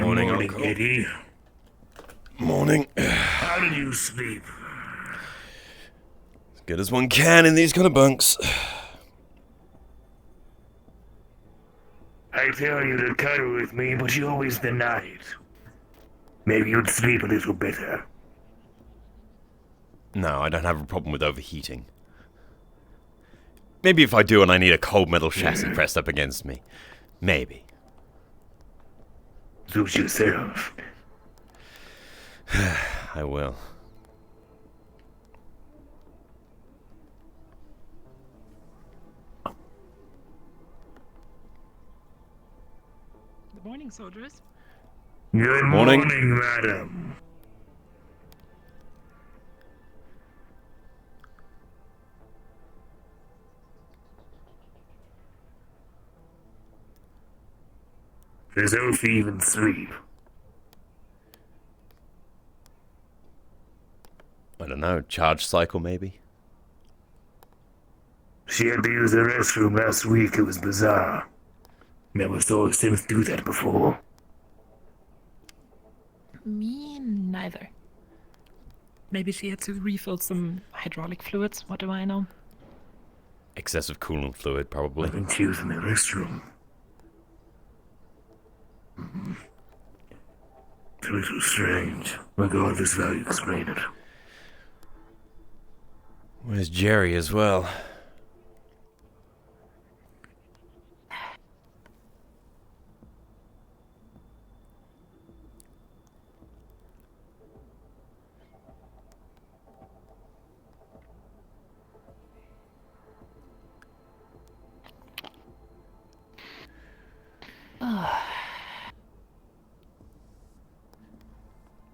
Morning, Morning, Uncle. Eddie. Morning. How did you sleep? As good as one can in these kind of bunks. I tell you to cuddle with me, but you always deny it. Maybe you'd sleep a little better. No, I don't have a problem with overheating. Maybe if I do and I need a cold metal chassis pressed up against me. Maybe. Suit yourself. I will. Good morning, soldiers. Good Morning. morning, madam. Does Elfie even sleep? I don't know, charge cycle maybe? She had to use the restroom last week. It was bizarre. Never saw a synth do that before. Me neither. Maybe she had to refill some hydraulic fluids. What do I know? Excessive coolant fluid, probably. I think she was in the restroom. It's a little strange. Regardless of how you explain it. Where's Jerry as well?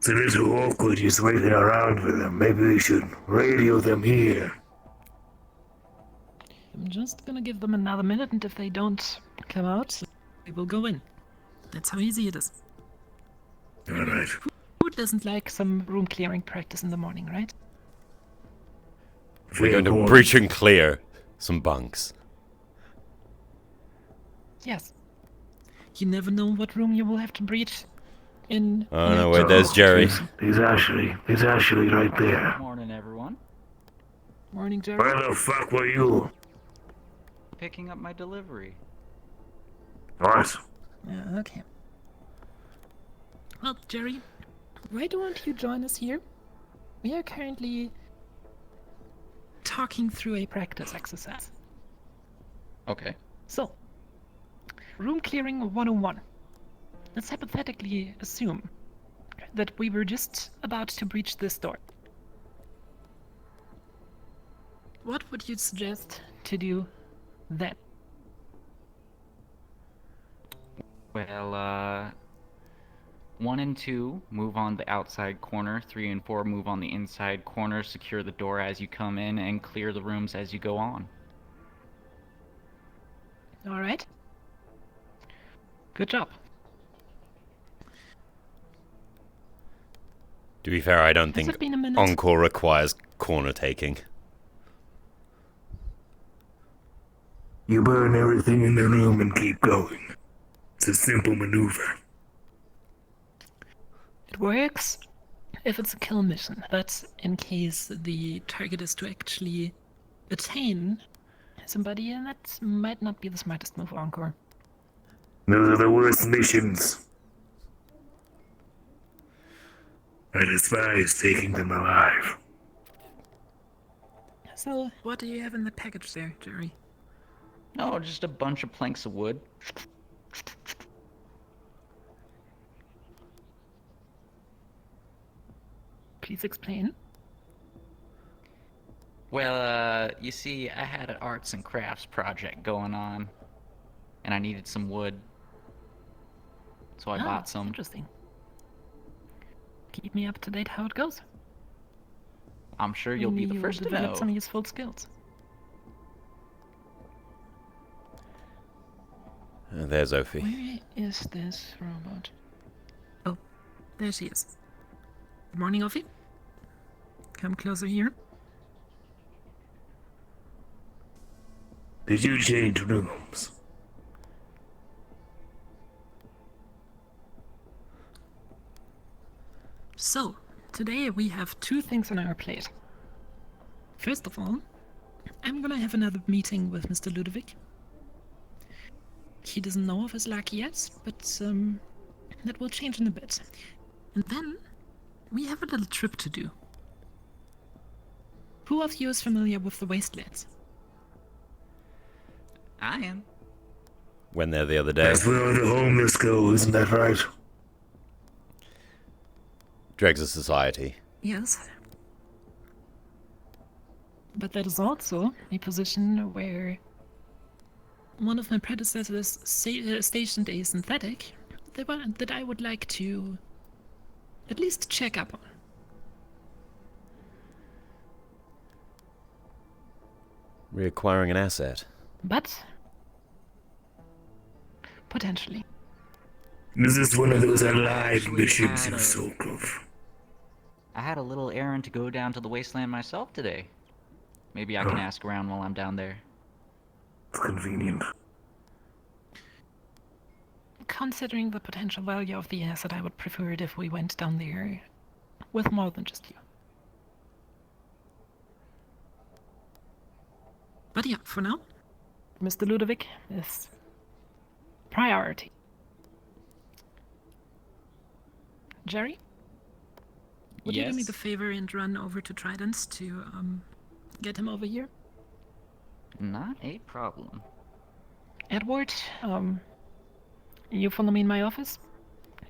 It's a little awkward just waiting around for them. Maybe we should radio them here. I'm just gonna give them another minute, and if they don't come out, we will go in. That's how easy it is. Alright. Who doesn't like some room clearing practice in the morning, right? We're going to breach and clear some bunks. Yes. You never know what room you will have to breach in. Oh no, wait, there's Jerry. He's actually right there. Morning, everyone. Morning, Jerry. Where the fuck were you? Picking up my delivery. What? Yeah, okay. Well, Jerry, why don't you join us here? We are currently talking through a practice exercise. Okay. So, room clearing 101. Let's hypothetically assume that we were just about to breach this door. What would you suggest to do then? Well, 1 and 2 move on the outside corner. 3 and 4 move on the inside corner. Secure the door as you come in and clear the rooms as you go on. All right. Good job. To be fair, I don't Has think it been a minute? Encore requires corner taking. You burn everything in the room and keep going. It's a simple maneuver. It works if it's a kill mission, but in case the target is to actually attain somebody, and that might not be the smartest move, Encore. Those are the worst missions. I despise taking them alive. So, what do you have in the package there, Jerry? No, just a bunch of planks of wood. Please explain. Well, you see, I had an arts and crafts project going on, and I needed some wood. So I bought some. Interesting. Keep me up to date how it goes. I'm sure you'll be Maybe the you first will to develop know. some useful skills. There's Ophi. Where is this robot? Oh, there she is. Good morning, Ophi. Come closer here. Did you change rooms? So, today we have two things on our plate. First of all, I'm gonna have another meeting with Mr. Ludovic. He doesn't know of his luck yet, but that will change in a bit. And then we have a little trip to do. Who of you is familiar with the Wastelands? I am. Went there the other day. That's where all the homeless go, isn't that right? Dregs of society. Yes. But that is also a position where one of my predecessors stationed a synthetic that I would like to at least check up on. Reacquiring an asset. But potentially. This is one of those alive Actually missions had you a- spoke of. I had a little errand to go down to the wasteland myself today. Maybe I can ask around while I'm down there. It's convenient. Considering the potential value of the asset, I would prefer it if we went down there with more than just you. But yeah, for now, Mr. Ludovic is priority. Jerry? Would you do me Yes? the favor and run over to Trident's to get him over here? Not a problem. Edward, you follow me in my office?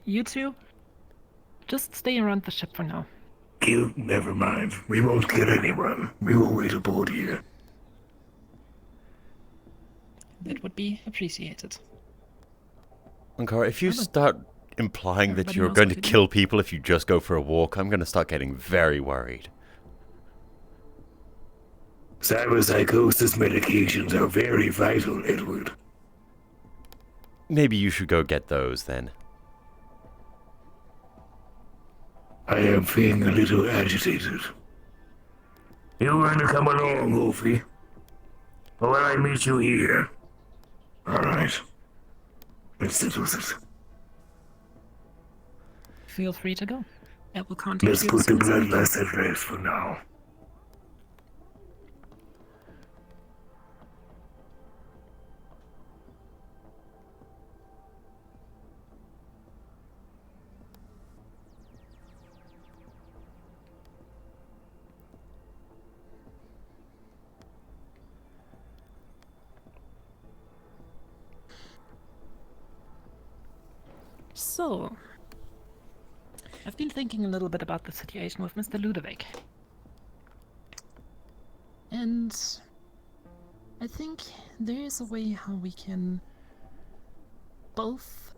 You two? Just stay around the ship for now. You, never mind. We won't get anyone. We will wait aboard here. That would be appreciated. Ankara, if you start implying that Everybody you're knows going what to to do. kill people if you just go for a walk, I'm going to start getting very worried. Cyberpsychosis medications are very vital, Edward. Maybe you should go get those then. I am feeling a little agitated. You want to come along, Wolfie? Or will I meet you here? Alright. Let's settle this. Feel free to go. I will contact Let's you put as the soon as I can. bloodlust at rest for now. So, I've been thinking a little bit about the situation with Mr. Ludovic. And I think there is a way how we can both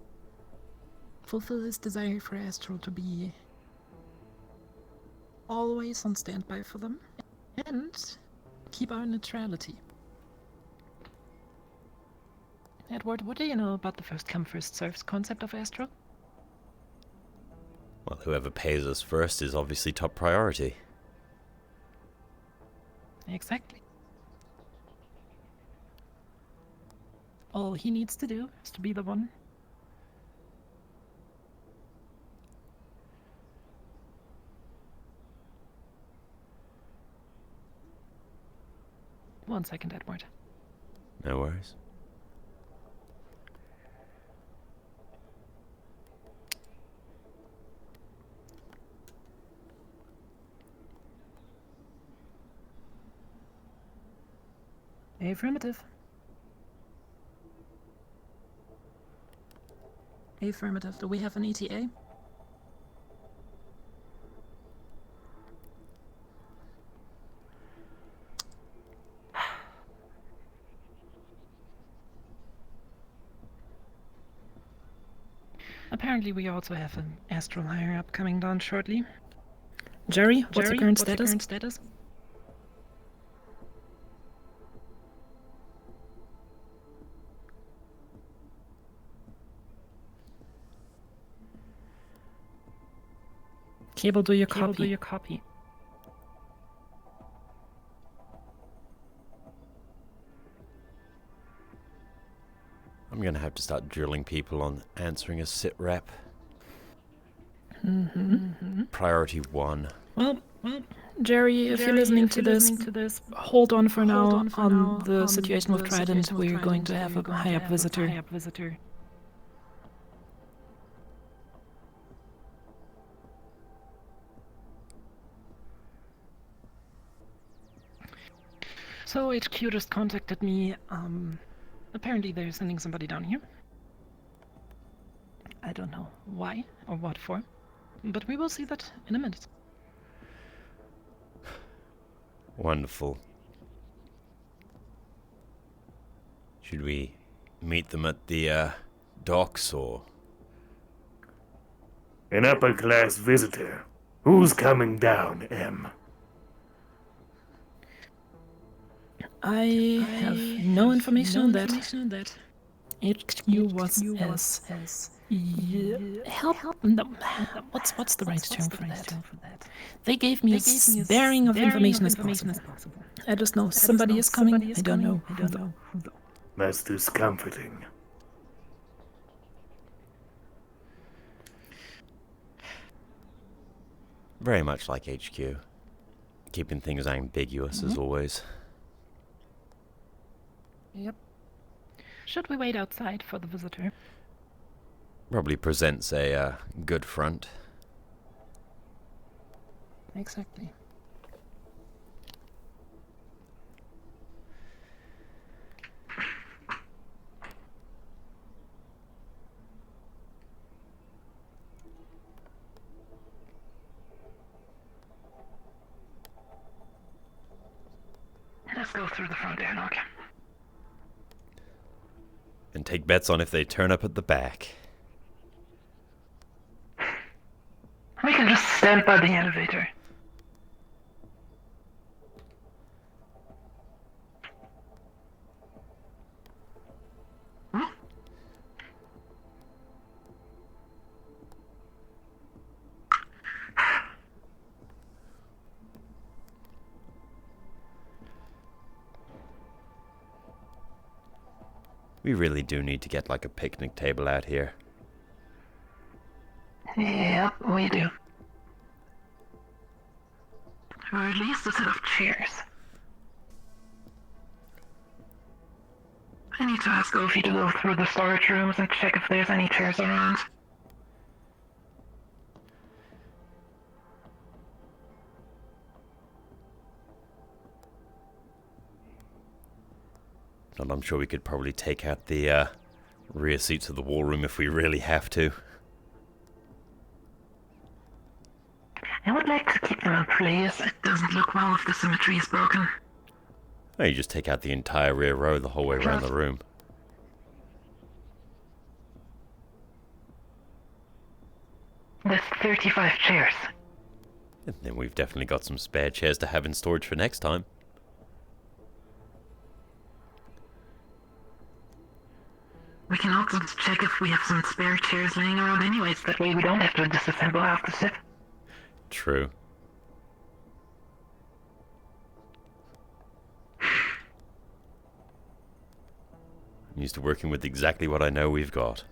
fulfill his desire for Astral to be always on standby for them and keep our neutrality. Edward, what do you know about the first come first serves concept of Astral? Well, whoever pays us first is obviously top priority. Exactly. All he needs to do is to be the one. One second, Edward. No worries. Affirmative. Affirmative. Do we have an ETA? Apparently we also have an astral higher up coming down shortly. Jerry, what's the current status? Cable, do your copy. I'm going to have to start drilling people on answering a sit rep. Priority 1. Well, Jerry, if you're listening to this, hold on for now on the situation with Trident. We're going to have a high-up visitor. So HQ just contacted me. Apparently they're sending somebody down here. I don't know why or what for, but we will see that in a minute. Wonderful. Should we meet them at the docks or? An upper-class visitor. Who's coming down, M? I have no information on that. HQ was as help. No, what's the right term for that? They gave me as sparing of information as possible. I just know somebody is coming. I don't know who though. That's discomforting. – Very much like HQ. Keeping things ambiguous as always. Yep. Should we wait outside for the visitor? Probably presents a good front. Exactly. Let's go through the front airlock. And take bets on if they turn up at the back. We can just stand by the elevator. We really do need to get like a picnic table out here. Yep, we do. Or at least a set of chairs. I need to ask Ophi to go through the storage rooms and check if there's any chairs around. And I'm sure we could probably take out the rear seats of the war room if we really have to. I would like to keep them in place. It doesn't look well if the symmetry is broken. Oh, you just take out the entire rear row the whole way around the room. That's 35 chairs. And then we've definitely got some spare chairs to have in storage for next time. We can also check if we have some spare chairs laying around anyways. That way we don't have to disassemble half the ship. True. I'm used to working with exactly what I know we've got.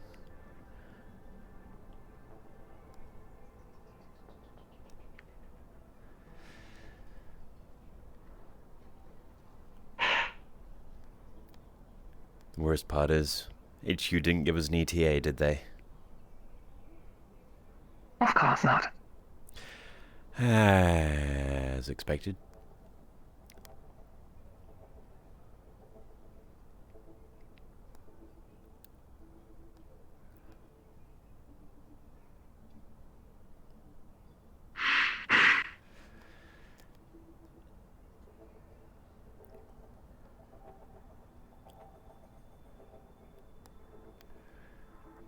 The worst part is, HQ didn't give us an ETA, did they? Of course not. As expected.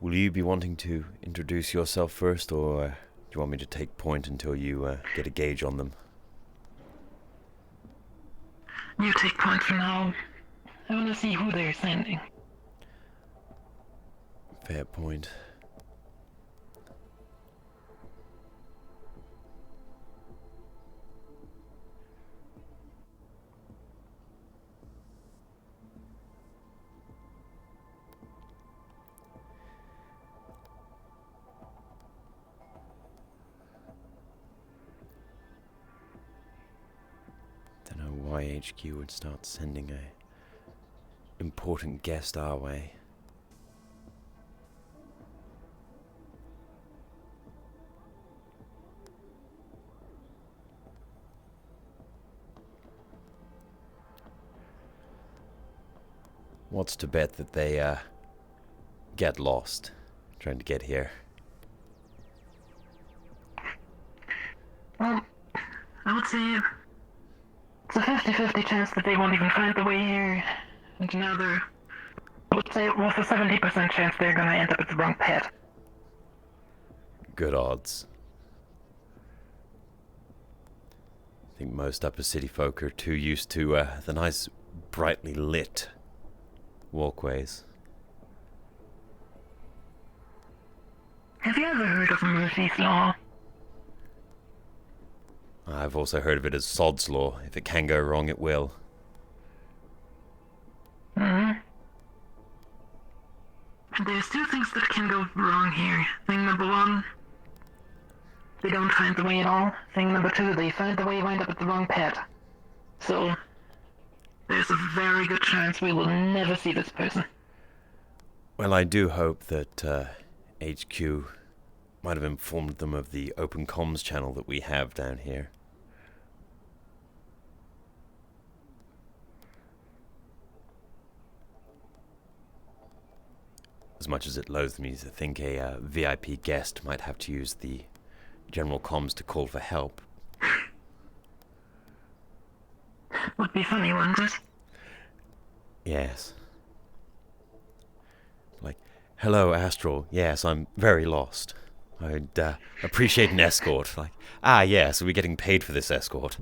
Will you be wanting to introduce yourself first, or do you want me to take point until you get a gauge on them? You take point for now. I want to see who they're sending. Fair point. HQ would start sending a important guest our way. What's to bet that they get lost trying to get here? Well, I would say it's a 50-50 chance that they won't even find the way here. And another, I would say it was a 70% chance they're gonna end up at the wrong pet. Good odds. I think most upper city folk are too used to the nice, brightly lit walkways. Have you ever heard of Murphy's Law? I've also heard of it as Sod's Law. If it can go wrong, it will. There's two things that can go wrong here. Thing number one, they don't find the way at all. Thing number two, they find the way, wind up at the wrong pet. So, there's a very good chance we will never see this person. Well, I do hope that HQ might have informed them of the open comms channel that we have down here. As much as it loathes me to think a VIP guest might have to use the general comms to call for help. Would be funny, wouldn't it? Yes. Like, hello, Astral. Yes, I'm very lost. I'd appreciate an escort. Like, yes, are we getting paid for this escort?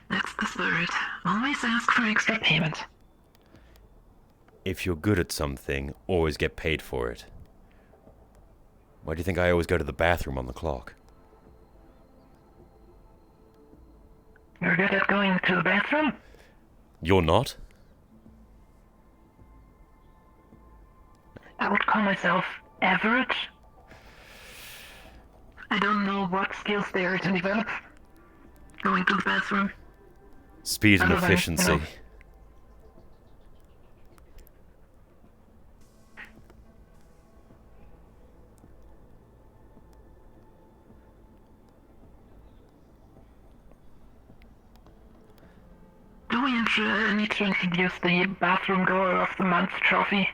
That's the spirit. Always ask for extra payment. If you're good at something, always get paid for it. Why do you think I always go to the bathroom on the clock? You're good at going to the bathroom? You're not? I would call myself average. I don't know what skills there are to develop. Going to the bathroom. Speed and Other than, efficiency. you know, do we need to introduce the bathroom goer of the month trophy?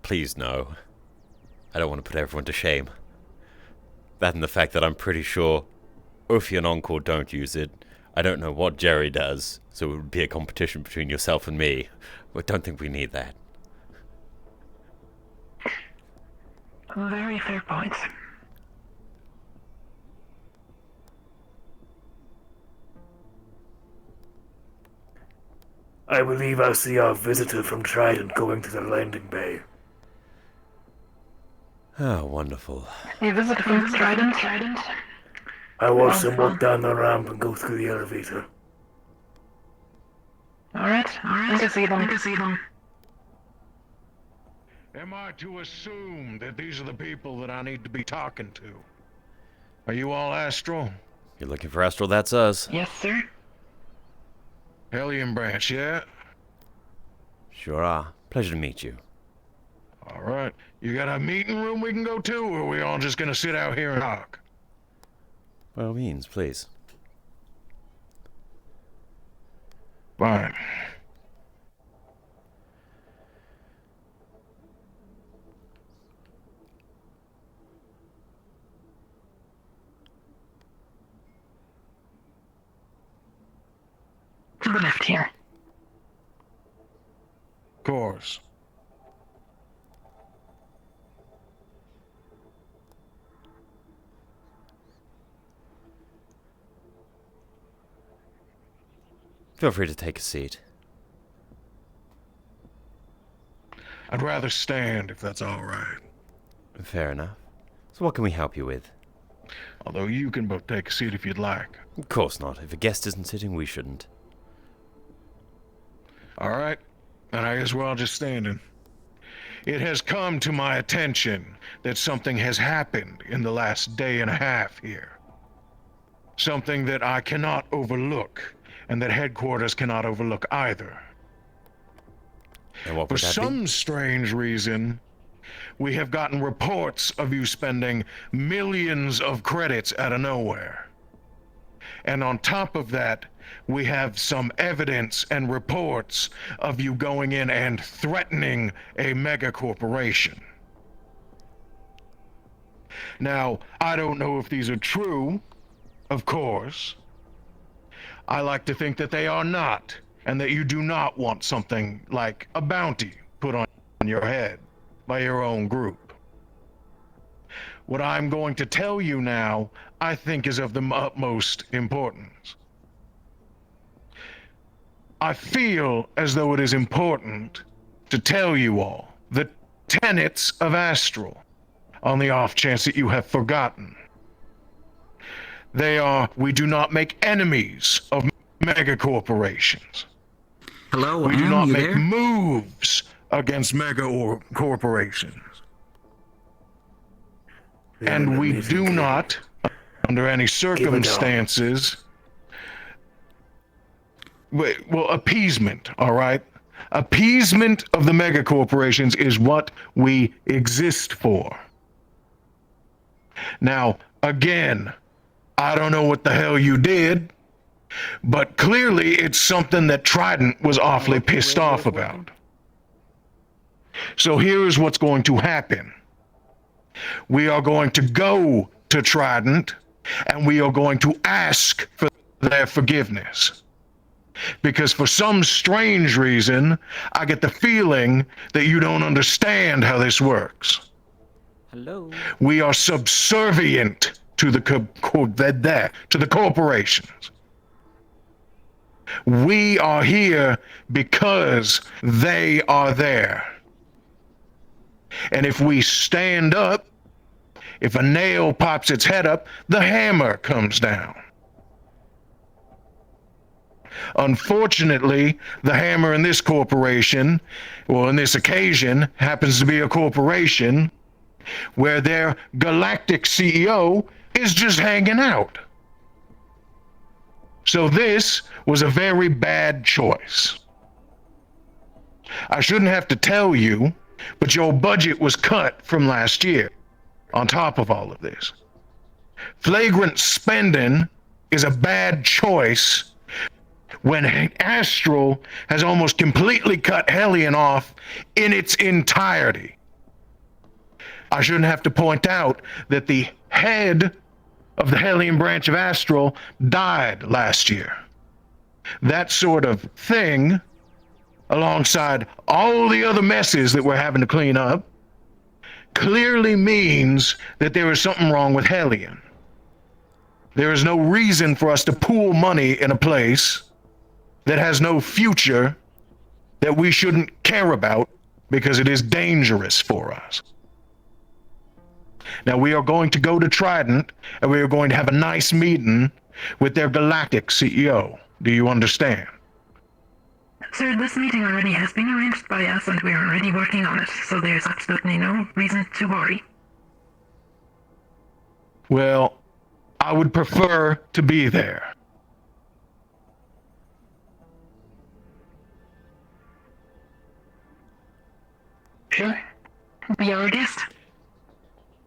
Please no. I don't want to put everyone to shame. That and the fact that I'm pretty sure Uffy and Encore don't use it. I don't know what Jerry does, so it would be a competition between yourself and me. I don't think we need that. Very fair point. I believe I see our visitor from Trident going to the landing bay. Oh, wonderful. A visitor from Trident? I watch them walk down the ramp and go through the elevator. Alright. I can see them. Am I to assume that these are the people that I need to be talking to? Are you all Astral? You're looking for Astral, that's us. Yes, sir. Hellion Branch, yeah? Sure are. Pleasure to meet you. Alright. You got a meeting room we can go to, or are we all just gonna sit out here and talk? By all means, please. Fine. To the left here. Of course. Feel free to take a seat. I'd rather stand, if that's alright. Fair enough. So what can we help you with? Although you can both take a seat if you'd like. Of course not. If a guest isn't sitting, we shouldn't. Alright. And I guess we're all just standing. It has come to my attention that something has happened in the last day and a half here. Something that I cannot overlook, and that headquarters cannot overlook either. And what For would that some strange reason, we have gotten reports of you spending millions of credits out of nowhere. And on top of that, we have some evidence and reports of you going in and threatening a mega corporation. Now, I don't know if these are true, of course. I like to think that they are not, and that you do not want something like a bounty put on your head by your own group. What I'm going to tell you now, I think is of the utmost importance. I feel as though it is important to tell you all the tenets of Astral, on the off chance that you have forgotten. They are, we do not make enemies of mega corporations. Hello, We do Am, not you make there? moves against mega corporations. And we do not, under any circumstances, well, appeasement, all right? Appeasement of the mega corporations is what we exist for. Now, again, I don't know what the hell you did, but clearly it's something that Trident was awfully pissed off about. So here's what's going to happen. We are going to go to Trident, and we are going to ask for their forgiveness. Because for some strange reason, I get the feeling that you don't understand how this works. Hello. We are subservient to the corporations. We are here because they are there. And if we stand up, if a nail pops its head up, the hammer comes down. Unfortunately, the hammer in this corporation, well, in this occasion, happens to be a corporation where their galactic CEO is just hanging out. So this was a very bad choice. I shouldn't have to tell you, but your budget was cut from last year on top of all of this. Flagrant spending is a bad choice when Astral has almost completely cut Hellion off in its entirety. I shouldn't have to point out that the head of the Hellion branch of Astral died last year. That sort of thing, alongside all the other messes that we're having to clean up, clearly means that there is something wrong with Hellion. There is no reason for us to pool money in a place that has no future that we shouldn't care about because it is dangerous for us. Now, we are going to go to Trident, and we are going to have a nice meeting with their galactic CEO. Do you understand? Sir, this meeting already has been arranged by us, and we are already working on it, so there's absolutely no reason to worry. Well, I would prefer to be there. Sure. Be our guest.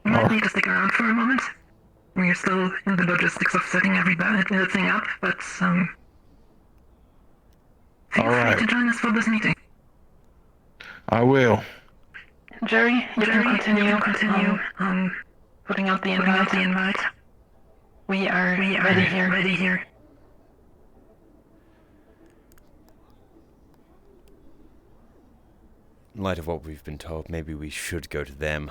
You might need to stick around for a moment. We're still in the logistics of setting everything up, but feel free to join us for this meeting. I will. Jerry, you can continue putting out the invite. We are ready here. In light of what we've been told, maybe we should go to them.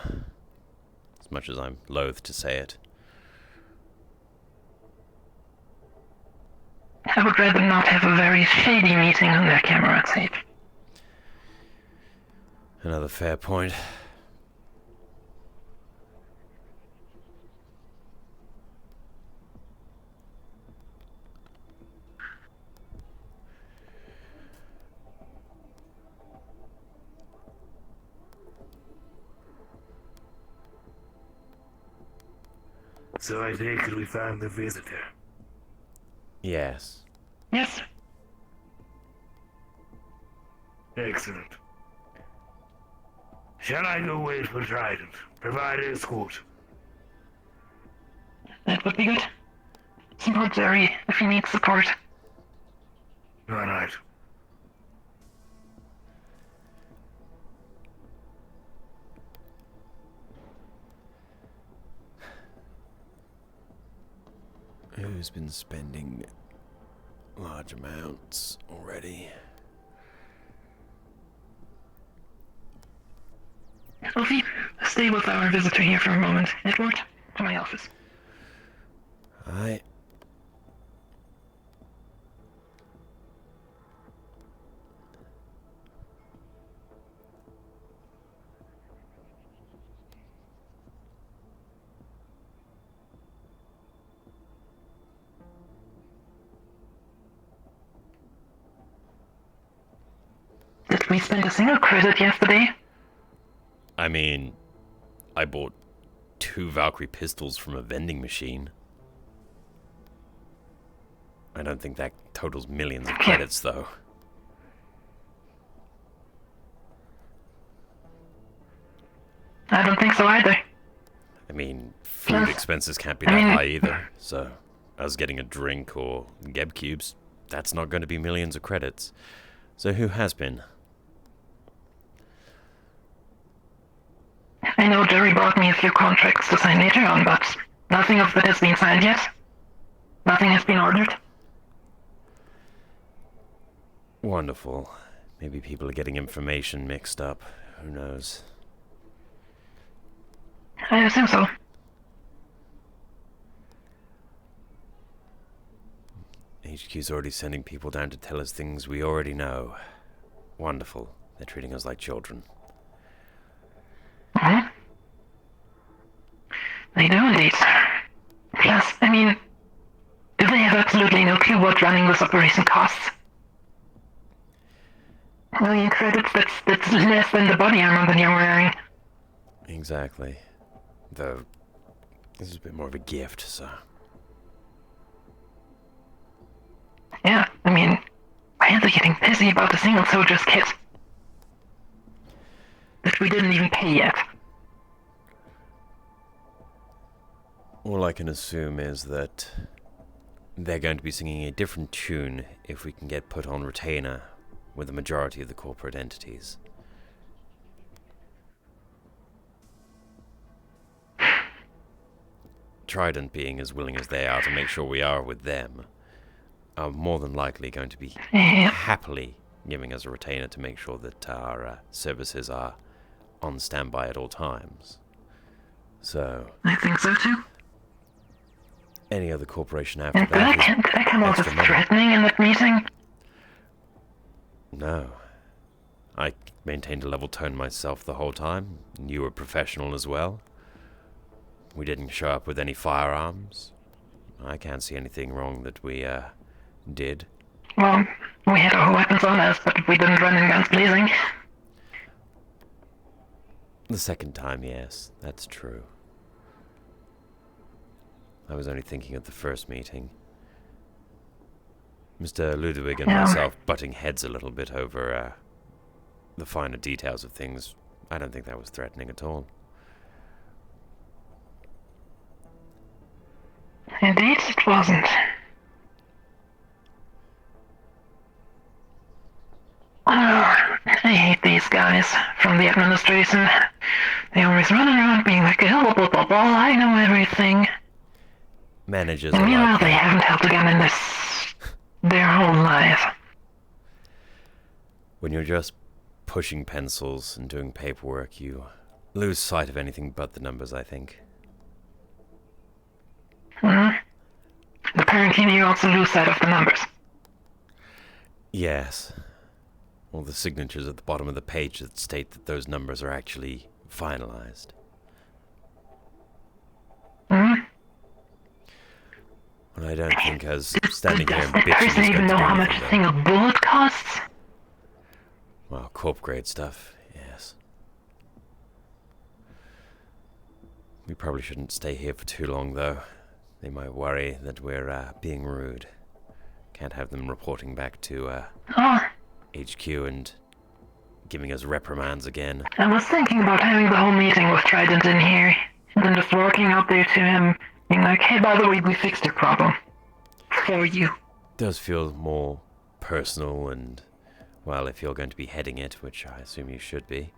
As much as I'm loath to say it. I would rather not have a very shady meeting on their camera tape. Another fair point. So I take it we found the visitor. Yes. Yes. Excellent. Shall I go wait for Trident? Provide escort. That would be good. Support Jerry if he needs support. All right. Who's been spending large amounts already? Sophie, stay with our visitor here for a moment. Edward, to my office. Aye. Did we spend a single credit yesterday? I mean, I bought 2 Valkyrie pistols from a vending machine. I don't think that totals millions of credits, though. I don't think so either. I mean, food Plus, expenses can't be I that mean- high either, so us getting a drink or Geb cubes, that's not going to be millions of credits. So who has been? I know Jerry brought me a few contracts to sign later on, but nothing of that has been signed yet. Nothing has been ordered. Wonderful. Maybe people are getting information mixed up. Who knows? I assume so. HQ's already sending people down to tell us things we already know. Wonderful. They're treating us like children. Hmm? They do indeed. Plus, I mean, do they have absolutely no clue what running this operation costs? A million credits, that's less than the body armor that you're wearing. Exactly. Though, this is a bit more of a gift, so... Yeah, I mean, why are they getting pissy about the single soldier's kit? That we didn't even pay yet. All I can assume is that they're going to be singing a different tune if we can get put on retainer with the majority of the corporate entities. Trident being as willing as they are to make sure we are with them, are more than likely going to be Yeah. happily giving us a retainer to make sure that our services are on standby at all times. So, I think so too. any other corporation after And did I that come off as extra money. threatening in that meeting? No. I maintained a level tone myself the whole time. And you were professional as well. We didn't show up with any firearms. I can't see anything wrong that we, did. Well, we had our weapons on us, but we didn't run in guns blazing. The second time, yes, that's true. I was only thinking of the first meeting. Mr. Ludwig and Yeah. myself butting heads a little bit over, the finer details of things. I don't think that was threatening at all. Indeed, it wasn't. Oh, I hate these guys from the administration. They always run around being like, oh, blah, blah, blah, I know everything. Managers And are meanwhile, like they that. haven't held a gun in this their whole life. When you're just pushing pencils and doing paperwork, you lose sight of anything but the numbers, I think. Hmm? Apparently, you also lose sight of the numbers. Yes. All the signatures at the bottom of the page that state that those numbers are actually finalized. Hmm? And I don't think us standing here Does and that bitching person is even going to know do how much anything, a though. single bullet costs? Well, corp grade stuff, yes. We probably shouldn't stay here for too long, though. They might worry that we're being rude. Can't have them reporting back to Oh, HQ and giving us reprimands again. I was thinking about having the whole meeting with Trident in here, and then just walking out there to him, being like, hey, by the way, we fixed your problem. For you. Does feel more personal and, well, if you're going to be heading it, which I assume you should be,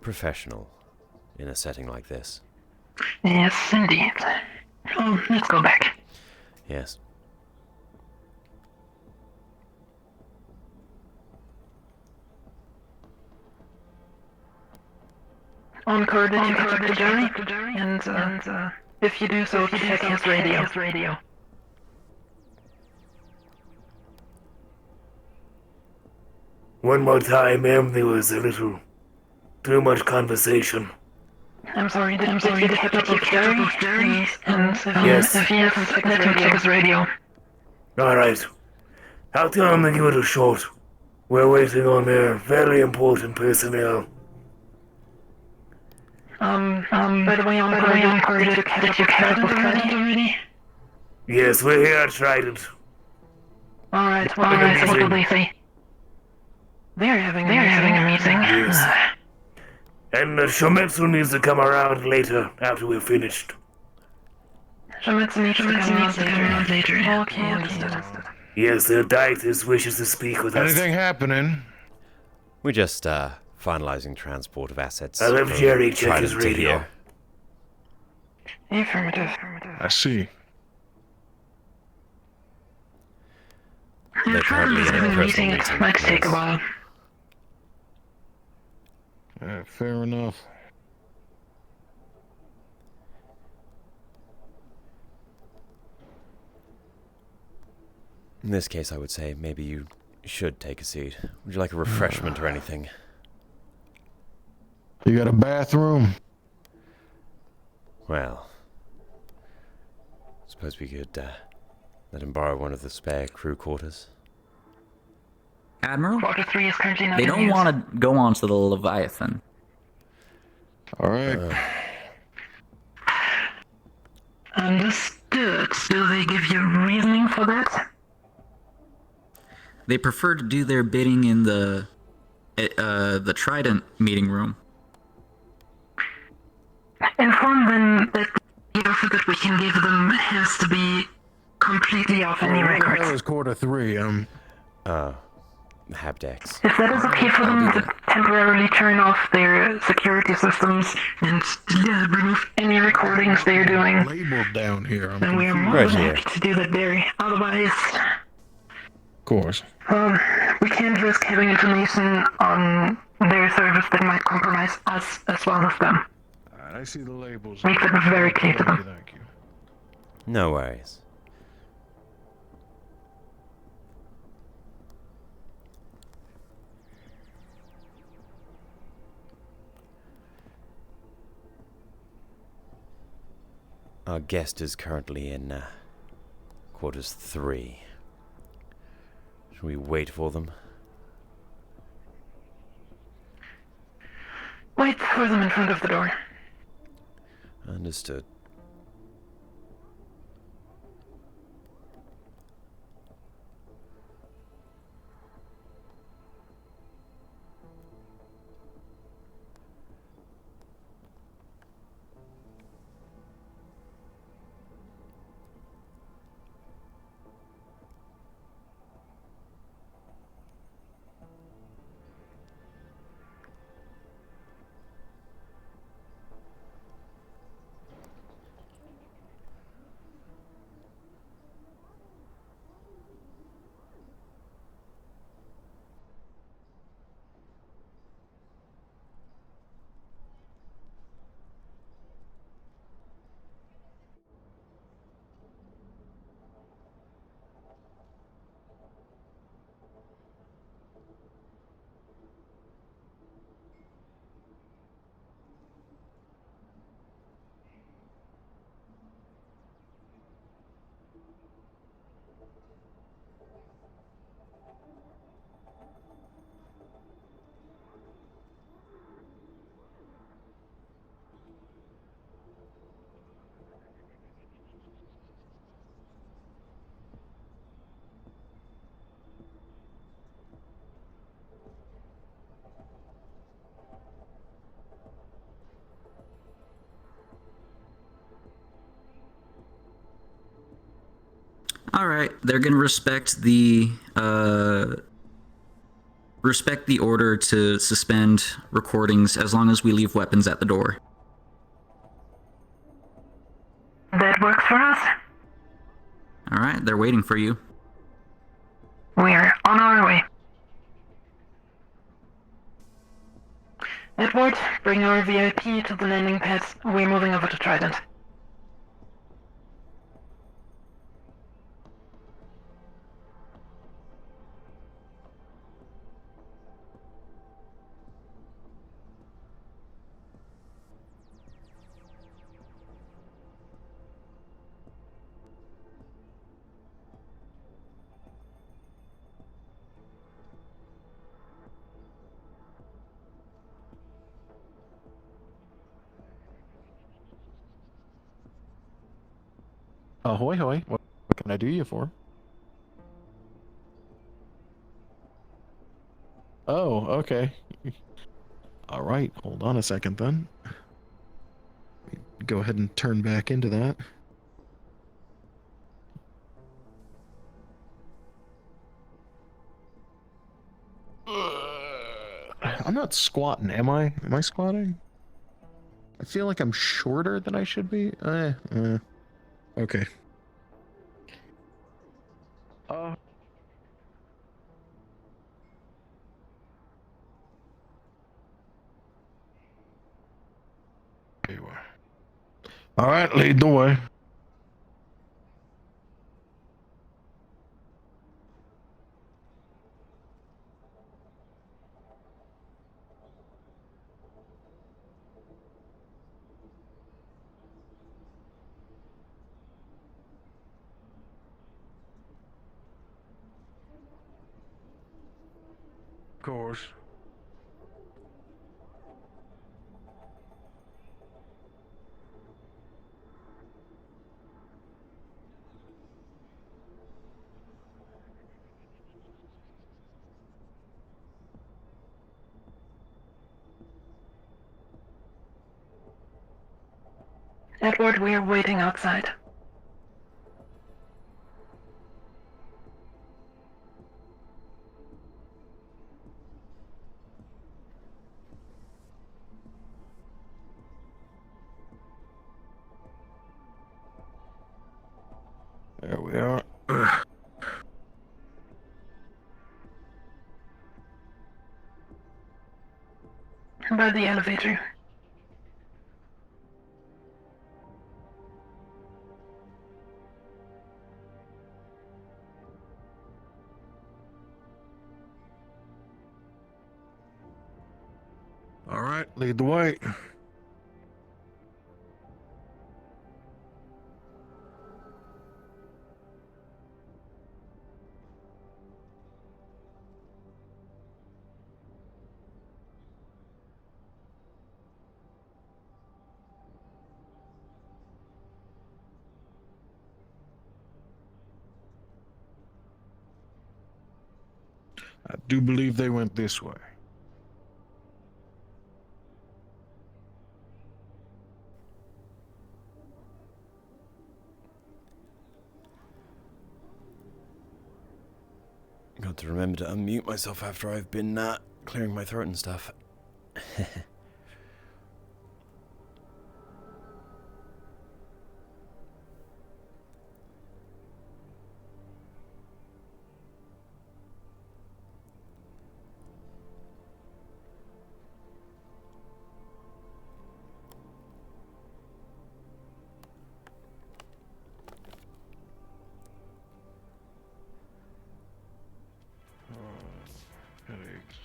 professional in a setting like this. Yes, indeed. Oh, let's go back. Yes. Encore, did you talk to Jerry? And if you do so, check his radio. One more time, ma'am, there was a little too much conversation. I'm sorry, did you catch up with Jerry? And Yes. if he hasn't, let him check his radio. Alright. I'll tell them to give it a shot. We're waiting on their very important personnel. By the way, Encore, did you catch up with Trident already? Yes, we're here at Trident. Alright, what will they say? They're having a meeting. Yes. And Shometsu needs to come around later, after we're finished. Shometsu needs to come around later. Okay, understood. Yes, the Dietis wishes to speak with us. Anything happening? We're just finalizing transport of assets. I'll have from Jerry check Trident his to radio. here. Affirmative. I see. They're currently in a personal meeting. Might take a yes. while. Fair enough. In this case, I would say maybe you should take a seat. Would you like a refreshment or anything? You got a bathroom? Well, suppose we could let him borrow one of the spare crew quarters. Admiral, Quarter 3 is currently not they in don't use. want to go on to the Leviathan. All right. Understood. Do they give you reasoning for that? They prefer to do their bidding in the Trident meeting room. Inform them that the offer that we can give them has to be completely off any That records. was quarter 3. Habdex. If that is okay for them to temporarily turn off their security systems and remove any recordings they're doing, Labeled down here. I'm then we are more Right than here. happy to do that, Barry. Otherwise, Of course. we can't risk having information on their service that might compromise us as well as them. All right, I see the labels. Make that very clear to them. Thank you. No worries. Our guest is currently in quarters 3. Should we wait for them? Wait for them in front of the door. Understood. All right, they're gonna respect the order to suspend recordings as long as we leave weapons at the door. That works for us. All right, they're waiting for you. We're on our way. Edward, bring our VIP to the landing pad. We're moving over to Trident. Ahoy, hoy. What can I do you for? Oh, okay. All right, hold on a second then. Go ahead and turn back into that. I'm not squatting, am I? Am I squatting? I feel like I'm shorter than I should be. Okay. There you are. All right, lead the way. Of course. Edward, we're waiting outside. There we are. By the elevator. All right, lead the way. I do believe they went this way. Got to remember to unmute myself after I've been clearing my throat and stuff. Headaches.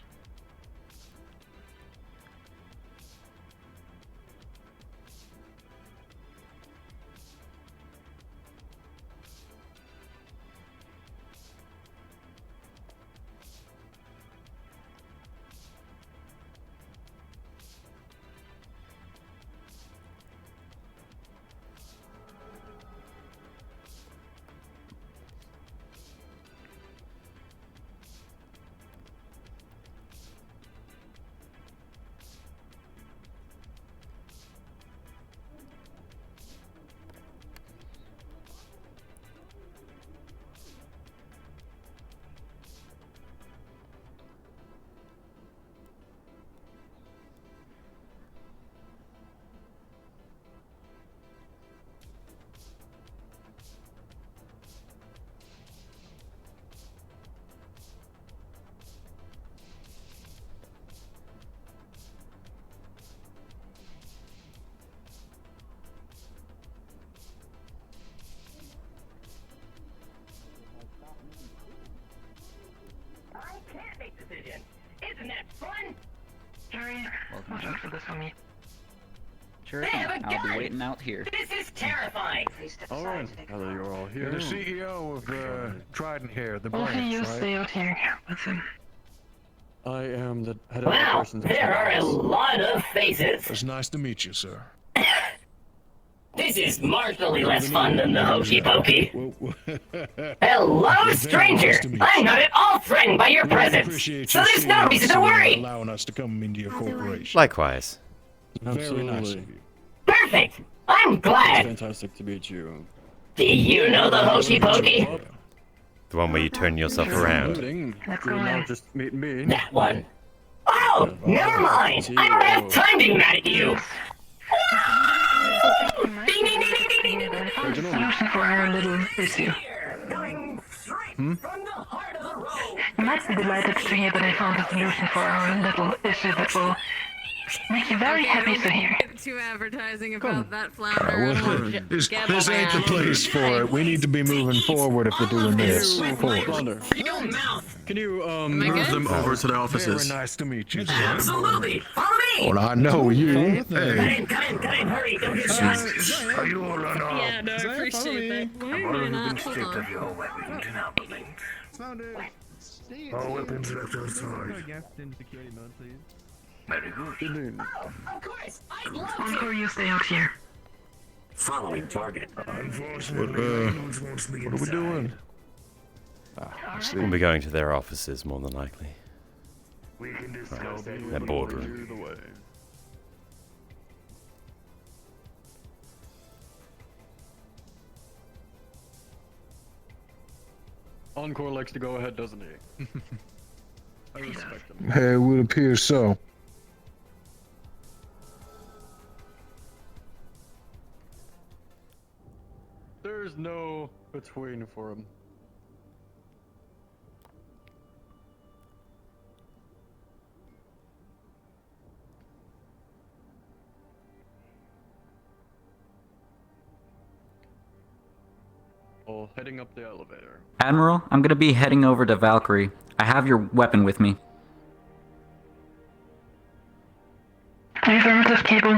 Sure They thing. have a I'll be gun! waiting out here. This is terrifying! All right, now that you're all here. The CEO of Trident here, the Wolfie, you branch, stay right? out here with him. I am the head of Wow, operations. there are a lot of faces. It's nice to meet you, sir. This is marginally less fun than the hokey pokey. Well, Hello, very stranger! nice to meet you. I'm not at all threatened by your we presence, appreciate so you there's seeing no us reason to and worry. allowing us to come into your corporation. Likewise. Very nice Absolutely. of you. Perfect! I'm It's glad. fantastic to meet you. Do you know the hokey pokey? The one where you turn yourself around. Including, Let's you'll go now in. just meet me. That one. Oh, never mind. I don't have time to be mad at you. Ding, ding, ding, ding, ding, ding, ding. Solution for our little issue. You might be delighted to hear that I found a solution for our little issue that will make you very happy to hear. Too advertising about that Well, flounder. this Get ain't the around. place for it. We need to be moving forward if we're doing this. Forward. Blunder. Can you I move good? them over to the Very offices? nice to meet you, sir. Absolutely. Follow me. Well, I know you. Hey. Cut in, hurry. Don't get shot. Are you all unarmed? Yeah, no, I appreciate that. Why All am I have not? been Hold stripped on. of your weapons and outlinks. All weapons left outside. Very good. Of course. I'd love to. Encore, you stay out here. Following target. Unfortunately, What, Reynolds wants me What are we inside. doing? I see. We'll be going to their offices more than likely. We can discuss that. Their boardroom. Either way. Encore likes to go ahead, doesn't he? I respect him. Hey, it would appear so. There's no between for him. Oh, heading up the elevator. Admiral, I'm gonna be heading over to Valkyrie. I have your weapon with me. Affirmative, Cable.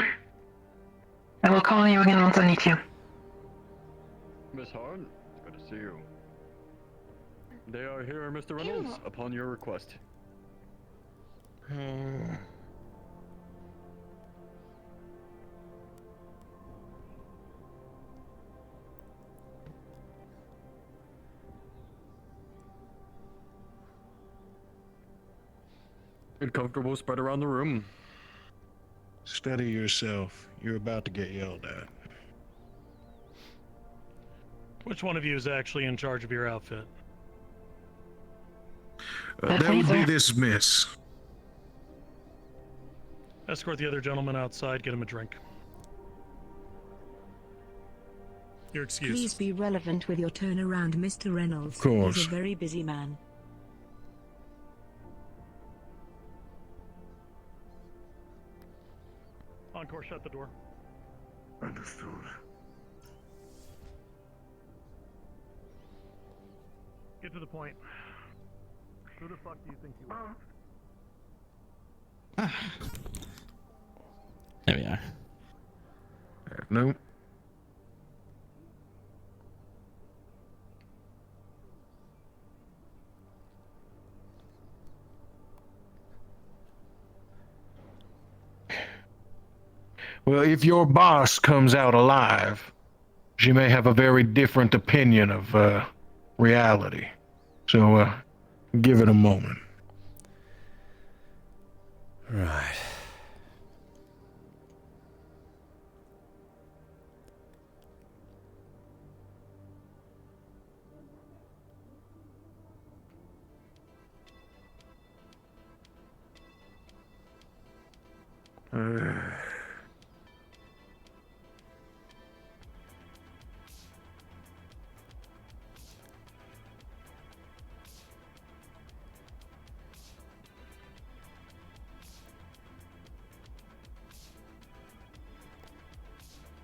I will call you again once I need you. Miss Hart, it's good to see you. They are here, Mr. Reynolds, upon your request. Get comfortable, spread around the room. Steady yourself. You're about to get yelled at. Which one of you is actually in charge of your outfit? That's That would be easy. this miss. Escort the other gentleman outside, get him a drink. Your excuse. Please be relevant with your turnaround, Mr. Reynolds. Of course. He's a very busy man. Encore, shut the door. Understood. Get to the point. Who the fuck do you think you are? There we are. No. Well, if your boss comes out alive, she may have a very different opinion of reality. So, give it a moment. Right.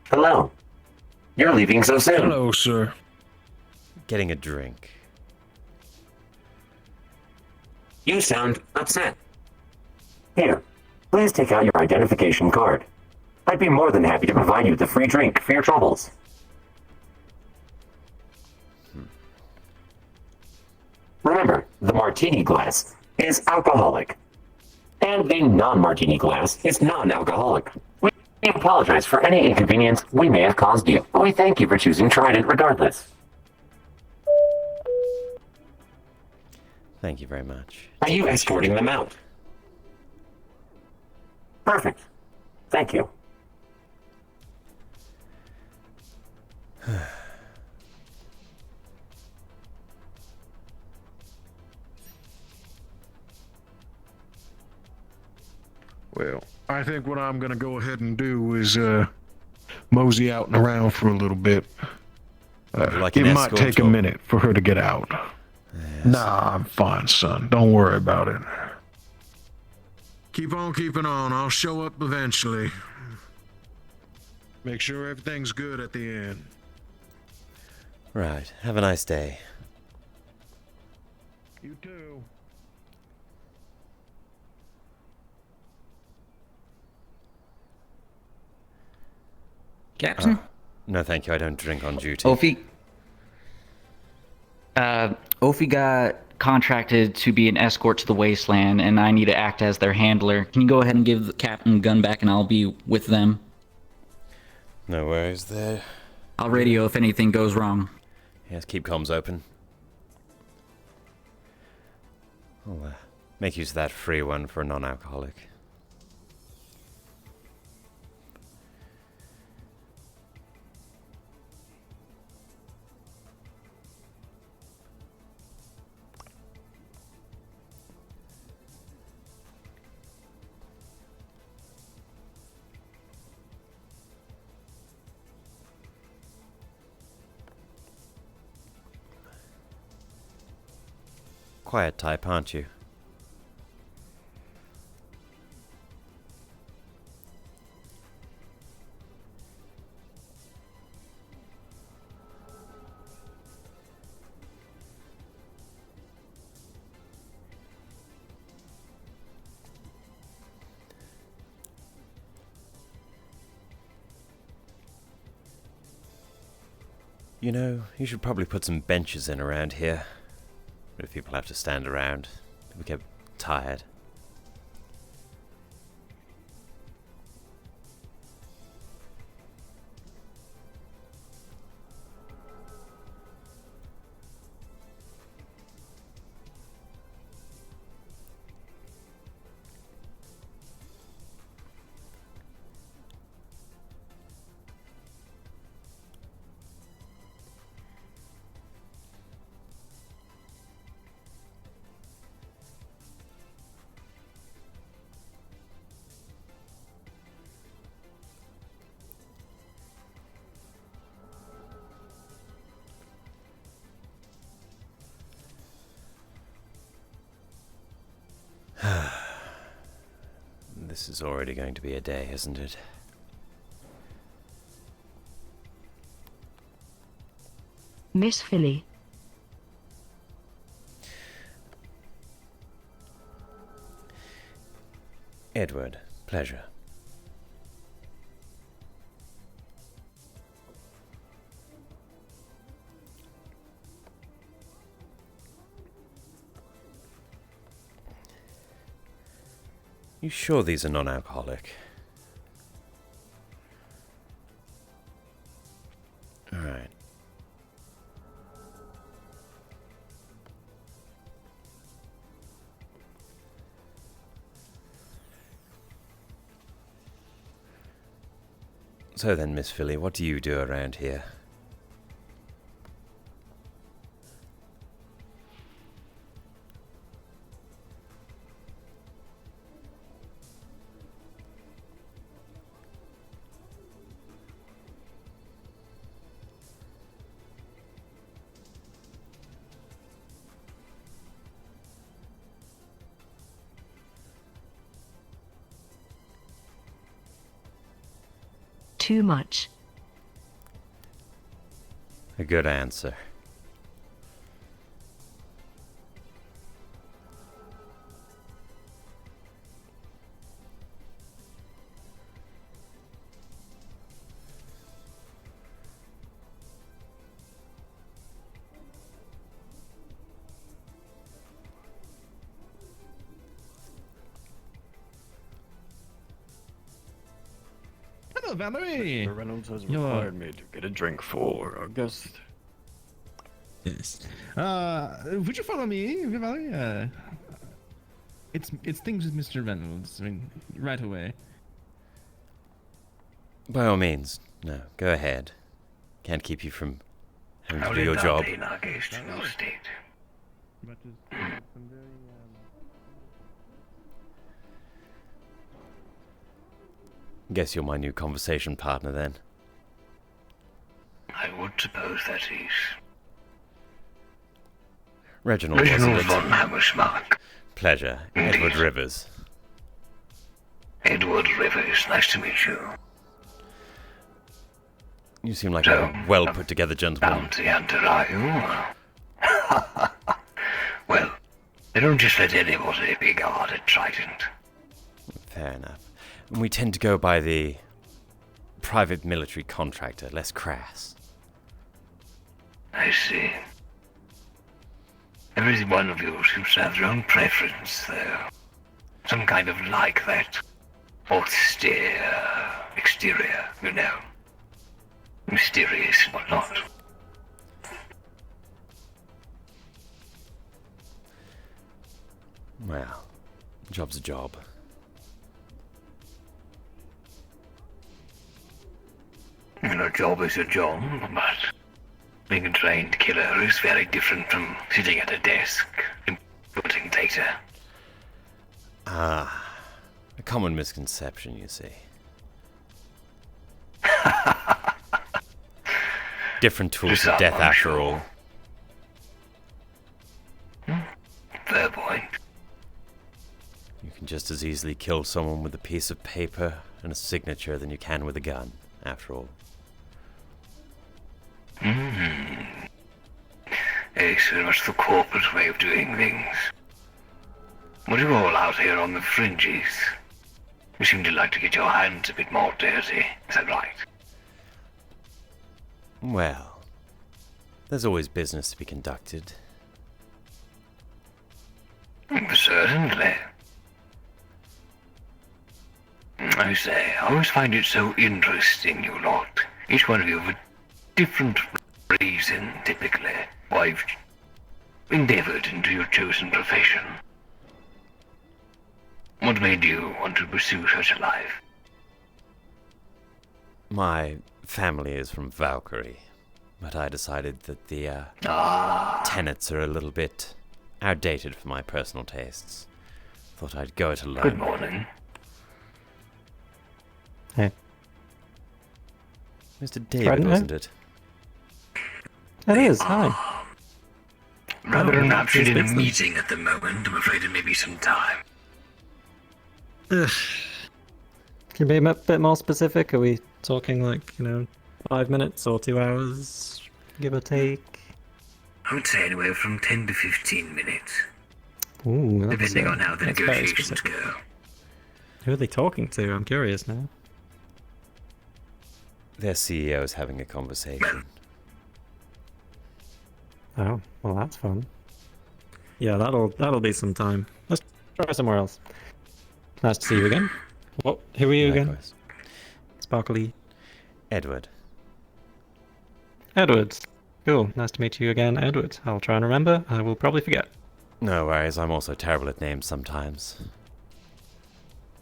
Hello. You're leaving so soon. Hello, sir. Getting a drink. You sound upset. Here, please take out your identification card. I'd be more than happy to provide you with a free drink for your troubles. Remember, the martini glass is alcoholic, and the non-martini glass is non-alcoholic. We apologize for any inconvenience we may have caused you, but we thank you for choosing Trident regardless. Thank you very much. Are you escorting them out? Perfect. Thank you. Well, I think what I'm gonna go ahead and do is mosey out and around for a little bit. Like It an might escort take a or- minute for her to get out. Yes. Nah, I'm fine, son. Don't worry about it. Keep on keeping on. I'll show up eventually. Make sure everything's good at the end. Right. Have a nice day. You too. Captain? No, thank you. I don't drink on duty. Ophi? Ophi got contracted to be an escort to the wasteland, and I need to act as their handler. Can you go ahead and give the captain gun back, and I'll be with them? No worries there. I'll radio if anything goes wrong. Yes, keep comms open. I'll make use of that free one for a non-alcoholic. Quiet type, aren't you? You know, you should probably put some benches in around here. If people have to stand around, we get tired. This is already going to be a day, isn't it? Miss Philly. Edward, pleasure. You sure these are non-alcoholic? Alright. So then, Miss Philly, what do you do around here? Too much. A good answer. Valerie! Mr. Reynolds has You're- required me to get a drink for our guest. Yes. Would you follow me, Valerie? It's things with Mr. Reynolds. I mean, right away. By all means, no, go ahead. Can't keep you from having How to do did your that job. in our case in your state? But some very, Guess you're my new conversation partner then. I would suppose that is. Reginald, Reginald wasn't von it? Hammersmark. Pleasure. Indeed. Edward Rivers. Edward Rivers, nice to meet you. You seem like So, a well put together gentleman. Bounty hunter, are you? Well, they don't just let anybody be guarded, Trident. Fair enough. We tend to go by the private military contractor, less crass. I see. Every one of you seems to have their own preference, though. Some kind of like that. Austere exterior, you know. Mysterious and whatnot. Well, job's a job. And a job is a job, but being a trained killer is very different from sitting at a desk inputting data. Ah, a common misconception, you see. Different tools of death, after all. Fair point. You can just as easily kill someone with a piece of paper and a signature than you can with a gun, after all. It's very much the corporate way of doing things. What are you all out here on the fringes? You seem to like to get your hands a bit more dirty, is that right? Well, there's always business to be conducted. Certainly. I say, I always find it so interesting, you lot. Each one of you with a different reason, typically, why you've endeavored into your chosen profession. What made you want to pursue such a life? My family is from Valkyrie, but I decided that the tenets are a little bit outdated for my personal tastes. Thought I'd go it alone. Good morning. Hey. Mr. David, wasn't it? It is, hi. Rather don't than actually in a speak to- meeting at the moment, I'm afraid it may be some time. Ugh. Can you be a bit more specific? Are we talking like, 5 minutes or 2 hours, give or take? I would say anywhere from 10 to 15 minutes, Ooh, that's, depending on how the that's very negotiations specific. go. Who are they talking to? I'm curious now. Their CEO's having a conversation. Oh, well that's fun. Yeah, that'll be some time. Let's try somewhere else. Nice to see you again. What? Who are you again? Likewise. Sparkly. Edward. Edward. Cool. Nice to meet you again, Edward. I'll try and remember. I will probably forget. No worries, I'm also terrible at names sometimes.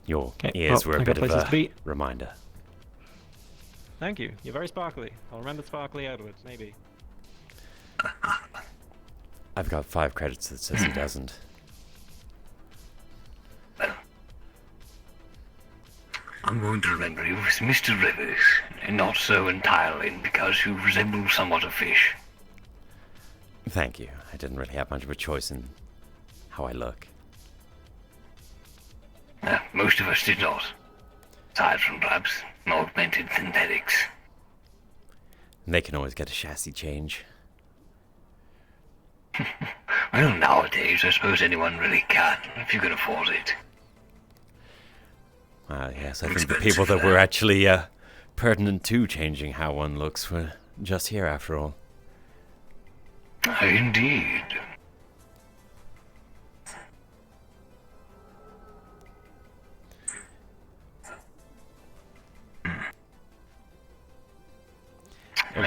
Your Okay, ears well, were a I got bit of places to be. a reminder. Thank you. You're very sparkly. I'll remember Sparkly Edward, maybe. I've got 5 credits that says he doesn't. I'm going to remember you as Mr. Rivers, and not so entirely because you resemble somewhat a fish. Thank you. I didn't really have much of a choice in how I look. Most of us did not. Aside from perhaps augmented synthetics. And they can always get a chassis change. Well, nowadays, I suppose anyone really can, if you can afford it. Yes, I think the people that were actually pertinent to changing how one looks were just here after all. Indeed.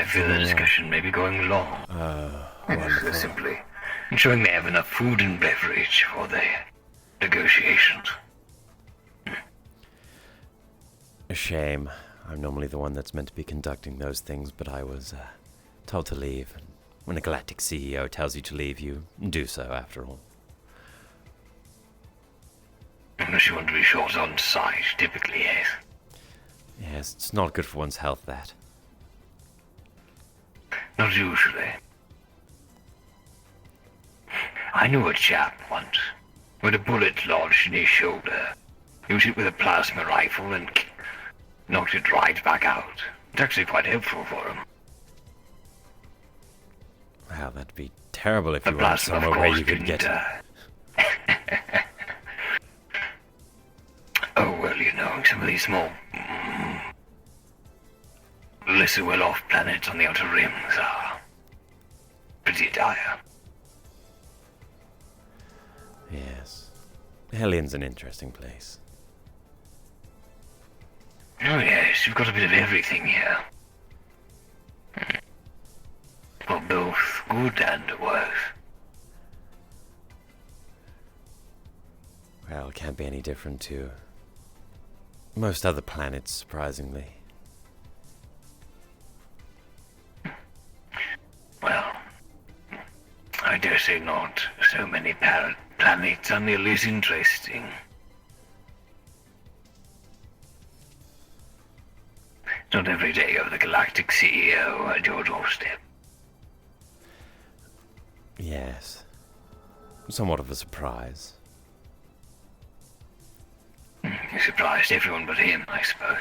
fear the discussion may be going long. Wonderful. Simply ensuring they have enough food and beverage for the negotiations. A shame. I'm normally the one that's meant to be conducting those things, but I was told to leave. And when a galactic CEO tells you to leave, you do so, after all. Unless you want to be short on sight, typically, yes. Yes, it's not good for one's health, that. Not usually. I knew a chap once with a bullet lodged in his shoulder. He was hit with a plasma rifle and knocked it right back out. It's actually quite helpful for him. Wow, that'd be terrible if The you were plasma, of somewhere where course, you could didn't, get... Oh, well, you know, some of these small, lesser well-off planets on the outer rims are pretty dire. Yes. Hellion's an interesting place. Oh, yes, you've got a bit of everything here. Well, both good and worse. Well, it can't be any different to most other planets, surprisingly. Well, I dare say not so many planets are nearly as interesting. Not every day you have the galactic CEO at your doorstep. Yes. Somewhat of a surprise. You surprised everyone but him, I suppose.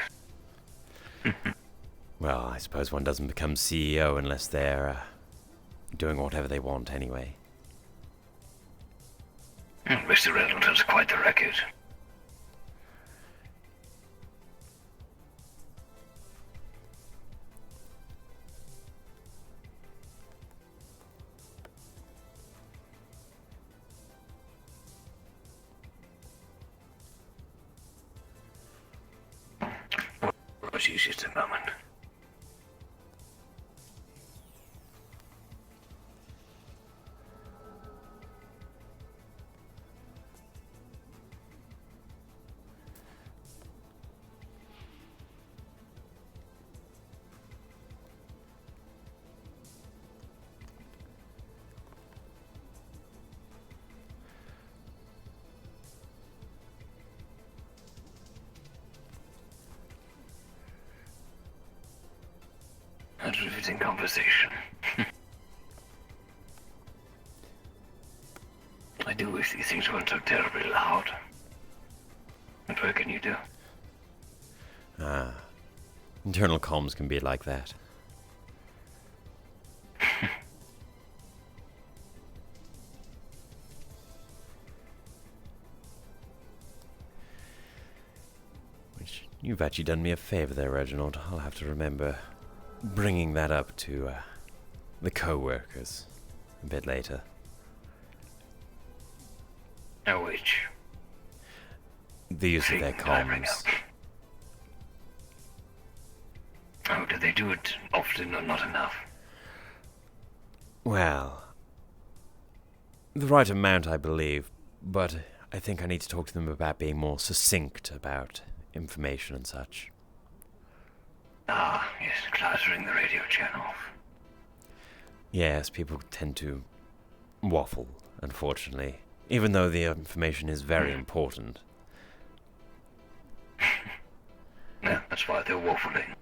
Well, I suppose one doesn't become CEO unless they're doing whatever they want anyway. Mr. Reynolds has quite the record. Was you just a moment? That's riveting conversation. I do wish these things weren't so terribly loud. What work can you do? Internal comms can be like that. Which, you've actually done me a favor there, Reginald. I'll have to remember bringing that up to the co-workers a bit later. Which? The use of their comms. Oh, do they do it often or not enough? Well, the right amount, I believe, but I think I need to talk to them about being more succinct about information and such. Ah, yes, cluttering the radio channels. Yes, people tend to waffle, unfortunately, even though the information is very important. Yeah, that's why they're waffling.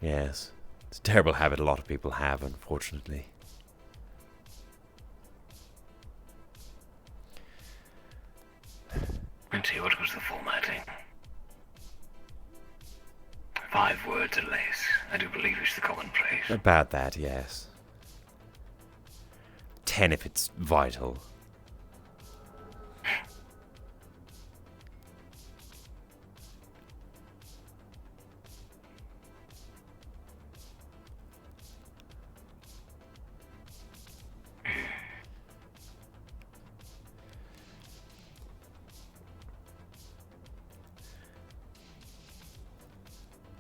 Yes, it's a terrible habit a lot of people have, unfortunately. Let's see, what was the formatting? 5 words or less, I do believe is the common phrase. About that, yes. 10 if it's vital.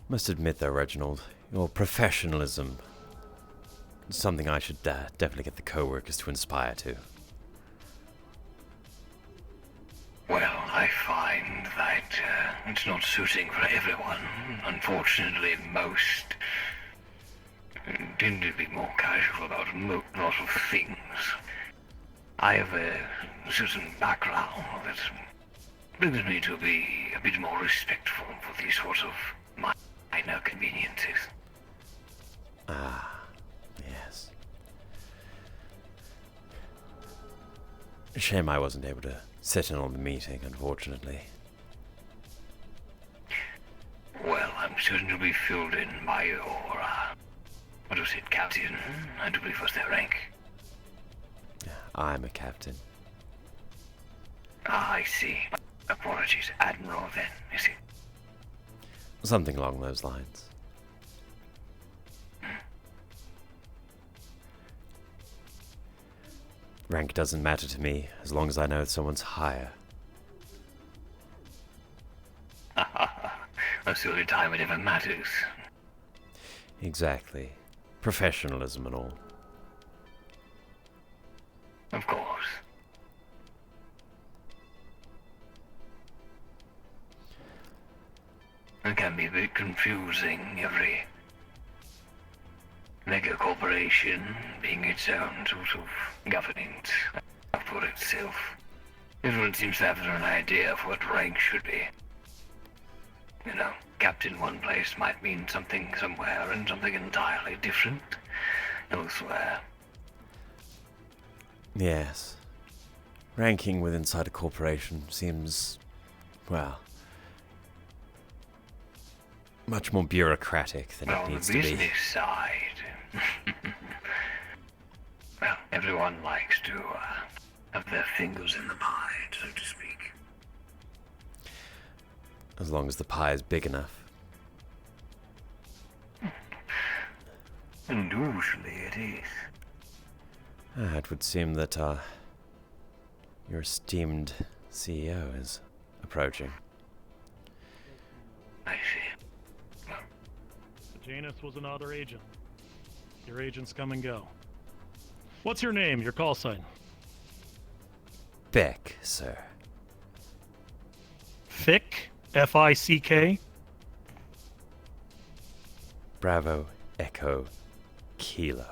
Must admit though, Reginald, your professionalism something I should definitely get the co-workers to inspire to. Well, I find that it's not suiting for everyone. Unfortunately, most tend to be more casual about a lot of things. I have a certain background that brings me to be a bit more respectful for these sorts of minor conveniences. Ah, yes. Shame I wasn't able to sit in on the meeting, unfortunately. Well, I'm certain to be filled in by your, what was it, Captain? I do believe was their rank. I'm a captain. Ah, I see. Apologies, Admiral then, is it? Something along those lines. Rank doesn't matter to me, as long as I know someone's higher. That's the only time it ever matters. Exactly. Professionalism and all. Of course. It can be a bit confusing, every mega corporation being its own sort of governance for itself. Everyone seems to have their own idea of what rank should be. You know, captain one place might mean something somewhere and something entirely different elsewhere. Yes. Ranking with inside a corporation seems, well, much more bureaucratic than it needs to be. On the business side, well, everyone likes to have their fingers in the pie, so to speak. As long as the pie is big enough. And usually it is. It would seem that your esteemed CEO is approaching. I see. Janus was another agent. Your agents come and go. What's your name, your call sign? Beck, sir. Fick? F-I-C-K? Bravo, Echo, Kilo.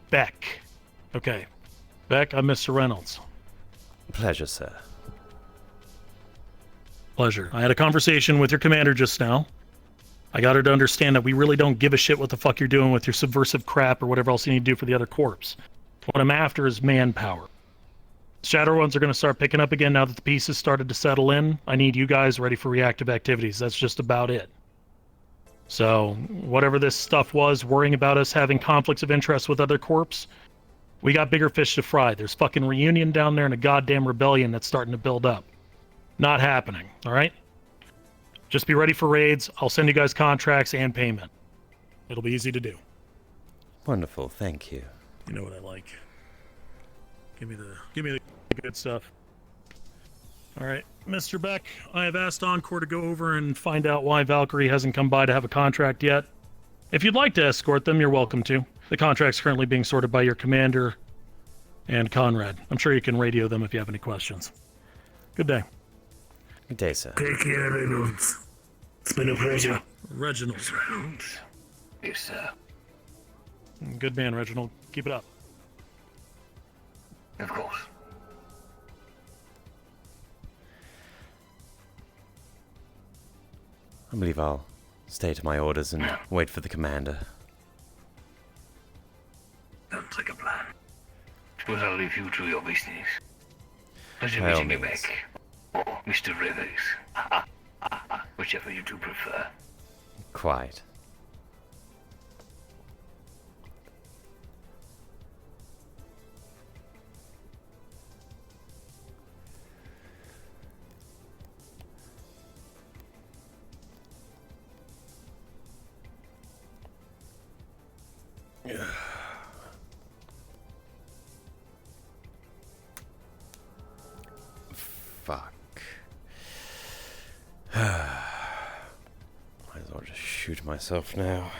Beck. Okay. Beck, I'm Mr. Reynolds. Pleasure, sir. Pleasure. I had a conversation with your commander just now. I got her to understand that we really don't give a shit what the fuck you're doing with your subversive crap or whatever else you need to do for the other corps. What I'm after is manpower. Shadow ones are going to start picking up again now that the pieces started to settle in. I need you guys ready for reactive activities. That's just about it. So, whatever this stuff was, worrying about us having conflicts of interest with other corps, we got bigger fish to fry. There's fucking reunion down there and a goddamn rebellion that's starting to build up. Not happening, alright? Just be ready for raids. I'll send you guys contracts and payment. It'll be easy to do. Wonderful, thank you. You know what I like. Give me the good stuff. Alright, Mr. Beck, I have asked Encore to go over and find out why Valkyrie hasn't come by to have a contract yet. If you'd like to escort them, you're welcome to. The contract's currently being sorted by your commander and Conrad. I'm sure you can radio them if you have any questions. Good day. Good day, sir. Take care, Reynolds. It's been a pleasure. Reginald. Reynolds. Yes, sir. Good man, Reginald. Keep it up. Of course. I believe I'll stay to my orders and wait for the commander. Sounds like a plan. Suppose I'll leave you to your business. Pleasure By all meeting you, means. Beck. Or Mr. Rivers. Whichever you do prefer. Quite. Fuck. Might as well just shoot myself now.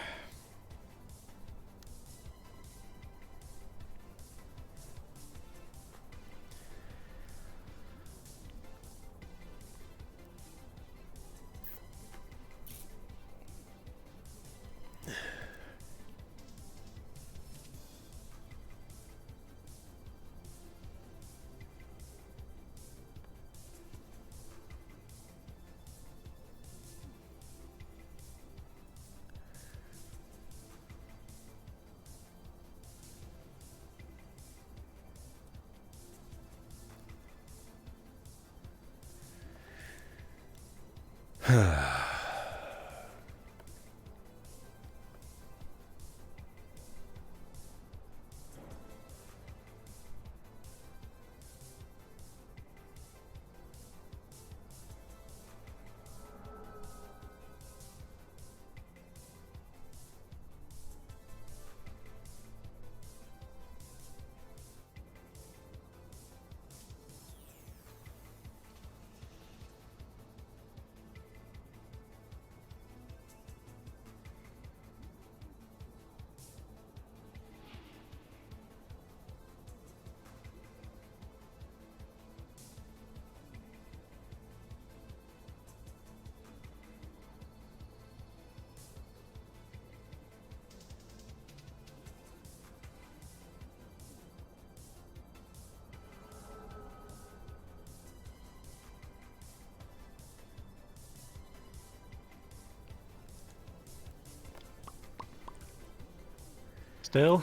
Still?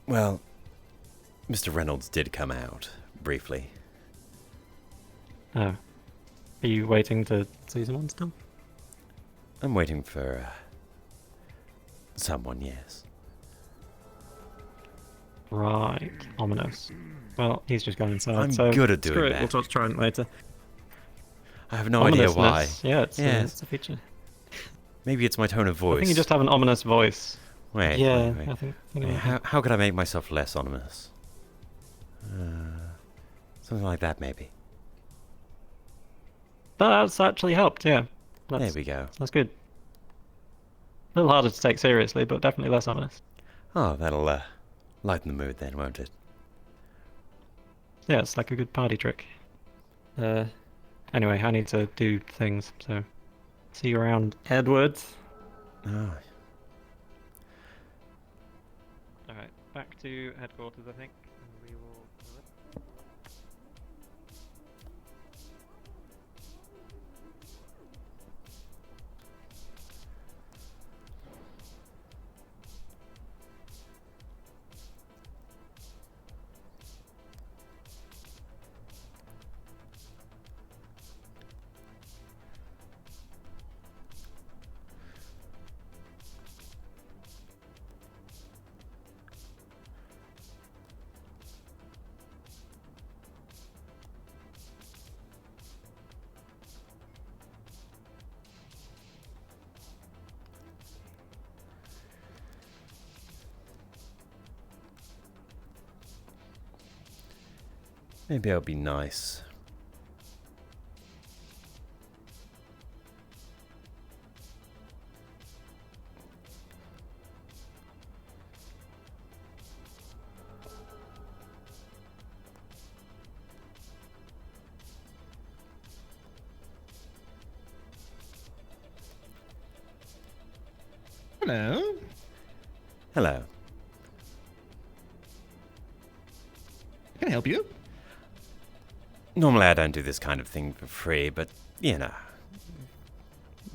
Well, Mr. Reynolds did come out, briefly. Oh. Are you waiting to see someone still? I'm waiting for someone, yes. Right. Ominous. Well, he's just gone inside, I'm so good at screw doing it. that. We'll talk to Trident later. I have no idea why. Ominousness. Yeah, it's a feature. Maybe it's my tone of voice. I think you just have an ominous voice. Wait, yeah, wait. I think How could I make myself less ominous? Something like that, maybe. That's actually helped, yeah. There we go. That's good. A little harder to take seriously, but definitely less ominous. Oh, that'll lighten the mood then, won't it? Yeah, it's like a good party trick. Anyway, I need to do things, so see you around, Edward. Oh. Alright, back to headquarters, I think. And we will... Maybe I'll be nice. Hello. Hello. Can I help you? Normally I don't do this kind of thing for free, but, you know,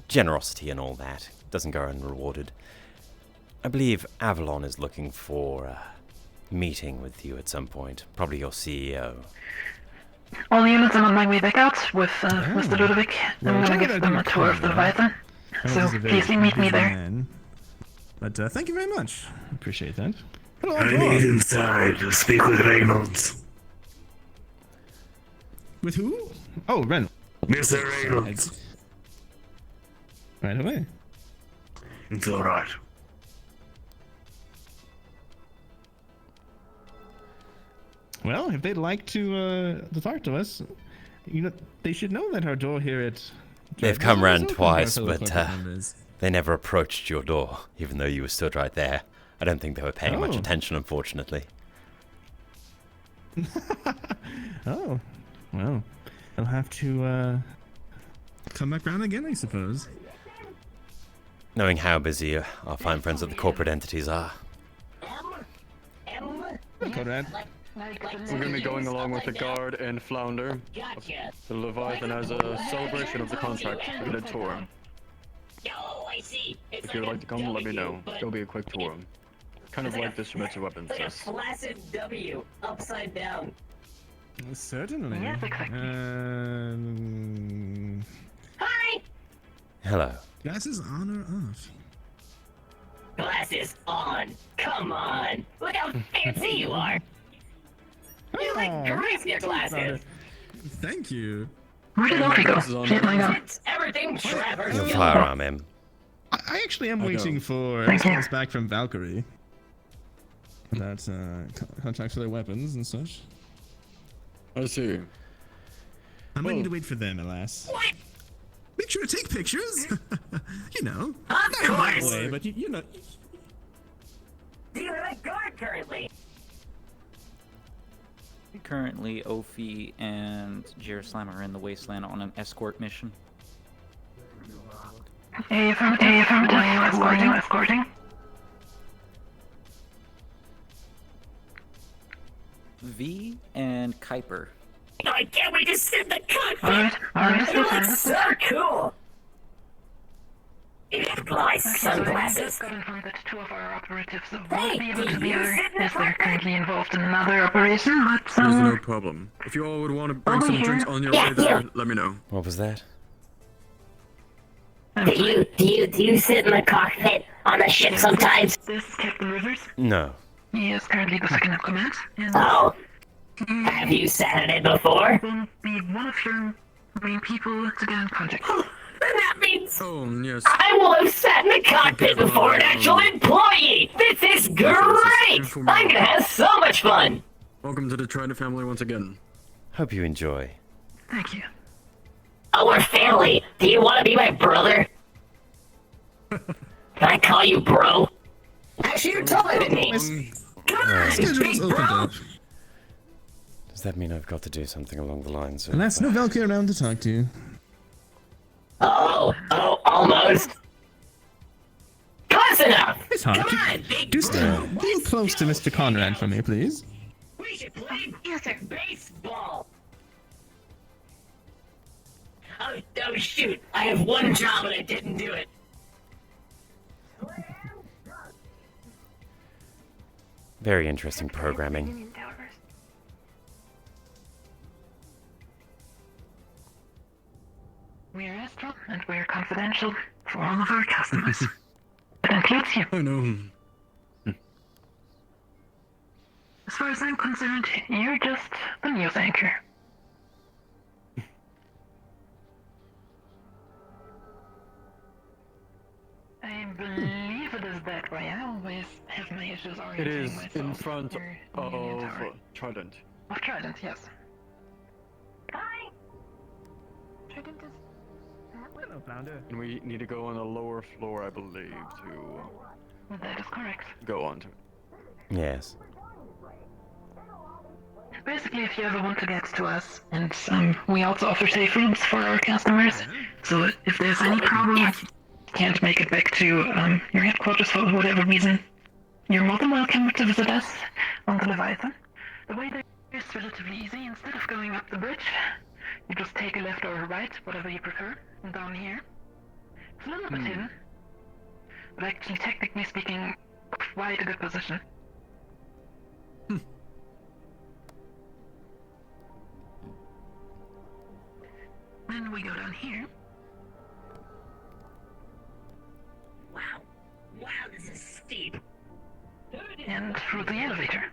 generosity and all that doesn't go unrewarded. I believe Avalon is looking for a meeting with you at some point, probably your CEO. All units, I'm on my way back out with Mr. Ludovic. Well, I'm check gonna it give out them in a tour of the Canada. Leviathan. Reynolds So is a very please meet me busy there. man. But thank you very much. Appreciate that. Hello, I go need on. inside to speak with Reynolds. With who? Oh, Reynolds. Mr. Reynolds. Right away. It's alright. Well, if they'd like to talk to us, you know, they should know that our door here at... They've come round open to our twice, fellow but corporate members. they never approached your door, even though you were stood right there. I don't think they were paying much Oh. attention, unfortunately. Oh, well, I'll have to come back round again, I suppose. Knowing how busy our fine friends at the corporate entities are. Conrad. We're going to be going along with the guard and flounder. The Leviathan as a celebration of the contract. We get a tour. If you would like to come, let me know. It'll be a quick tour. Kind of like distributes of weapons. Yes. Flaccid W, upside down. Certainly. Yes, exactly. Hi! Hello. Glasses on or off? Glasses on. Come on. Look how fancy you are. You look great in your glasses. Thank you. Where did Opie go? Shit, my god. It's everything Trevor's Your doing. firearm, him. I actually am waiting for a Thank you. response back from Valkyrie. About contracts for their weapons and such. I see. I might need to wait for them, alas. What? Make sure to take pictures. You know. Of Not in that course. way, but you know. Do you have a guard currently? Currently, Ophi and Jerusalem are in the wasteland on an escort mission. Affirmative. Who are you escorting? V and Kuiper. I can't wait to sit in the cockpit. Alright, You look so cool. my So we sunglasses. just got informed that two of our operatives Hey, won't be able do to be you here sit in the as they're cockpit? currently involved in another operation, but There's no problem. If you all would want to bring Over some here. drinks on your Yeah, way there, you. let me know. What was that? Do you sit in the cockpit on the ship sometimes? This is Captain Rivers. No. He is currently the second in command. And Oh. Have you sat in it before? will be one of your main people to get in contact. That means Oh, yes. I will have sat in the cockpit before an actual employee! This is great! I'm gonna have so much fun! Welcome to the Trident family once again. Hope you enjoy. Thank you. Oh, we're family! Do you want to be my brother? Can I call you bro? Actually, you're taller than me! Come on, big bro! Does that mean I've got to do something along the lines of... And that's Novelka around to talk to. Oh, almost. Close enough! It's hard. Come on, big Do stand bro! real close to Mr. Conrad for me, please. We should play baseball! Oh, shoot! I have one job and I didn't do it. Very interesting programming. We are Astro, and we are confidential for all of our customers. That includes you. Oh no. As far as I'm concerned, you're just the news anchor. I believe it is that way. I always have my issues It orienting is myself. in front near of Union Tower. Trident. Of Trident, yes. Trident is that way? Hello, Flounder. And we need to go on the lower floor, I believe, to That is correct. go on to it. Yes. Basically, if you ever want to get to us, and we also offer safe rooms for our customers, so if there's any problem, can't make it back to your headquarters for whatever reason, you're more than welcome to visit us on the Leviathan. The way there is relatively easy. Instead of going up the bridge, you just take a left or a right, whatever you prefer, and down here. It's a little bit hidden, but actually, technically speaking, quite a good position. Then we go down here. Wow, this is steep. And through the elevator.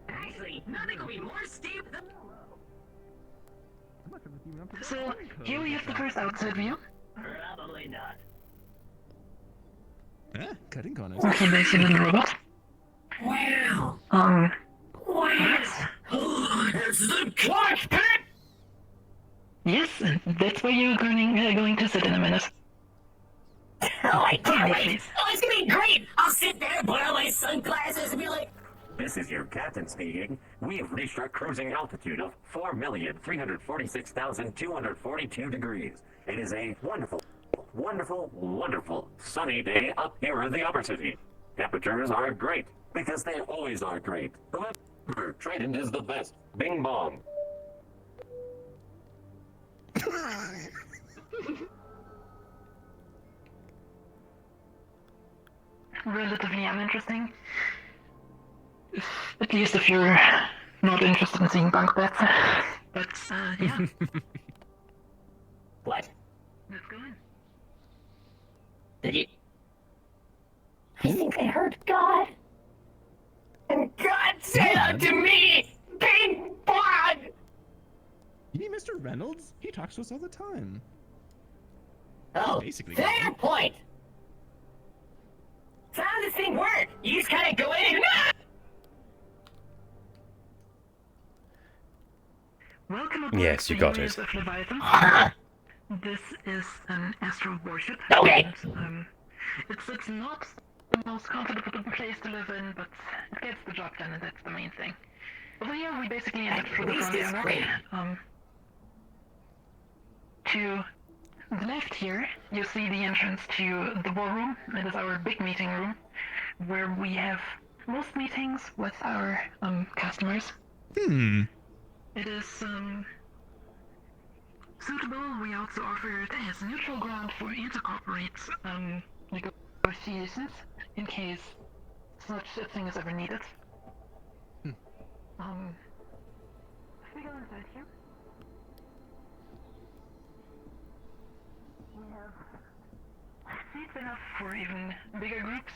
Actually, nothing will be more steep than... So, here we have the first outside view. Probably not. Ah, cutting corners. Okay, nice little robot. Wow! Um, What? It's the cockpit! yes, and that's where you're going to sit in a minute. Oh, I can't wait! Please. Oh, it's gonna be great! I'll sit there, put on my sunglasses, and be like... This is your captain speaking. We have reached our cruising altitude of 4,346,242 degrees. It is a wonderful, wonderful sunny day up here in the upper city. Temperatures are great because they always are great. Remember, Trident is the best. Bing bong. Relatively uninteresting. At least if you're not interested in seeing bunk beds. But, yeah. What? Let's go in. Did you... I think I heard God. And God said unto me, Big Bog! You mean Mr. Reynolds? He talks to us all the time. Oh, Basically, fair point. So how does this thing work? You just kind of go in and... Welcome aboard Yes, you the got UAS it. of Leviathan. This is an astral warship. Okay. And, it's not the most comfortable place to live in, but it gets the job done, and that's the main thing. Over here, we basically ended through the front This is great. door. To the left here, you see the entrance to the war room. It is our big meeting room, where we have most meetings with our customers. Hmm. It is suitable, we also offer it as neutral ground for inter-corporate negotiations in case such a thing is ever needed. If we go inside here, we have seats enough for even bigger groups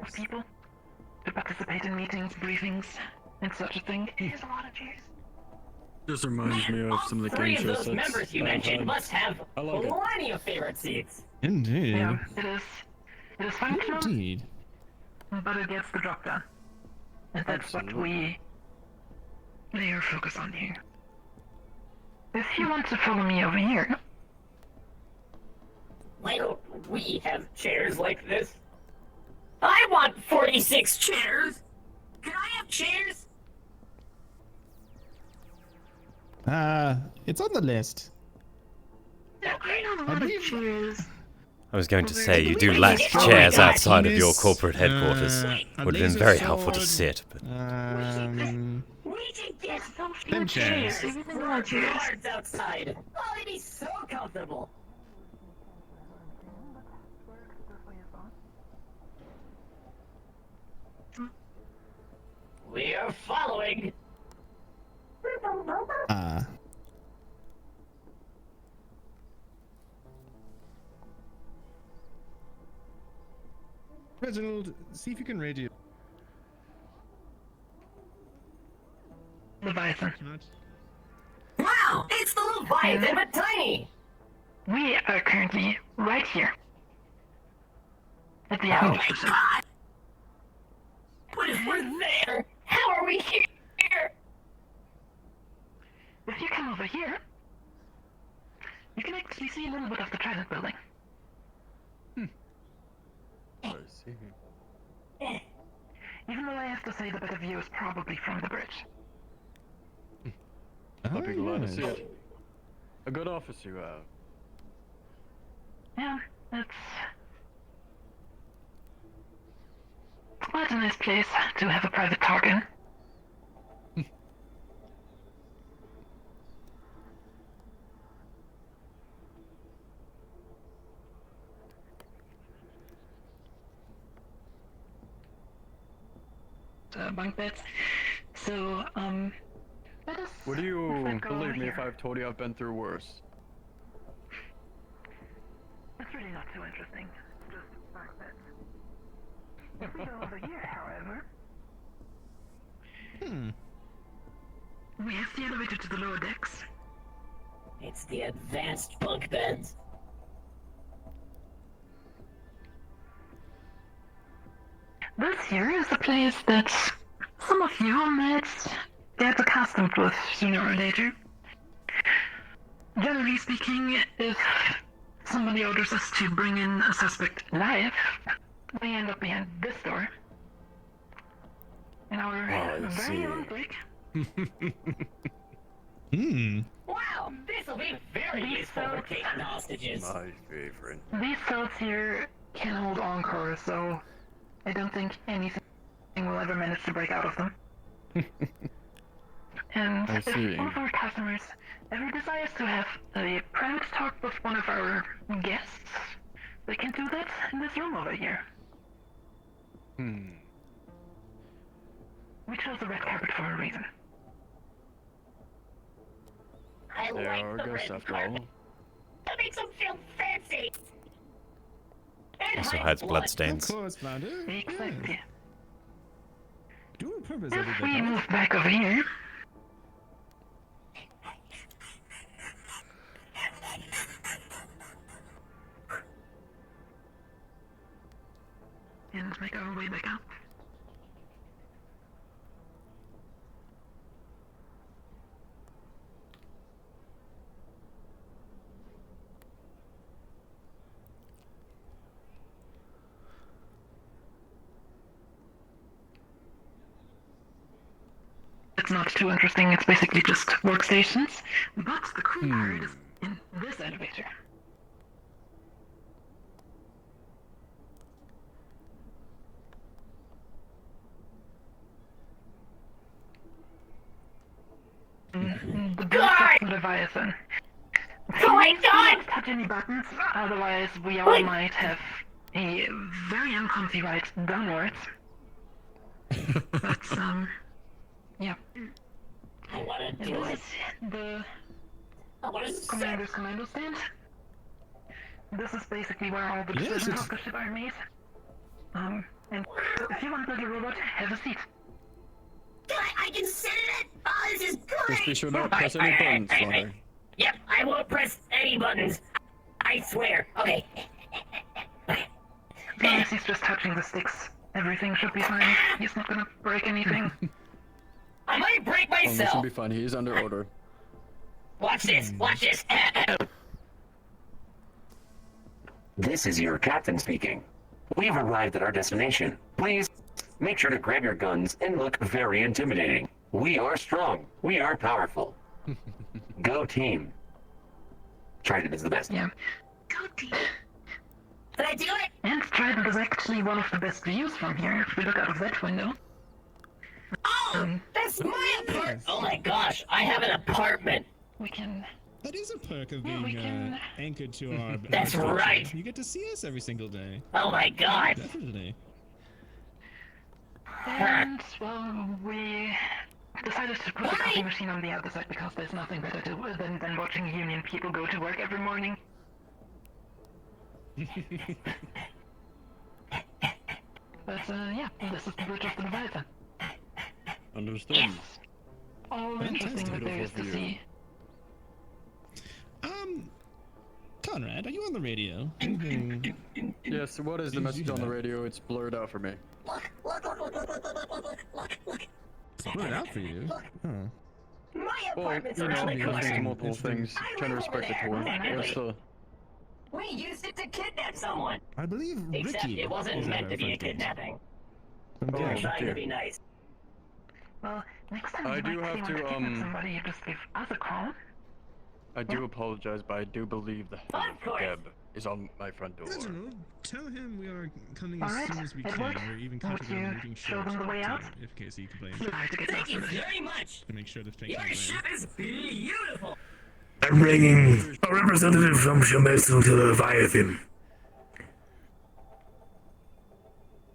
of people to participate in meetings, briefings, and such a thing. There's a lot of chairs. This reminds me of some of the Three game of show those sets members you that I've mentioned had. must have I like it. plenty of favorite seats. Indeed. Yeah, it is functional, Indeed. but it gets the job done. And that's what we lay our focus on here. If you want to follow me over here, Why don't we have chairs like this? I want 46 chairs! Can I have chairs? It's on the list. I know a lot of chairs. I was going to say, you do lack chairs outside of your corporate headquarters. a Would have been laser very helpful to sword, sit, but We should get so few Them chairs. chairs. Even more chairs. Guards outside. Oh, they'd be so comfortable. We are following. Reginald, see if you can radio. Leviathan. Wow, it's the Leviathan, but tiny. We are currently right here. At the Oh outpost my facility. god. But if we're there, how are we here? If you come over here, you can actually see a little bit of the Trident building. I see. Even though I have to say the better view is probably from the bridge. I'd be glad to see it. A good office you have. Yeah, it's quite a nice place to have a private talk in. Bunk beds. So, let us. Would you let's go believe over me if here. I've told you I've been through worse? It's really not too interesting. Just bunk beds. If we go over here, however, we have the elevator to the lower decks. It's the advanced bunk beds. This here is the place that some of you might get accustomed with sooner or later. Generally speaking, if somebody orders us to bring in a suspect live, we end up behind this door. In our very own brick. Wow, this'll be very useful for taking hostages. My favorite. These cells here can hold Encore, so I don't think anything will ever manage to break out of them. And I if see. one of our customers ever desires to have a private talk with one of our guests, they can do that in this room over here. We chose the red carpet for a reason. I They like are the a guest red after carpet. all. That makes them feel fancy. And also hides bloodstains. Of course, Flounder. Exactly. Do on purpose, I did If we that. move back over here, and make our way back up. It's not too interesting, it's basically just workstations, but the cool part is in this elevator. The base of Leviathan. my do god! not touch any buttons, otherwise we all might have a very uncomfy ride downwards. But, yeah. I wanna This do it. is the I wanna Commander's commando stand. This is basically where all the decisions of the ship are made. And if you want, little robot, have a seat. I can sit in it! Oh, this is great! Just be sure not to press any buttons, Father. Yep, I won't press any buttons. I swear. Okay. As long as he's just touching the sticks, everything should be fine. He's not gonna break anything. I might break Oh, this should myself. be fine. He is under order. Watch this. Watch this. This is your captain speaking. We've arrived at our destination. Please make sure to grab your guns and look very intimidating. We are strong. We are powerful. Go team. Trident is the best. Yeah. Go team. Did I do it? And Trident is actually one of the best views from here, if we look out of that window. Oh, that's my apartment. Oh my gosh, I have an apartment. We can... That is a perk of Yeah, we being can- anchored to our. That's structure. right. You get to see us every single day. Oh my god. Definitely. And, well, we decided to put the coffee machine on the other side because there's nothing better to than watching union people go to work every morning. But, yeah, this is the bridge of the Leviathan. Understood. All interesting that there is to see. Conrad, are you on the radio? Yes, what is the message on the radio? It's blurred out for me. It's blurred out for you. Oh. My Well, apartment's you know, around the it comes to corner. multiple things. Trying to respect the tour. What's the... We used it to kidnap someone. I believe Except Ricky. it wasn't is meant at to be a our front gate. kidnapping. Oh, We were trying dear. to be nice. Well, next time I you do might have see to, one kidnap somebody, you just give us a call. I do apologize, but I do believe the head of Deb is on my front door. Reginald, tell him we are coming All as right, soon as we Edward, can. We're even would cutting you our meeting show short them the way out? in case he complains. Thank you very much. To make sure the thing Your ship is beautiful. I'm bringing a representative from Shemetsu to the Leviathan.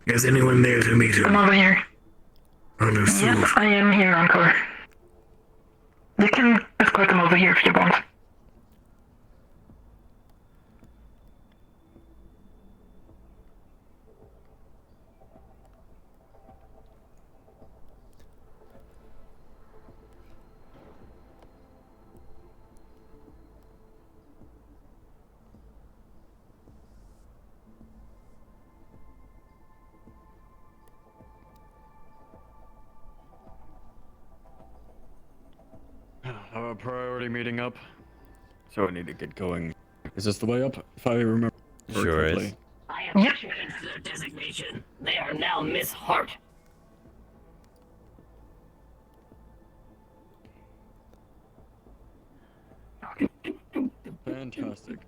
Is anyone there to meet Come him? over here. Understood. Yes, I am here, Encore. You can escort them over here if you want. Have a priority meeting up. So I need to get going. Is this the way up? If I remember Sure is. correctly. I have changed their designation. They are now Miss Hart. Fantastic.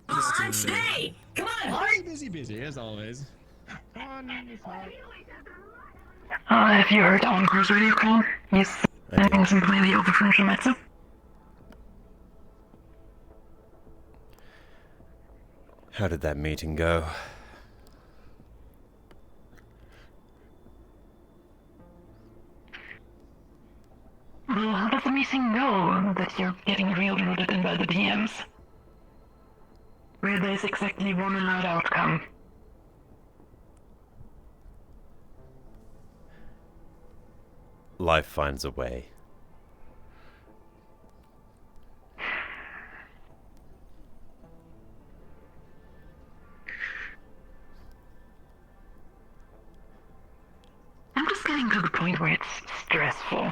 On stay! Come on, Hart! Busy, as always. Have you heard Encore's radio call? He's sending some completely over from Shemetsu. How did that meeting go? Well, how does the meeting go that you're getting railroaded in by the DMs? Where there's exactly one allowed outcome. Life finds a way. I'm just getting to the point where it's stressful.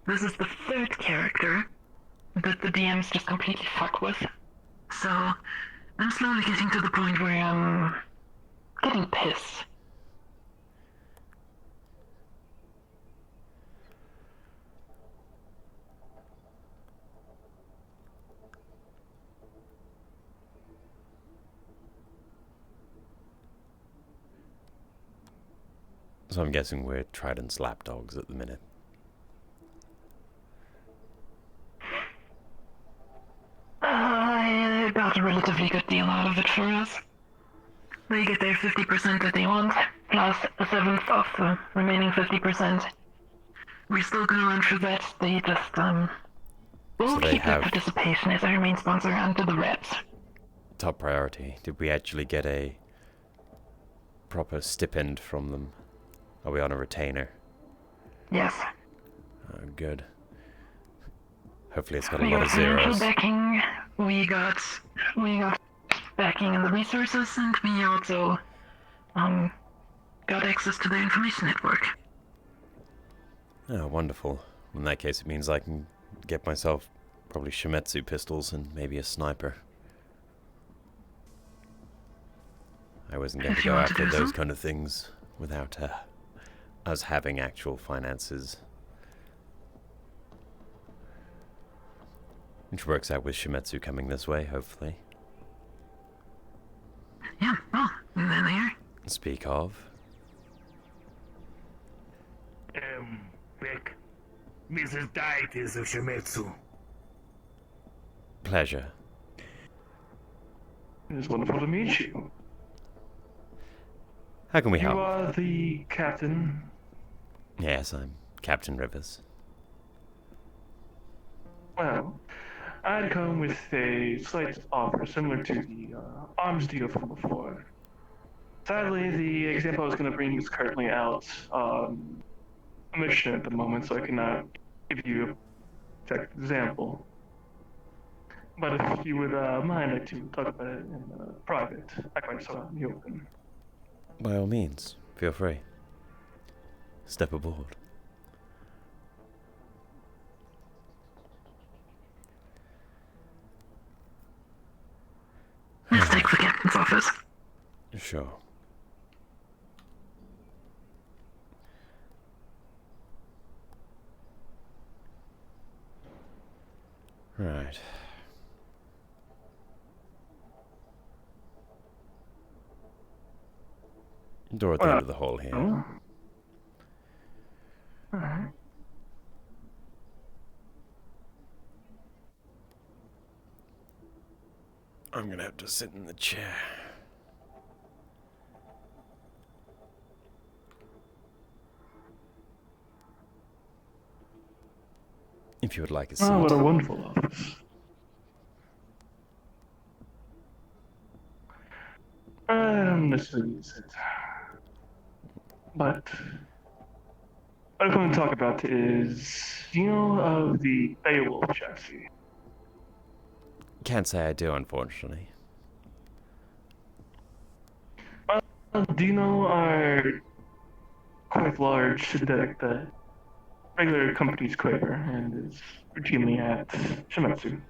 This is the third character that the DMs just completely fuck with. So, I'm slowly getting to the point where I'm getting pissed. So I'm guessing we're Trident's lapdogs at the minute. I got a relatively good deal out of it for us. They get their 50% that they want, plus a seventh of the remaining 50%. We're still gonna run through that. They just, we'll So they keep their have participation as our main sponsor until the reps. top priority. Did we actually get a proper stipend from them? Are we on a retainer? Yes. Oh, good. Hopefully it's got a We lot got of financial zeros. backing, we got backing in the resources, and we also, got access to the information network. Oh, wonderful. In that case, it means I can get myself probably Shimetsu pistols and maybe a sniper. I wasn't going to If you go want to after do those so. kind of things without us having actual finances. Which works out with Shimetsu coming this way, hopefully. Yeah, well, and then there. Speak of. Beck, Mrs. Daitis of Shimetsu. Pleasure. It is wonderful to meet you. How can we You help? are the captain. Yes, I'm Captain Rivers. Well, I'd come with a slight offer similar to the arms deal from before. Sadly, the example I was going to bring is currently out on a mission at the moment, so I cannot give you a exact example. But if you would mind, I'd like to talk about it in private, like I saw out in the open. By all means, feel free. Step aboard. Let's take the captain's office. Sure. Right. Door at the end of the hall here. Alright. I'm gonna have to sit in the chair. If you would like a seat. Oh, what a wonderful office. I don't necessarily use it. But what I'm going to talk about is, you know, of the Beowulf chassis. Can't say I do, unfortunately. Do you know our quite large synthetic that regular companies Quaver and is routinely at Shimetsu?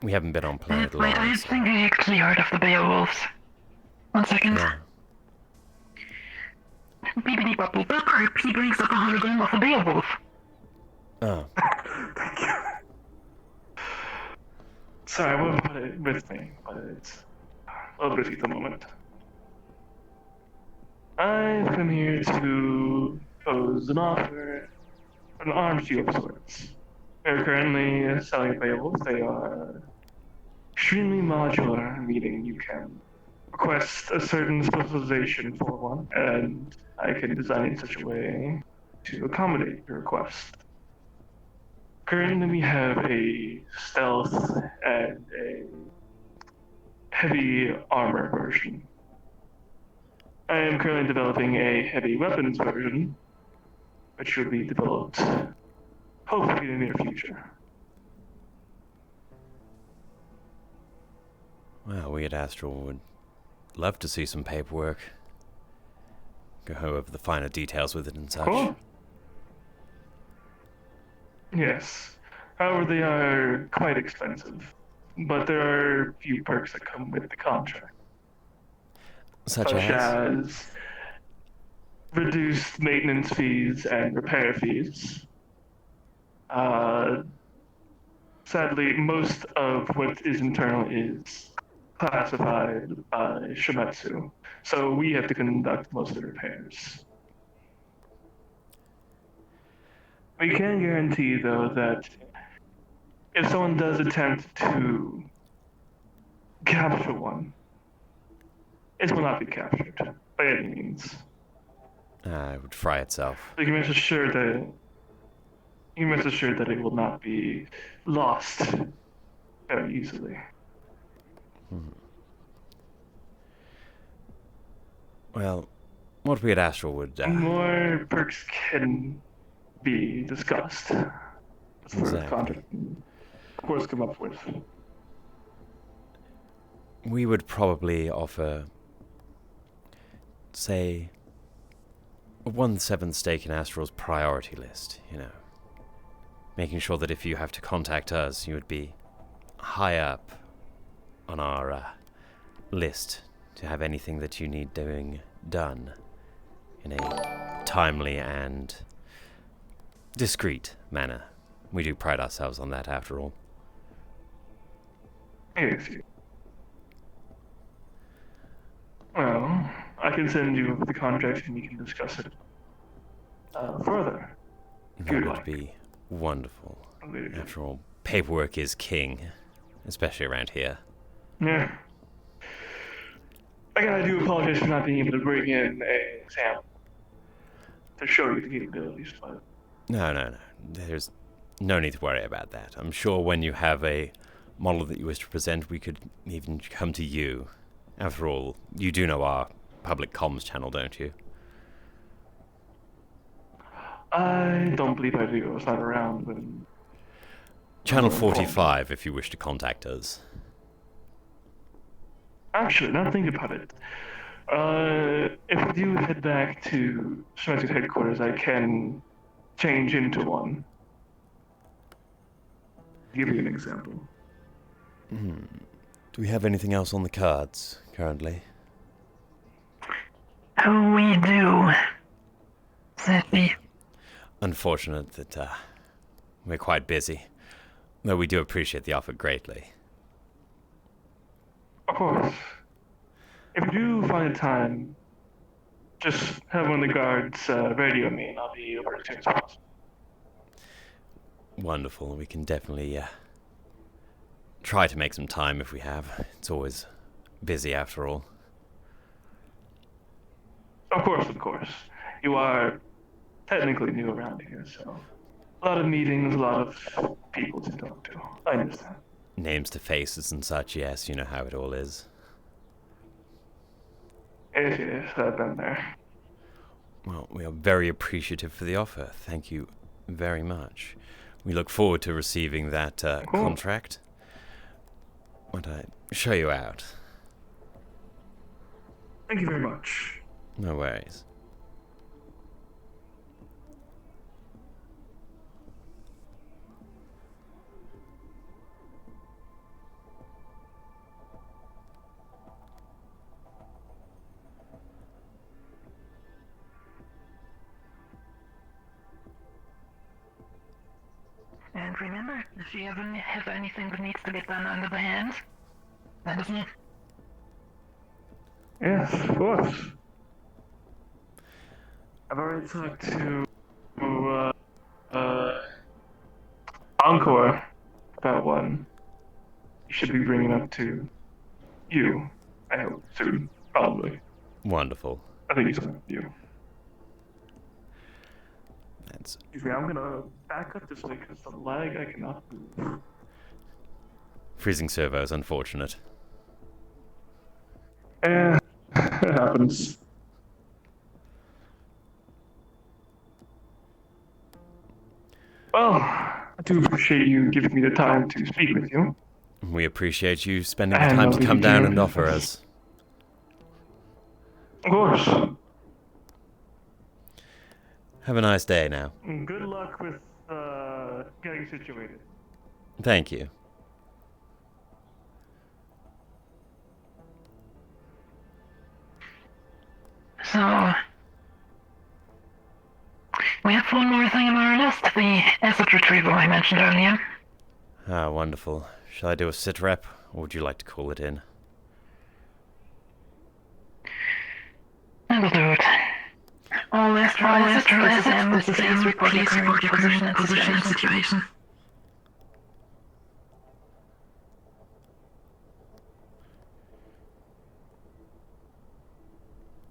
We haven't been on planet Wait, I long. think I actually heard of the Beowulfs. 1 second. Yeah. Beepity bop boop bop, he brings up a hologram of the Beowulf. Oh. Sorry, I won't put it with me, but it's a little busy at the moment. I've come here to pose an offer, an arms deal of sorts. They're currently selling a Beowulf. They are extremely modular, meaning you can request a certain specialization for one, and I can design it in such a way to accommodate your request. Currently, we have a stealth and a heavy armor version. I am currently developing a heavy weapons version, which will be developed hopefully in the near future. Well, we at Astral would love to see some paperwork. Go over the finer details with it and such. Cool. Yes. However, they are quite expensive. But there are a few perks that come with the contract. Such as? As reduced maintenance fees and repair fees. Sadly, most of what is internal is classified by Shimetsu, so we have to conduct most of the repairs. We can guarantee, though, that if someone does attempt to capture one, it will not be captured by any means. It would fry itself. So you can rest assured that it will not be lost very easily. Well, what we at Astral would... More perks can be discussed. That's for the contract, of course, come up with. We would probably offer, say, a 1/7 stake in Astral's priority list, you know. Making sure that if you have to contact us, you would be high up on our list to have anything that you need doing done in a timely and discreet manner. We do pride ourselves on that, after all. Yes. Well, I can send you the contract and you can discuss it further. That would be wonderful. After all, paperwork is king, especially around here. Yeah. Again, I do apologize for not being able to bring in a sample to show you the capabilities, but... No. There's no need to worry about that. I'm sure when you have a model that you wish to present, we could even come to you. After all, you do know our public comms channel, don't you? I don't believe I do. I was not around when... Channel 45, if you wish to contact us. Actually, now think about it. If we do head back to Shimetsu's headquarters, I can change into one. Give you an example. Do we have anything else on the cards currently? Oh, we do. Sadly. Unfortunate that we're quite busy, though we do appreciate the offer greatly. Of course. If you do find time, just have one of the guards radio me and I'll be over as soon as possible. Wonderful. We can definitely try to make some time if we have. It's always busy after all. Of course. You are technically new around here, so a lot of meetings, a lot of people to talk to. I understand. Names to faces and such, yes, you know how it all is. Yes, I've been there. Well, we are very appreciative for the offer. Thank you very much. We look forward to receiving that contract. Why don't I show you out? Thank you very much. No worries. And remember, if you ever have anything that needs to get done under the hands, let us know. Yes, of course. I've already talked to Encore about one. You should be bringing up to you, I hope, soon, probably. Wonderful. I think he's on you. That's... Excuse me, I'm gonna back up this way because the lag I cannot move. Freezing servos, unfortunate. Yeah, it happens. Well, I do appreciate you giving me the time to speak with you. We appreciate you spending the time to come down and offer us. Of course. Have a nice day now. Good luck with getting situated. Thank you. So, we have one more thing on our list, the asset retrieval I mentioned earlier. Ah, wonderful. Shall I do a sit rep, or would you like to call it in? All Astro, this is Sam. Please report your current position and situation.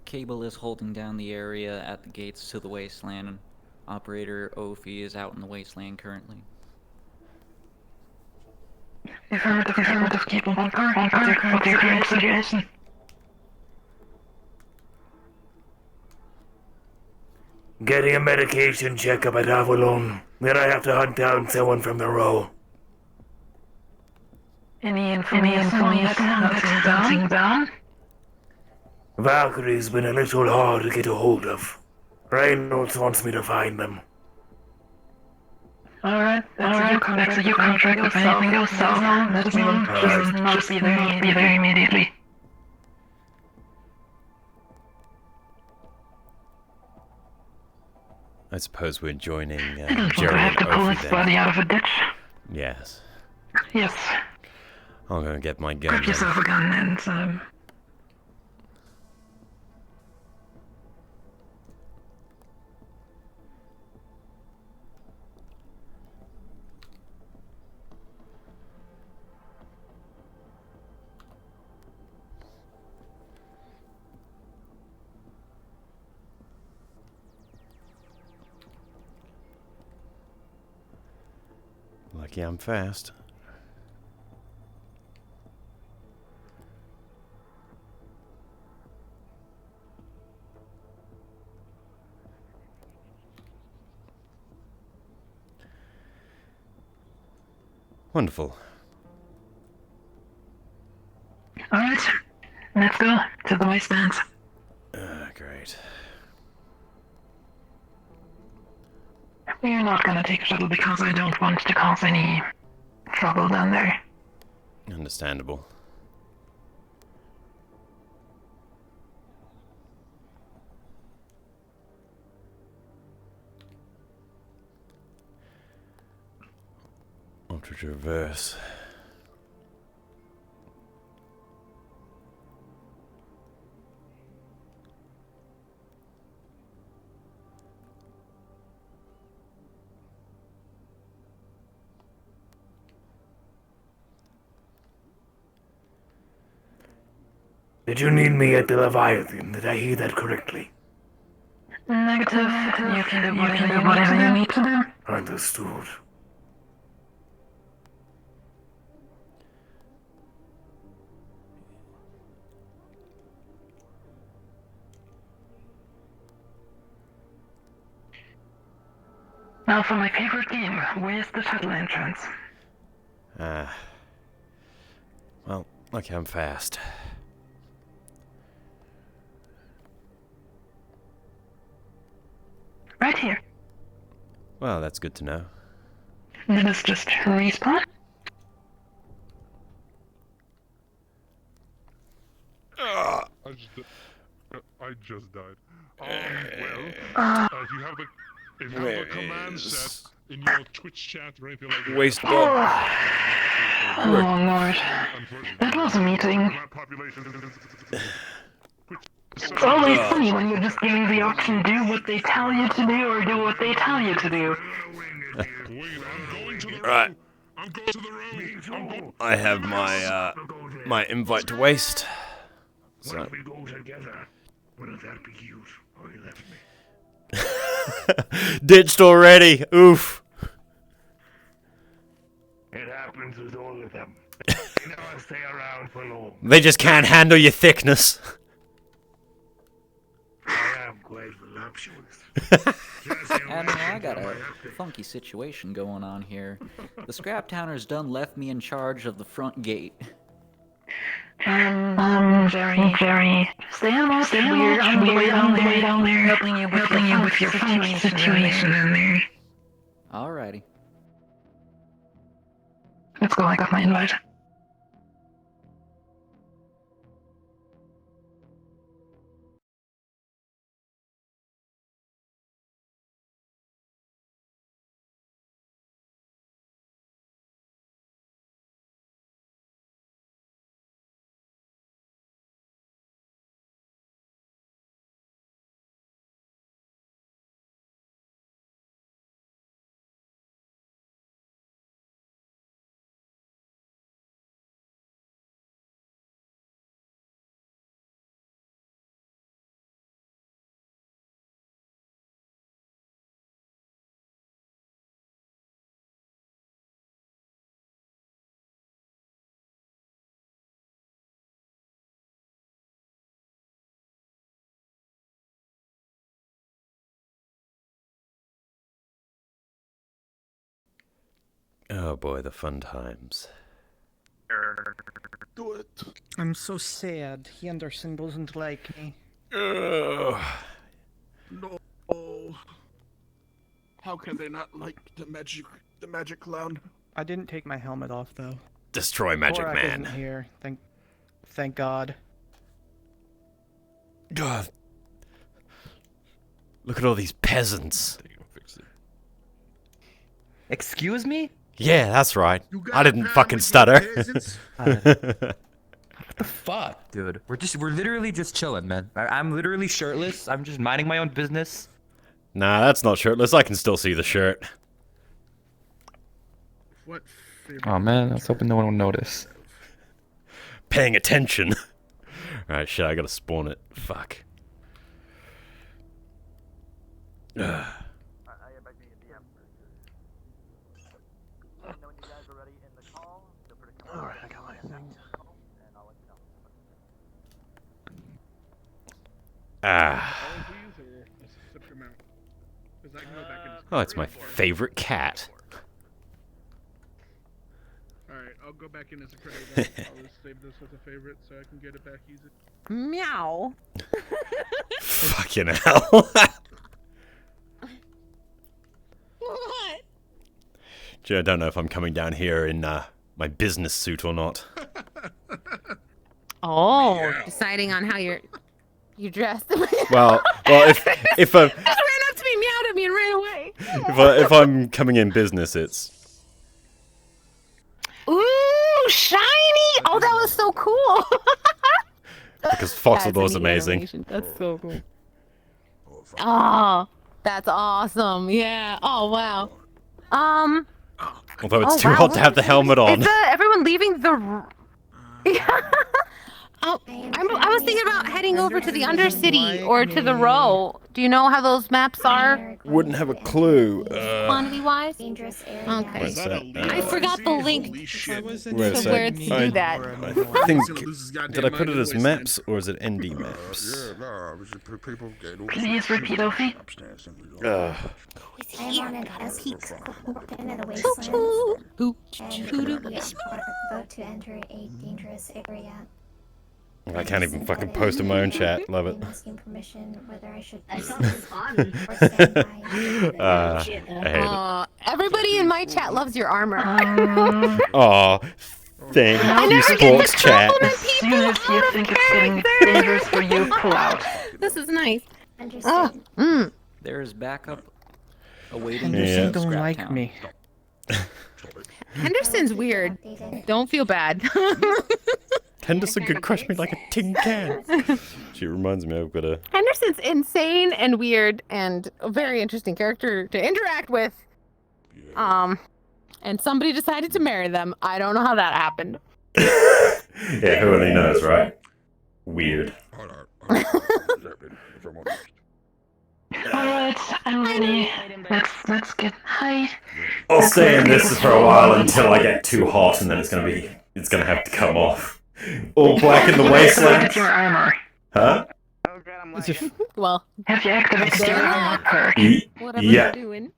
Cable is holding down the area at the gates to the wasteland. Operator Ophi is out in the wasteland currently. Affirmative, Cable. What's your current situation? Getting a medication checkup at Avalon. Then I have to hunt down someone from the row. Any information hunting down? Valkyrie's been a little hard to get a hold of. Reynolds wants me to find them. Alright, that's a new contract. If anything goes south, let us know. Just be there immediately. I suppose we're joining I don't Jerry want to have and to pull Ophi his then. body out of a ditch. Yes. Yes. I'll go and get my gun. Grab then. yourself a gun and Lucky I'm fast. Wonderful. Alright, let's go to the wasteland. Great. We're not gonna take a shuttle because I don't want to cause any trouble down there. Understandable. Ultra traverse. Did you need me at the Leviathan? Did I hear that correctly? Negative. You can do whatever you need to do. Understood. Now for my favorite game, where's the shuttle entrance? Well, okay, I'm fast. Right here. Well, that's good to know. Let us just respawn. I just died. Well, if you have a command set in your Twitch chat or anything like that. Waste Oh lord. That was a meeting. It's always funny when you're just given the option do what they tell you to do or do what they tell you to do. Right. I have my my invite to waste. So. Why don't we go together? Wouldn't that be cute? Oh, you left me. Ditched already. Oof. It happens with all of them. They never stay around for long. They just can't handle your thickness. I am quite voluptuous. Admiral, I got a funky situation going on here. The Scrap Towners done left me in charge of the front gate. Jerry. Stand we're on the way down there, helping you with your situation in there. Alrighty. Let's go, I got my invite. Oh boy, the fun times. Do it. I'm so sad. Henderson doesn't like me. No. How can they not like the magic clown? I didn't take my helmet off though. Destroy Magic Korak Man. isn't here. Thank God. God. Look at all these peasants. Excuse me? Yeah, that's right. I didn't fucking stutter. What the fuck, dude? We're literally just chilling, man. I'm literally shirtless. I'm just minding my own business. Nah, that's not shirtless. I can still see the shirt. What? Oh man, I was hoping no one would notice. Paying attention. Alright, shit, I gotta spawn it. Fuck. Ugh. Alright, I got my thing. Ah. Oh, it's my favorite cat. Alright, I'll go back in as a credit then. I'll just save this as a favorite so I can get it back easy. Meow. Fucking hell. What? Gee, I don't know if I'm coming down here in my business suit or not. Oh, deciding on how you dress. Well, if just ran up to me, meowed at me, and ran away. if I'm coming in business, it's Ooh, shiny! Oh, that was so cool. because Foxeldor's That's a neat amazing. animation. That's so cool. Oh, that's awesome. Yeah. Oh, wow. Although it's Oh, too wow, hot to have the helmet on. Is everyone leaving the? Oh, I was thinking about heading over to the Undercity or to the Row. Do you know how those maps are, Wouldn't have a clue. quantity-wise? Okay. Wait a sec. I forgot the link Wait a to sec. where to do that. I think. Did I put it as maps or is it ND maps? Please repeat, Ophi. I wanted as peaks into the wastelands. About to enter a dangerous area. I can't even fucking post in my own chat. Love it. Asking permission whether I should. I hate it. Everybody in my chat loves your armor. Aw, thank I you, never get to sports chat. compliment As soon as you think it's getting dangerous for you, pull out. This is nice. Understood. There's backup awaiting. Henderson don't like me. Henderson's weird. Don't feel bad. Henderson could crush me like a tin can. She reminds me I've got a. Henderson's insane and weird and a very interesting character to interact with. And somebody decided to marry them. I don't know how that happened. Yeah, who only knows, right? Weird. Alright, I'm ready. Let's get high. I'll stay in this for a while until I get too hot, and then it's gonna have to come off. All black in the wasteland. Look at your armor. Huh? Well, have you activated your armor perk? Whatever Yeah. you're doing.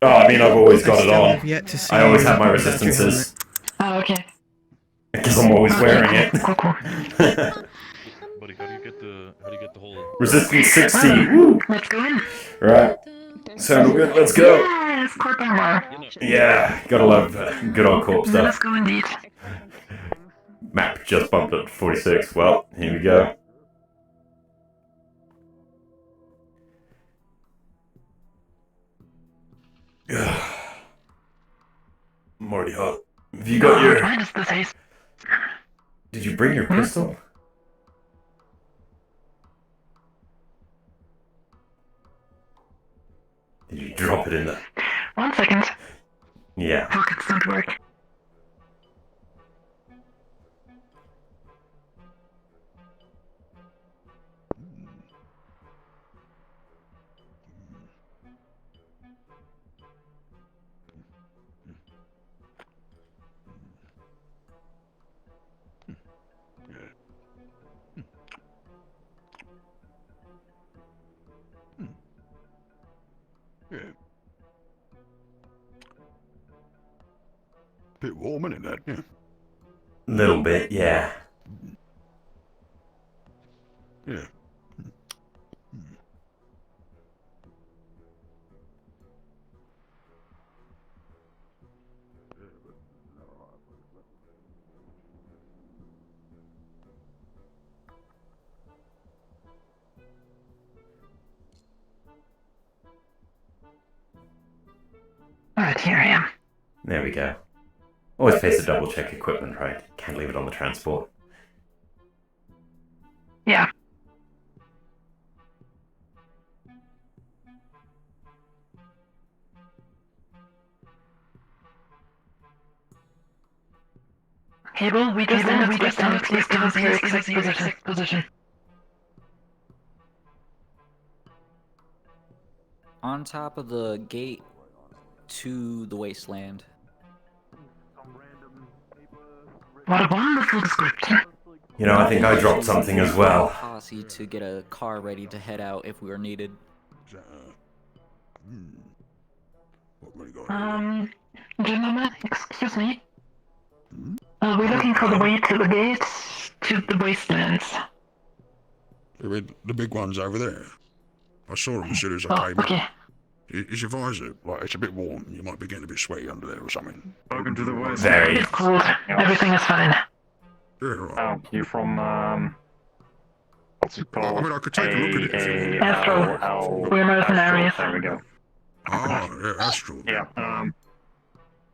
Oh, I mean, I've always got it on. Yet to see I always have my you resistances. Oh, okay. Because I'm always wearing it. Buddy, how do you get the whole Resistance 60. Let's go in. Right. Sound good? Let's go. Yes, corp armor. Yeah, gotta love good old corpse Let us stuff. go indeed. Map just bumped up to 46. Well, here we go. I'm already hot. Have you got your... Why does this haste? Did you bring your pistol? Did you drop it in there? 1 second. Yeah. Pockets don't work. bit warm, isn't it? Yeah. Little bit, yeah. Yeah. Alright, here I am. There we go. Always pays to double check equipment, right? Can't leave it on the transport. Yeah. Cable, we just ended please give us your exact position. On top of the gate to the wasteland. What a wonderful description. You know, I think I dropped something as well. Posse to get a car ready to head out if we were needed. Gentlemen, excuse me. We're looking for the way to the gates to the wastelands. The big one's over there. I saw them as soon as I came okay. in. Is your visor, like, it's a bit warm. You might be getting a bit sweaty under there or something. Welcome to the West. Very. It's cold. Everything is fine. Yeah, right. You from, what's it called? I mean, I could take a look at it if you want. Astro. We're mercenaries. There we go. Ah, yeah, Astral.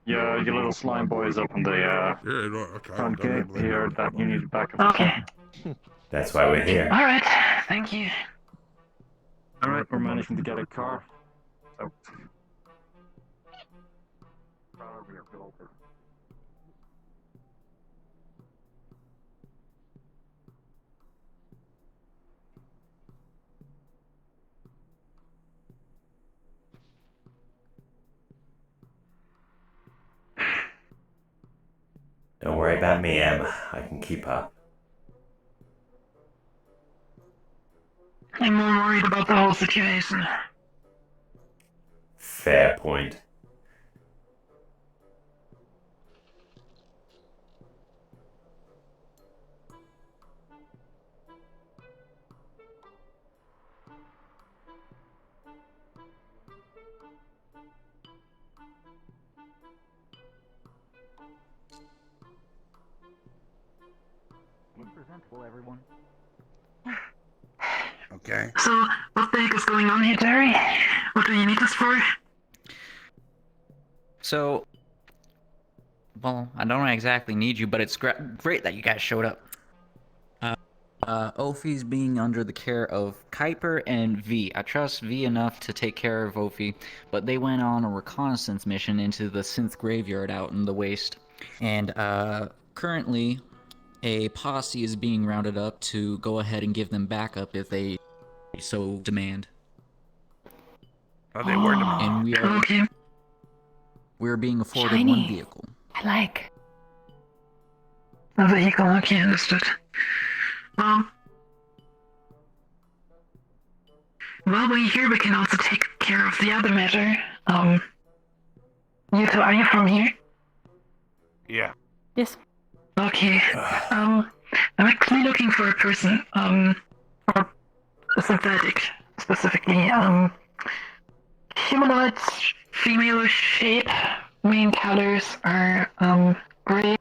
Yeah, your little slime boy is up on the, Yeah, right, okay. front gate here that you need backup. Okay. That's why we're here. Alright, thank you. Alright, we're managing to get a car. So. Don't worry about me, Em. I can keep up. I'm more worried about the whole situation. Fair point. Look presentable, everyone. Okay. So, what the heck is going on here, Jerry? What do you need us for? So, well, I don't exactly need you, but it's great that you guys showed up. Ophi's being under the care of Kuiper and V. I trust V enough to take care of Ophi, but they went on a reconnaissance mission into the synth graveyard out in the waste. And currently, a posse is being rounded up to go ahead and give them backup if they so demand. Oh, they were demanding. And we're being afforded one vehicle. I like. A vehicle, okay, understood. While we're here, we can also take care of the other matter. You two, are you from here? Yeah. Yes. Okay. I'm actually looking for a person, or a synthetic, specifically, humanoids, female shape, main colors are, gray,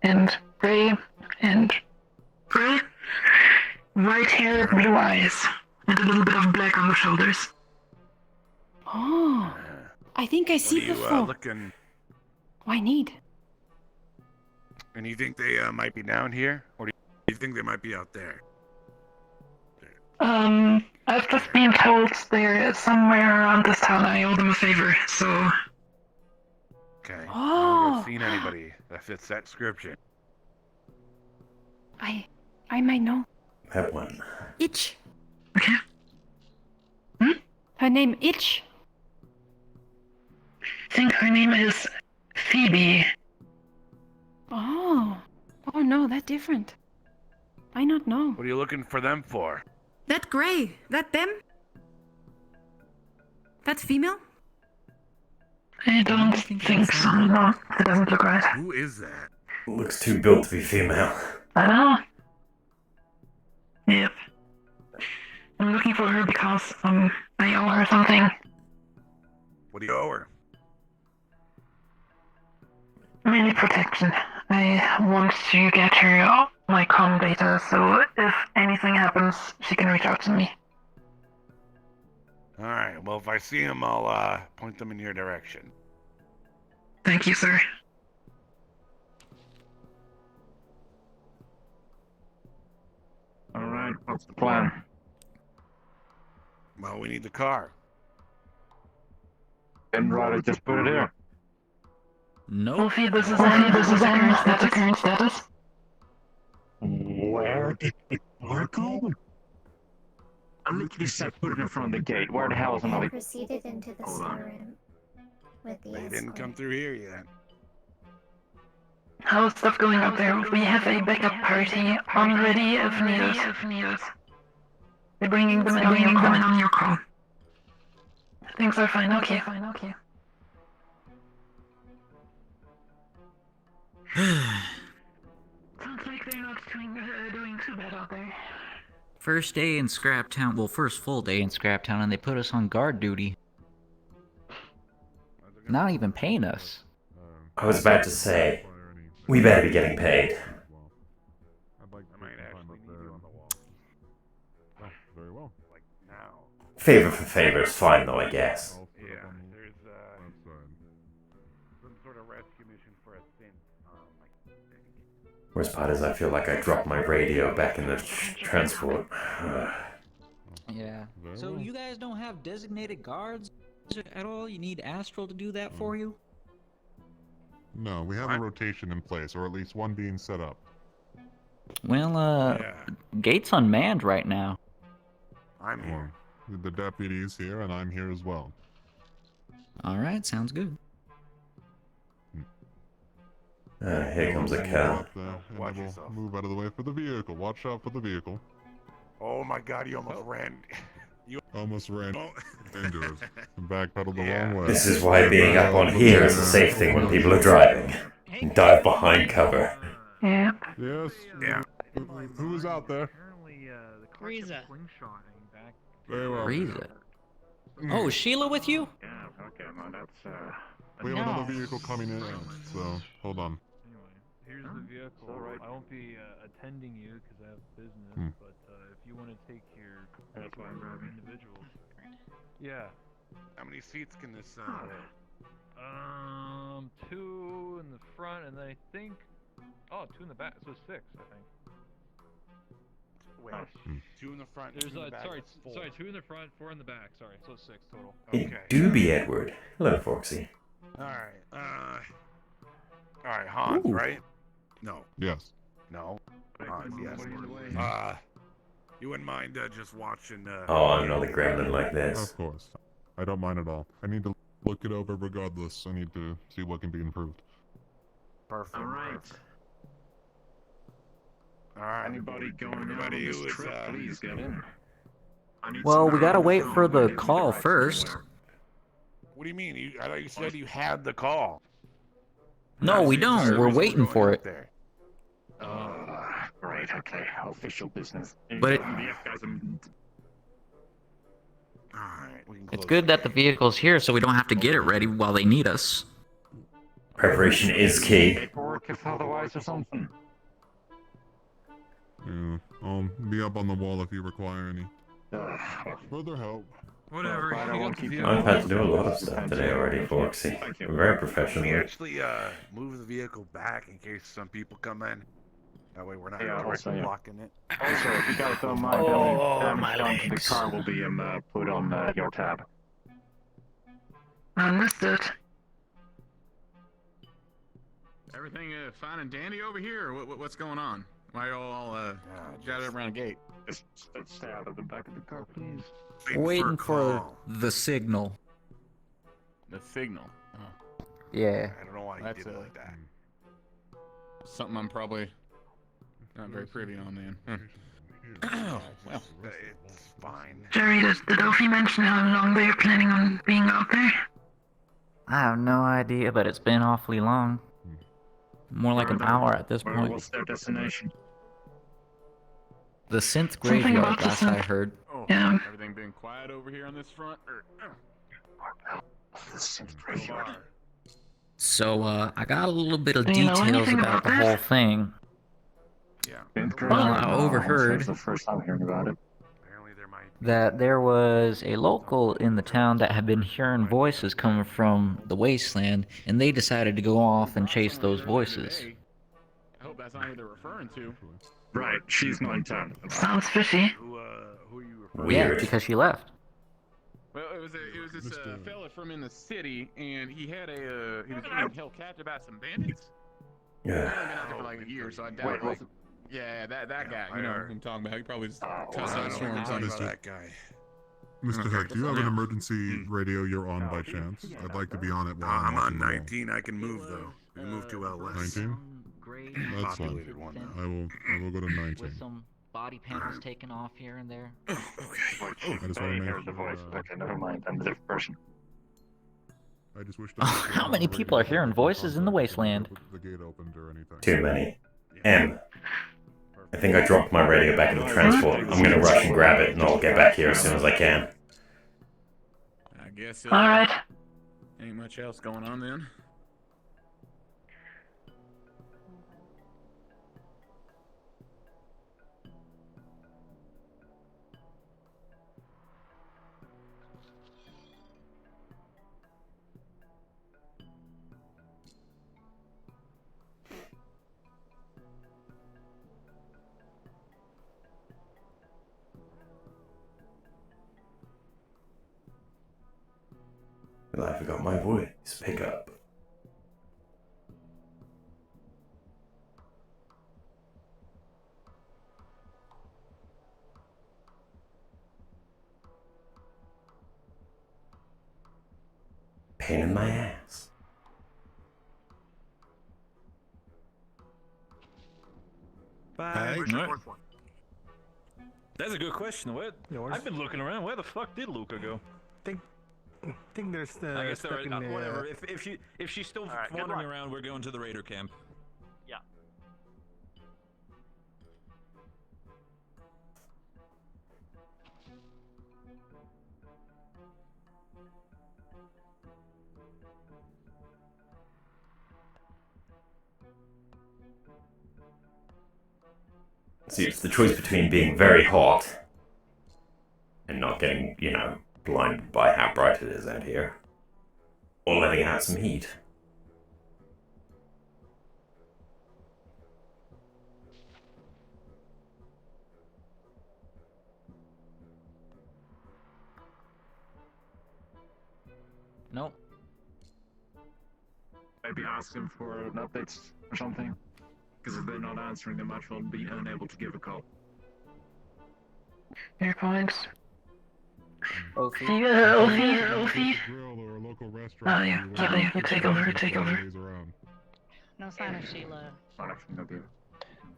and gray, and gray, white hair, blue eyes, and a little bit of black on the shoulders. Oh, I think I see before. Looking... Why need? And you think they might be down here, or do you think they might be out there? I've just been told they're somewhere around this town. I owe them a favor, so. Okay. Oh. I've seen anybody that fits that description. I might know. That one. Itch. Okay. Her name Itch. I think her name is Phoebe. Oh. Oh no, that's different. I not know. What are you looking for them for? That gray. That them? That's female? I don't think so. No, it doesn't look right. Who is that? Looks too built to be female. I don't know. Yep. I'm looking for her because, I owe her something. What do you owe her? Mainly protection. I want to get her my comm data, so if anything happens, she can reach out to me. Alright, well, if I see him, I'll, point them in your direction. Thank you, sir. Alright, what's the plan? Well, we need the car. Then rather just put it here. No. Wolfie, this is our current status. Where did the car go? I literally said put it in front of the gate. Where the hell is another? Proceeded into the storeroom with the They didn't come through here yet. How's stuff going up there? We have a backup party on ready if needed. We're bringing them in on your call. Things are fine. Okay. Sounds like they're not doing too bad out there. First day in Scraptown, well, first full day in Scraptown, and they put us on guard duty. Not even paying us. I was about to say, we better be getting paid. Very well. Like now. Favor for favor is fine though, I guess. Yeah, there's, some sort of rescue mission for a synth. Worst part is I feel like I dropped my radio back in the transport. Yeah. So you guys don't have designated guards at all? You need Astral to do that for you? No, we have a rotation in place, or at least one being set up. Well, gate's unmanned right now. I'm here. The deputy's here, and I'm here as well. Alright, sounds good. Here comes a car. Watch yourself. Move out of the way for the vehicle. Watch out for the vehicle. Oh my god, you almost ran. You almost ran into it. Backpedaled the wrong way. This is why being up on here is a safe thing when people are driving. Dive behind cover. Yeah. Yes? Yeah. Who is out there? Riza. Very well. Riza. Oh, is Sheila with you? Yeah, okay, no, that's, We have another vehicle coming in, so hold on. Here's the vehicle. I won't be attending you because I have business, but if you want to take your individuals. Yeah. How many seats can this, Two in the front, and then I think, two in the back, so 6, I think. Wait, 2 in the front, There's, 2 in the back. sorry, 2 in the front, 4 in the back, sorry, so 6 total. It do be Edward. Hello, Foxy. Alright, Hans, Ooh. right? No. Yes. No. Hans, yes. You wouldn't mind, just watching, Oh, I'm not a gremlin like this. Of course. I don't mind at all. I need to look it over regardless. I need to see what can be improved. Perfect. Alright. Alright. Anybody going out on this trip, please get in. Well, we gotta wait for the call first. What do you mean? I thought you said you had the call. No, we don't. We're waiting for it. Right, okay. Official business. But it- Alright, we can It's good that the vehicle's here so we don't have to get it ready while they need us. Preparation is key. Paperwork if otherwise or something. Yeah, I'll be up on the wall if you require any further help. Whatever. I've had to do a lot of stuff today already, Foxy. I'm very professional. Can you actually move the vehicle back in case some people come in? That way we're not blocking it. Also, if you guys don't mind, the car will be put on your tab. Understood. Everything fine and dandy over here? Or what's going on? Why are all gathered around a gate? Just stay out of the back of the car, please. Waiting for the signal. The signal. Yeah. I don't know why he did it like that. Something I'm probably not very privy on, then. Oh, well. It's fine. Jerry, did Ophi mention how long they're planning on being out there? I have no idea, but it's been awfully long. More like an hour at this point. What's their destination? The synth Something graveyard, about the last I synth. heard. Oh, Yeah. everything been quiet over here on this front? So, I got a little bit of Do you know details anything about about the this? whole thing. Yeah. Well, I overheard It's the first time hearing about it. that there was a local in the town that had been hearing voices coming from the wasteland, and they decided to go off and chase those voices. I hope that's not who they're referring to. Right, she's not in town. Sounds fishy. Who are you referring Yeah, because she left. Well, it was this fella from in the city, and he had he was being held captive by some bandits. Yeah. He's only been out there for like a year, so I doubt like. Yeah, that guy. You know who I'm talking about. He probably just cussed out storms on his that guy. Mr. Heck, do you have an emergency radio you're on by chance? I'd like to be on it while I'm on watching the ball. 19. I can move though. We moved to LS. 19? That's fine. Populated one now. I will go to 19. With some body panels taken off here and there. I just want to make the voice. Okay, never mind. I'm a different person. I just wish to How many people are hearing voices in the wasteland? the gate opened or anything. Too many. I think I dropped my radio back in the transport. I'm gonna rush and grab it, and I'll get back here as soon as I can. I guess. All right. Ain't much else going on then. I forgot my voice. Pick up. Pain in my ass. That's a good question. I've been looking around. Where the fuck did Luca go? I think there's the. I guess stuck in the, whatever. If she's still Alright, good wandering luck. around, we're going to the raider camp. Yeah. See, it's the choice between being very hot and not getting, blinded by how bright it is out here, or letting out some heat. Nope. Maybe ask them for an update or something. Because if they're not answering, they might well be unable to give a call. Your points. Ophi. Ophi. Grill or a local Oh restaurant. yeah, you take over, take over. No sign of Sheila.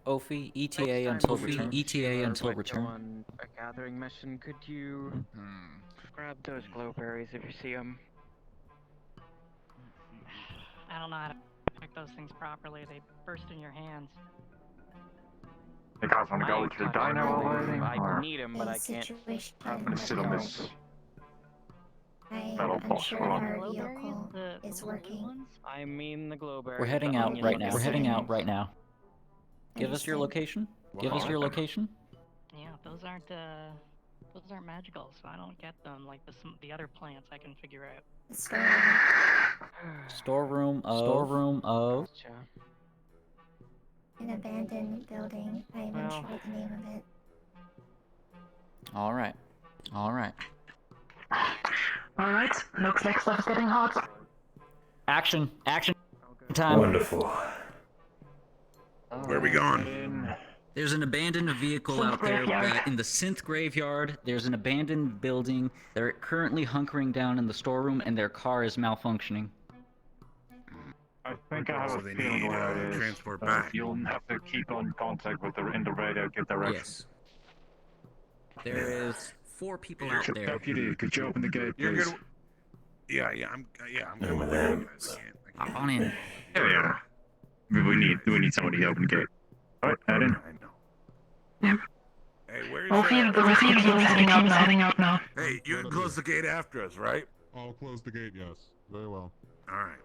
Ophi, ETA until return. ETA until Like return. on a gathering mission, could you grab those glowberries if you see them? I don't know how to pick those things properly. They burst in your hands. You guys want to go to the diner already? I need them, but I can't. I'm gonna sit on this metal box for Our long. vehicle is working. I mean the glowberries. We're heading the out onion right now. ones. We're heading out right now. Give us your location. Give us your location. Yeah, those aren't magical, so I don't get them like the other plants I can figure out. Storeroom of. An abandoned building. I even tried the name of it. All right. Alright, looks like stuff's getting hot. Action time. Wonderful. Where are we going? There's an abandoned vehicle out there in the synth graveyard. There's an abandoned building. They're currently hunkering down in the storeroom, and their car is malfunctioning. I think I have a feeling where it is. Transport back. You'll have to keep on contact with the in the radio, give directions. There is 4 people out there. Deputy, could you open the gate, please? Yeah, I'm good with with them. that. Hop on in. Yeah. We need somebody to open the gate. Alright, head in. Yep. Hey, where's The rest of the team's heading out now. Hey, you can close the gate after us, right? I'll close the gate, yes. Very well. Alright.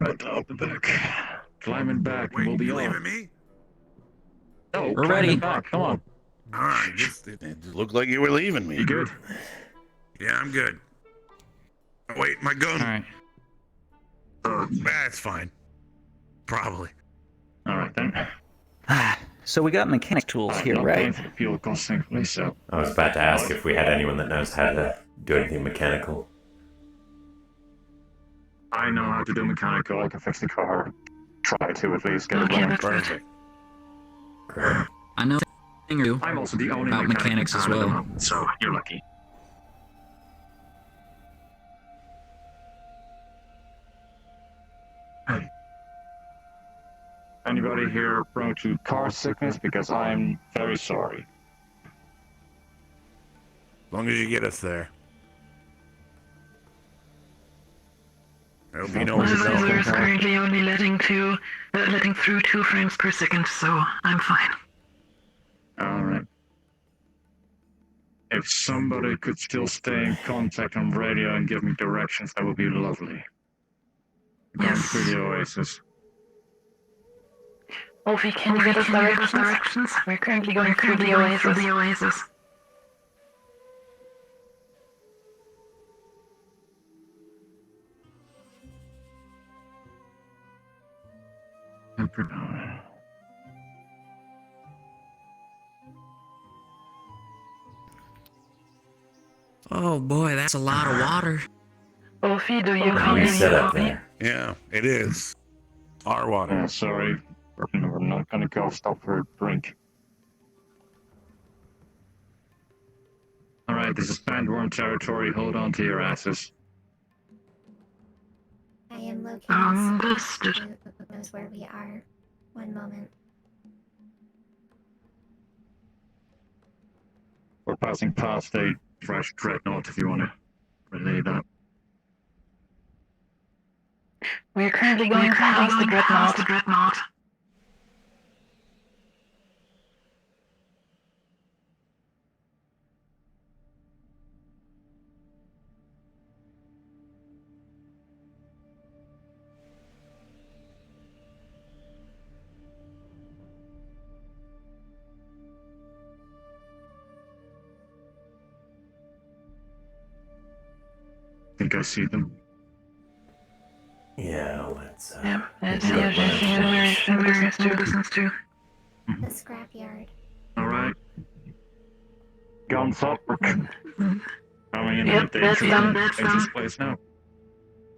Right, out the back. Climbing back, Wait, we'll be you off. leaving me? No, We're climb ready. it back, come on. Alright, it just looked like you were leaving me. You good? Yeah, I'm good. Oh, wait, my gun. Alright. That's fine. Probably. Alright then. So we got mechanic tools here, right? For the fuel cost, thankfully, so. I was about to ask if we had anyone that knows how to do anything mechanical. I know how to do mechanical, I can fix the car. Try to at least get it Okay, running. that's good. Perfect. I know a thing or two I'm also the only about mechanic mechanics in as town at the well. moment, so you're lucky. Hey. Anybody here prone to car sickness? Because I'm very sorry. As long as you get us there. There'll be no My visor is currently only letting through 2 frames per second, so I'm fine. Alright. If somebody could still stay in contact on radio and give me directions, that would be lovely. Going through the oasis. Wolfie, can you get us directions? We're currently going through the oasis. Oh boy, that's a lot of water. Wolfie, do you there. Yeah, it is. Our water. Yeah, sorry. We're not gonna go stop for a drink. Alright, this is Bandworm territory. Hold on to your asses. I am located. Understood. Who knows where we are? One moment. We're passing past a fresh dreadnought if you want to relay that. We're currently going past the dreadnought. Think I see them. Yeah, let's. Yeah, that's where it listens to. The scrapyard. Alright. Guns up. We're coming in Yep, the that's done. this place now.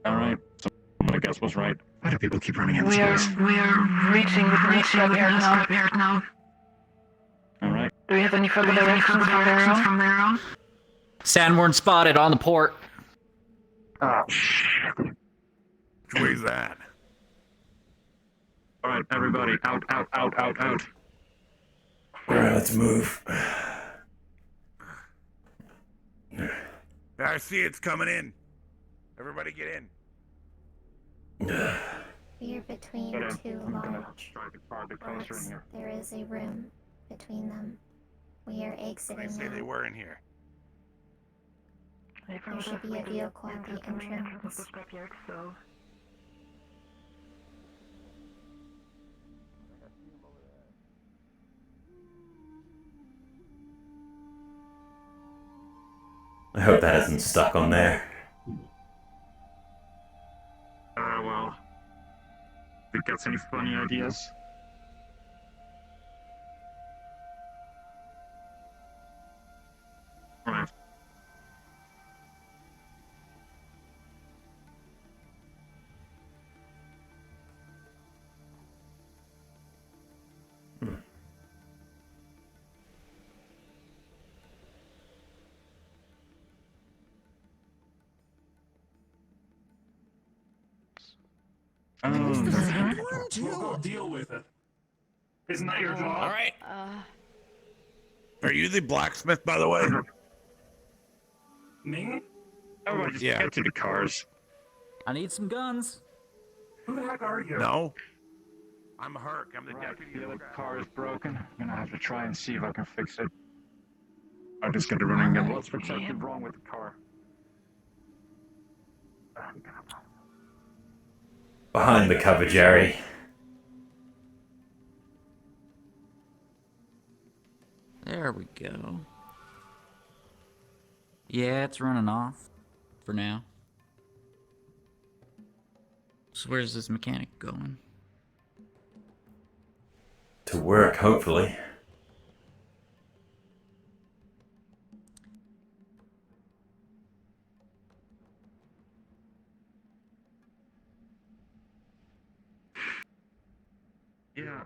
Alright. So my guess was right. Why do people keep running in this We place? are reaching the scrapyard now. Alright. Do we have any further directions from there on? Sandworm spotted on the port. Ah, shit. Which way's that? Alright, everybody, out. Alright, let's move. I see it's coming in. Everybody get in. We are between two large rocks. There is a room between them. We are exiting I say now. they were in here. There should be a vehicle at the entrance. I hope that isn't stuck on there. Well. Think that's any funny ideas? Right. Deal with it. Isn't that your job? All right. Are you the blacksmith, by the way? Me? Everybody just Yeah. get to the cars. I need some guns. Who the heck are you? No. I'm Herc. I'm the Right, deputy. the other car is broken. I'm gonna have to try and see if I can fix it. I'll just get it running again. What's exactly wrong with the car? Behind the cover, Jerry. There we go. Yeah, it's running off. For now. So where's this mechanic going? To work, hopefully. Yeah,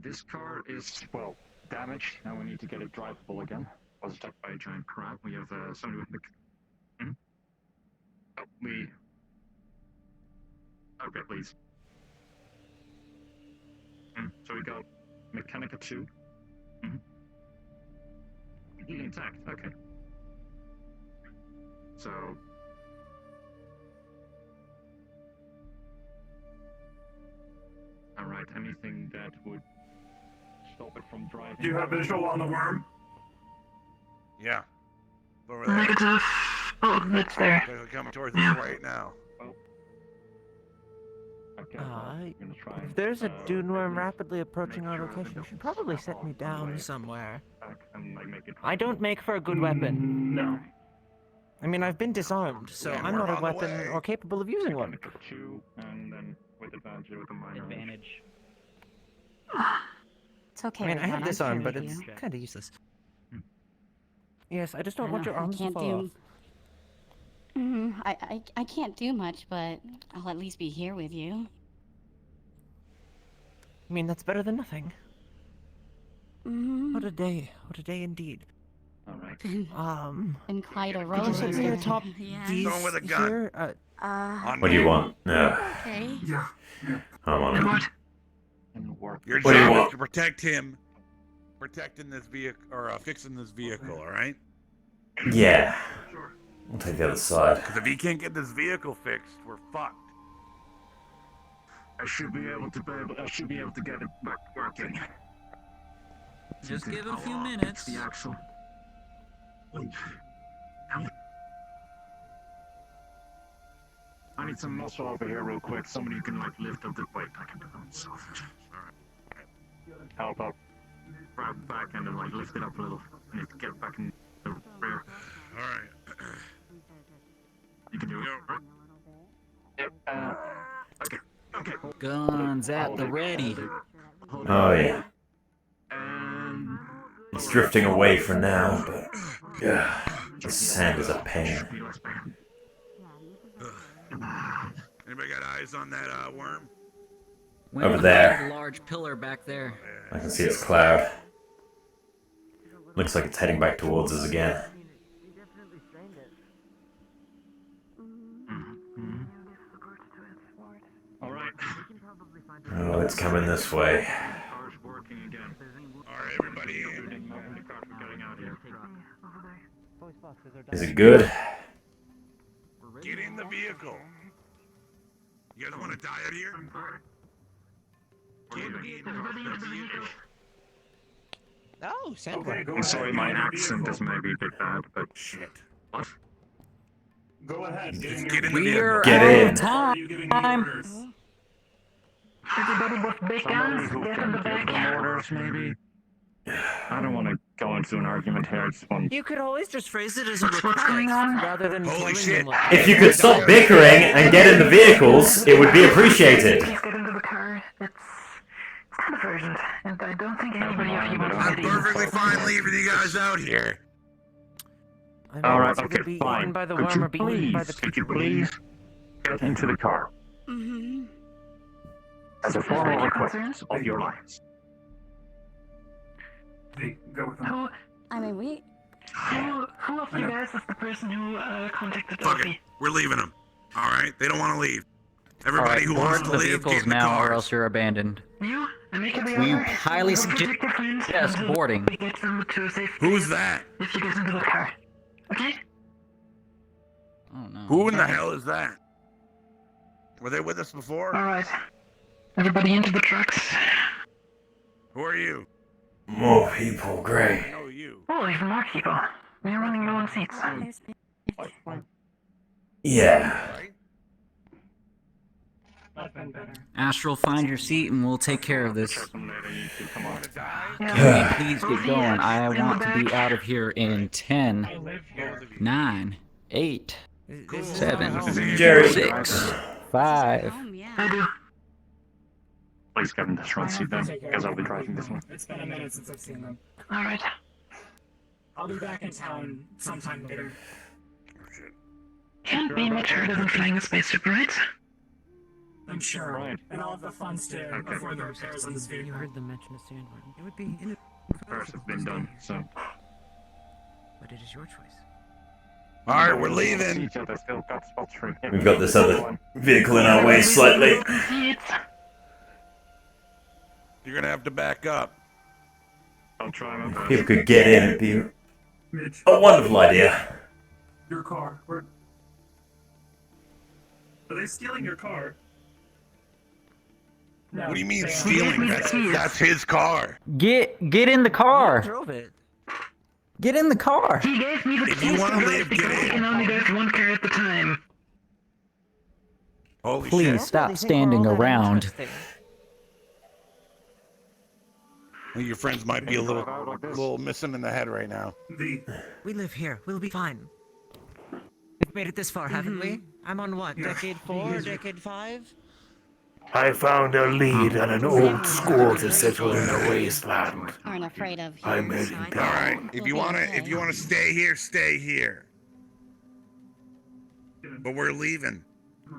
this car is, well, damaged. Now we need to get it drivable again. Was attacked by a giant crab. We have somebody with Oh, we... Okay, please. So we got Mechanica 2. Completely intact, okay. So... Alright, anything that would stop it from driving... Do you have visual on the worm? Yeah. Over there. Negative. Oh, it's there. They're coming towards Yeah. us right now. If there's a dune worm rapidly approaching our location, you should probably set me down somewhere. I don't make for a good weapon. No. I mean, I've been disarmed, so Yeah, I'm we're not a on the weapon way. or capable of using one. 2, and then with advantage with a minor. Advantage. It's okay. I mean, I have Recon, disarm, I'm but here it's with you. kind of useless. Yes, I just don't want your I arms to can't fall do. off. I can't do much, but I'll at least be here with you. I mean, that's better than nothing. Mm-hmm. What a day indeed. Alright. And quite a Could roller. you sit near top Yeah. these Going with a gun. here? What do you want? Okay. Yeah. I'm on it. Your What do you job want? is to protect him, protecting this vehicle, or fixing this vehicle, alright? Yeah. I'll take the other side. Because if he can't get this vehicle fixed, we're fucked. I should be able to get it back working. Just give him a few It's minutes. the axle. I need some muscle over here real quick. Somebody who can like lift up the weight. I can do that myself. Help up. Grab back and then like lift it up a little. I need to get back in the rear. Alright. You can do it. Right? Yep. Okay. Okay. Guns at the ready. Oh, yeah. It's drifting away for now, but... the sand is a pain. Anybody got eyes on that worm? Over there. Large pillar back there. I can see its cloud. Looks like it's heading back towards us again. Alright. Oh, it's coming this way. Car's working again. Alright, everybody in. Is it good? Get in the vehicle. You guys want to die out here? Get in the vehicle. Oh, sand I'm sorry, my accent is maybe a bit bad, but shit. What? Go ahead. Just get in the We're vehicle. Get in. time. Everybody with big guns, get in the back. Orders, maybe? I don't want to go into an argument here. I just want. You could always just phrase it as a What's going on? rather than Holy telling shit. them like, If you could stop bickering and get in the vehicles, it would be appreciated. Please get into the car. It's kind of urgent, and I don't think anybody of you wants I'm to perfectly fine leaving you guys out here. I know Alright, it's either okay, be fine. eaten by the Could worm you or be eaten by the could you people. please get into the car? Mm-hmm. As a formal request of your lives. Go with them. Who I mean, we. who of you guys is the person who contacted Fuck it. Opie? We're leaving them. Alright? They don't want to leave. Everybody Alright, who wants board to the live, get vehicles in the now, or cars. else you're abandoned. You? And make it the We other. highly Go suggest protect your friends yes, until boarding. we get them to a safe Who's place that? if you get into the car. Okay? don't know. Who in the hell is that? Were they with us before? Alright. Everybody into the trucks. Who are you? More people, Gray. I know you. Oh, even more people. We're running low on seats. Yeah. Astral, find your seat and we'll take care of this. Can we please get going? I want to be out of here in 10, 9, 8, 7, Jerry. 6, 5. I do. Please get in this front seat then, because I'll be driving this one. It's been a minute since I've seen them. Alright. I'll be back in town sometime later. Can't be much harder than flying a spaceship, right? I'm sure. Right. And I'll have the funds to before the repairs on this vehicle. You heard them mention a sandworm. It would be in Repairs have been done, so. But it is your choice. Alright, we're leaving. We've got this other vehicle in our way slightly. You're gonna have to back up. I'll try my best. People could get in. It'd be a wonderful idea. Your car. Are they stealing your car? No, What do you mean they aren't. stealing? That's his car. Get in the car. You drove it. Get in the car. He gave me the If you want to live, get because I can in. only drive one car at the time. Holy Please shit. stop standing around. Well, your friends might be a little missing in the head right now. We live here. We'll be fine. We've made it this far, haven't we? I'm on what? Decade 4? Decade 5? I found a lead on an old school to settle in the wasteland. Aren't afraid of I'm humans. heading All down. right, if you wanna stay here, stay here. But we're leaving.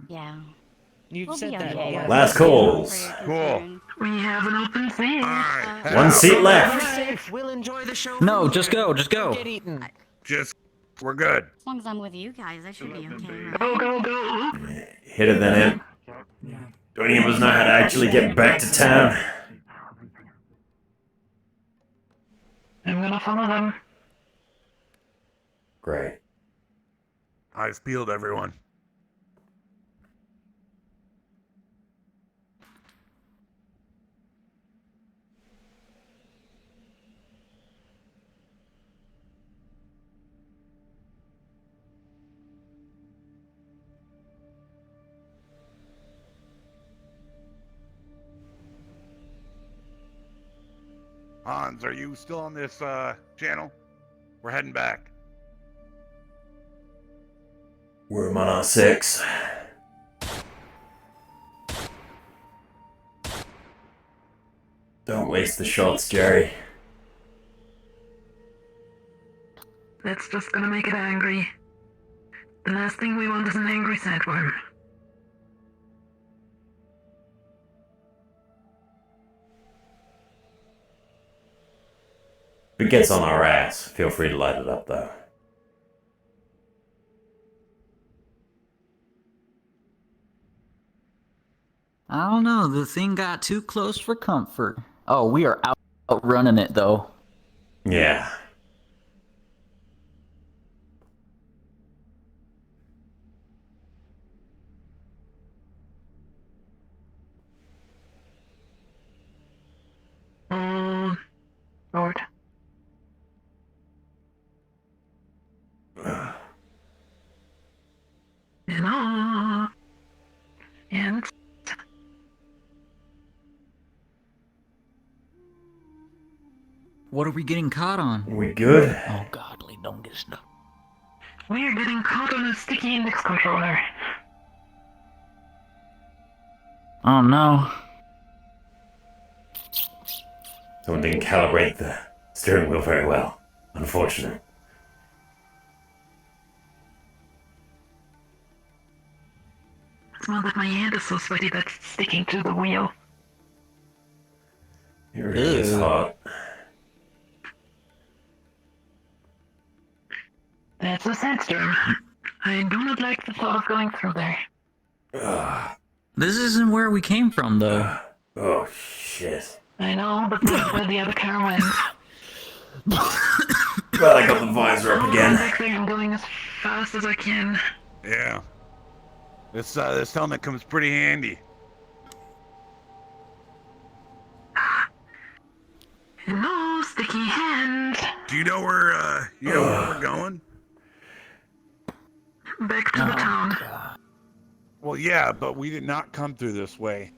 Yeah. You've We'll said be that. okay. Yeah. Last calls. Cool. We have an open seat. All right. head One out. seat We're left. safe. We'll enjoy the show. No, from just here. go, just go. Get eaten. We're good. As long as I'm with you guys, I should be okay, right? Go, go, go. Hit it then, Em. Don't any of us know how to actually get back to town? I'm gonna follow them. Great. Eyes peeled, everyone. Hans, are you still on this channel? We're heading back. We're on our 6. Don't waste the shots, Jerry. That's just gonna make it angry. The last thing we want is an angry sandworm. If it gets on our ass, feel free to light it up, though. I don't know. The thing got too close for comfort. Oh, we are outrunning it, though. Yeah. Lord. And What are we getting caught on? We good? Oh, godly dongus. No. we are getting caught on a sticky index controller. Oh, no. Someone didn't calibrate the steering wheel very well. Unfortunate. It's not that my hand is so sweaty that's sticking to the wheel. It really is hot. That's a sandstorm. I do not like the thought of going through there. This isn't where we came from, though. Oh, shit. I know, but that's where the other car went. Glad I got the visor up I'm again. back there. I'm going as fast as I can. Yeah. This helmet comes pretty handy. Hello, sticky hand. Do you know where we're going? Back to the town. Well, yeah, but we did not come through this way.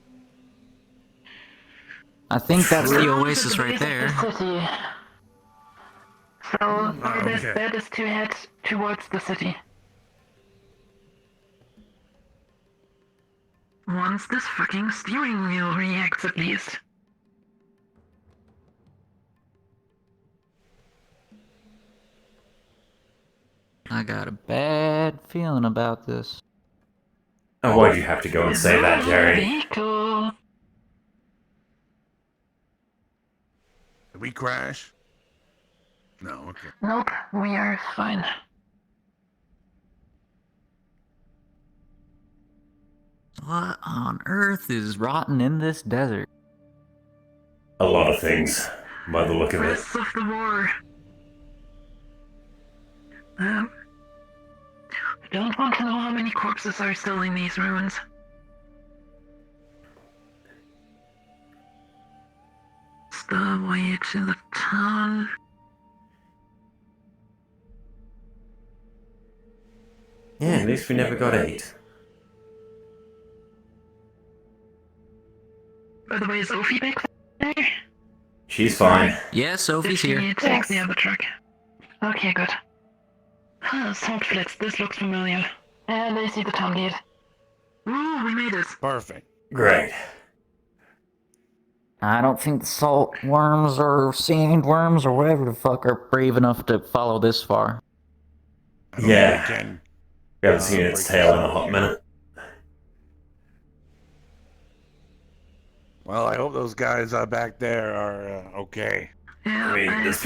I think that's the Town's oasis at the right base of there. the city. So our best okay. bet is to head towards the city. Once this fucking steering wheel reacts, at least. I got a bad feeling about this. Oh, why'd you have to go and say that, Jerry? Vehicle. Did we crash? No, okay. Nope, we are fine. What on earth is rotten in this desert? A lot of things, by the look of it. Rests of the war. I don't want to know how many corpses are still in these ruins. It's the way to the town. Yeah, at least we never got ate. By the way, is Sophie back there? She's fine. Yeah, Sophie's here. Take the other truck. Okay, good. Salt flats, this looks familiar. And I see the town gate. Ooh, we made it. Perfect. Great. I don't think the salt worms or sandworms or whatever the fuck are brave enough to follow this far. Yeah. We haven't seen its tail in a hot minute. Well, I hope those guys back there are okay. Yeah, I mean, there's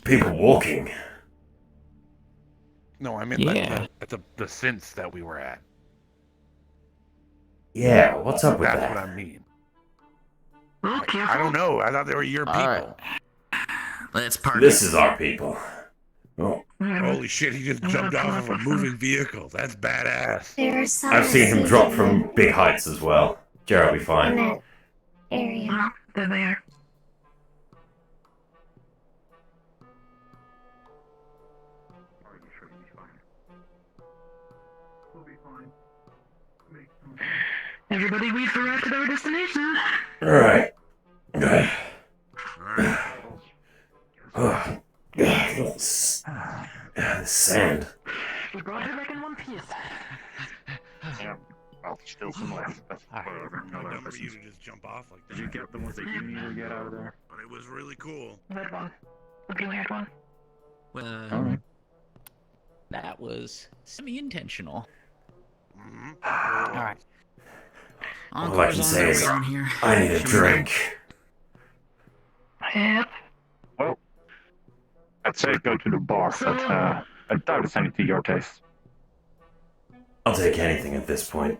people walking. No, I mean at the synths that we were at. Yeah, what's up with That's that? what I mean. Okay. I don't know. I thought they were your people. Alright. Let's park. This is our people. Oh. Holy shit, he just jumped off of a moving vehicle. That's badass. There are some I've seen him drop from big heights as well. Jared will be in fine. that area. Oh, there they are. Everybody, we've arrived at our destination. Alright. The sand. We brought it back in one piece. Yeah, well, still some left. That's whatever. How dumb of you to just jump off like that. Did you get the ones that you need to get out of there? But it was really cool. That one. The blue-haired one. Well, Alright. that was semi-intentional. Alright. All I can say is, I need a drink. Yep. Well, I'd say go to the bar, but I doubt it's anything to your taste. I'll take anything at this point.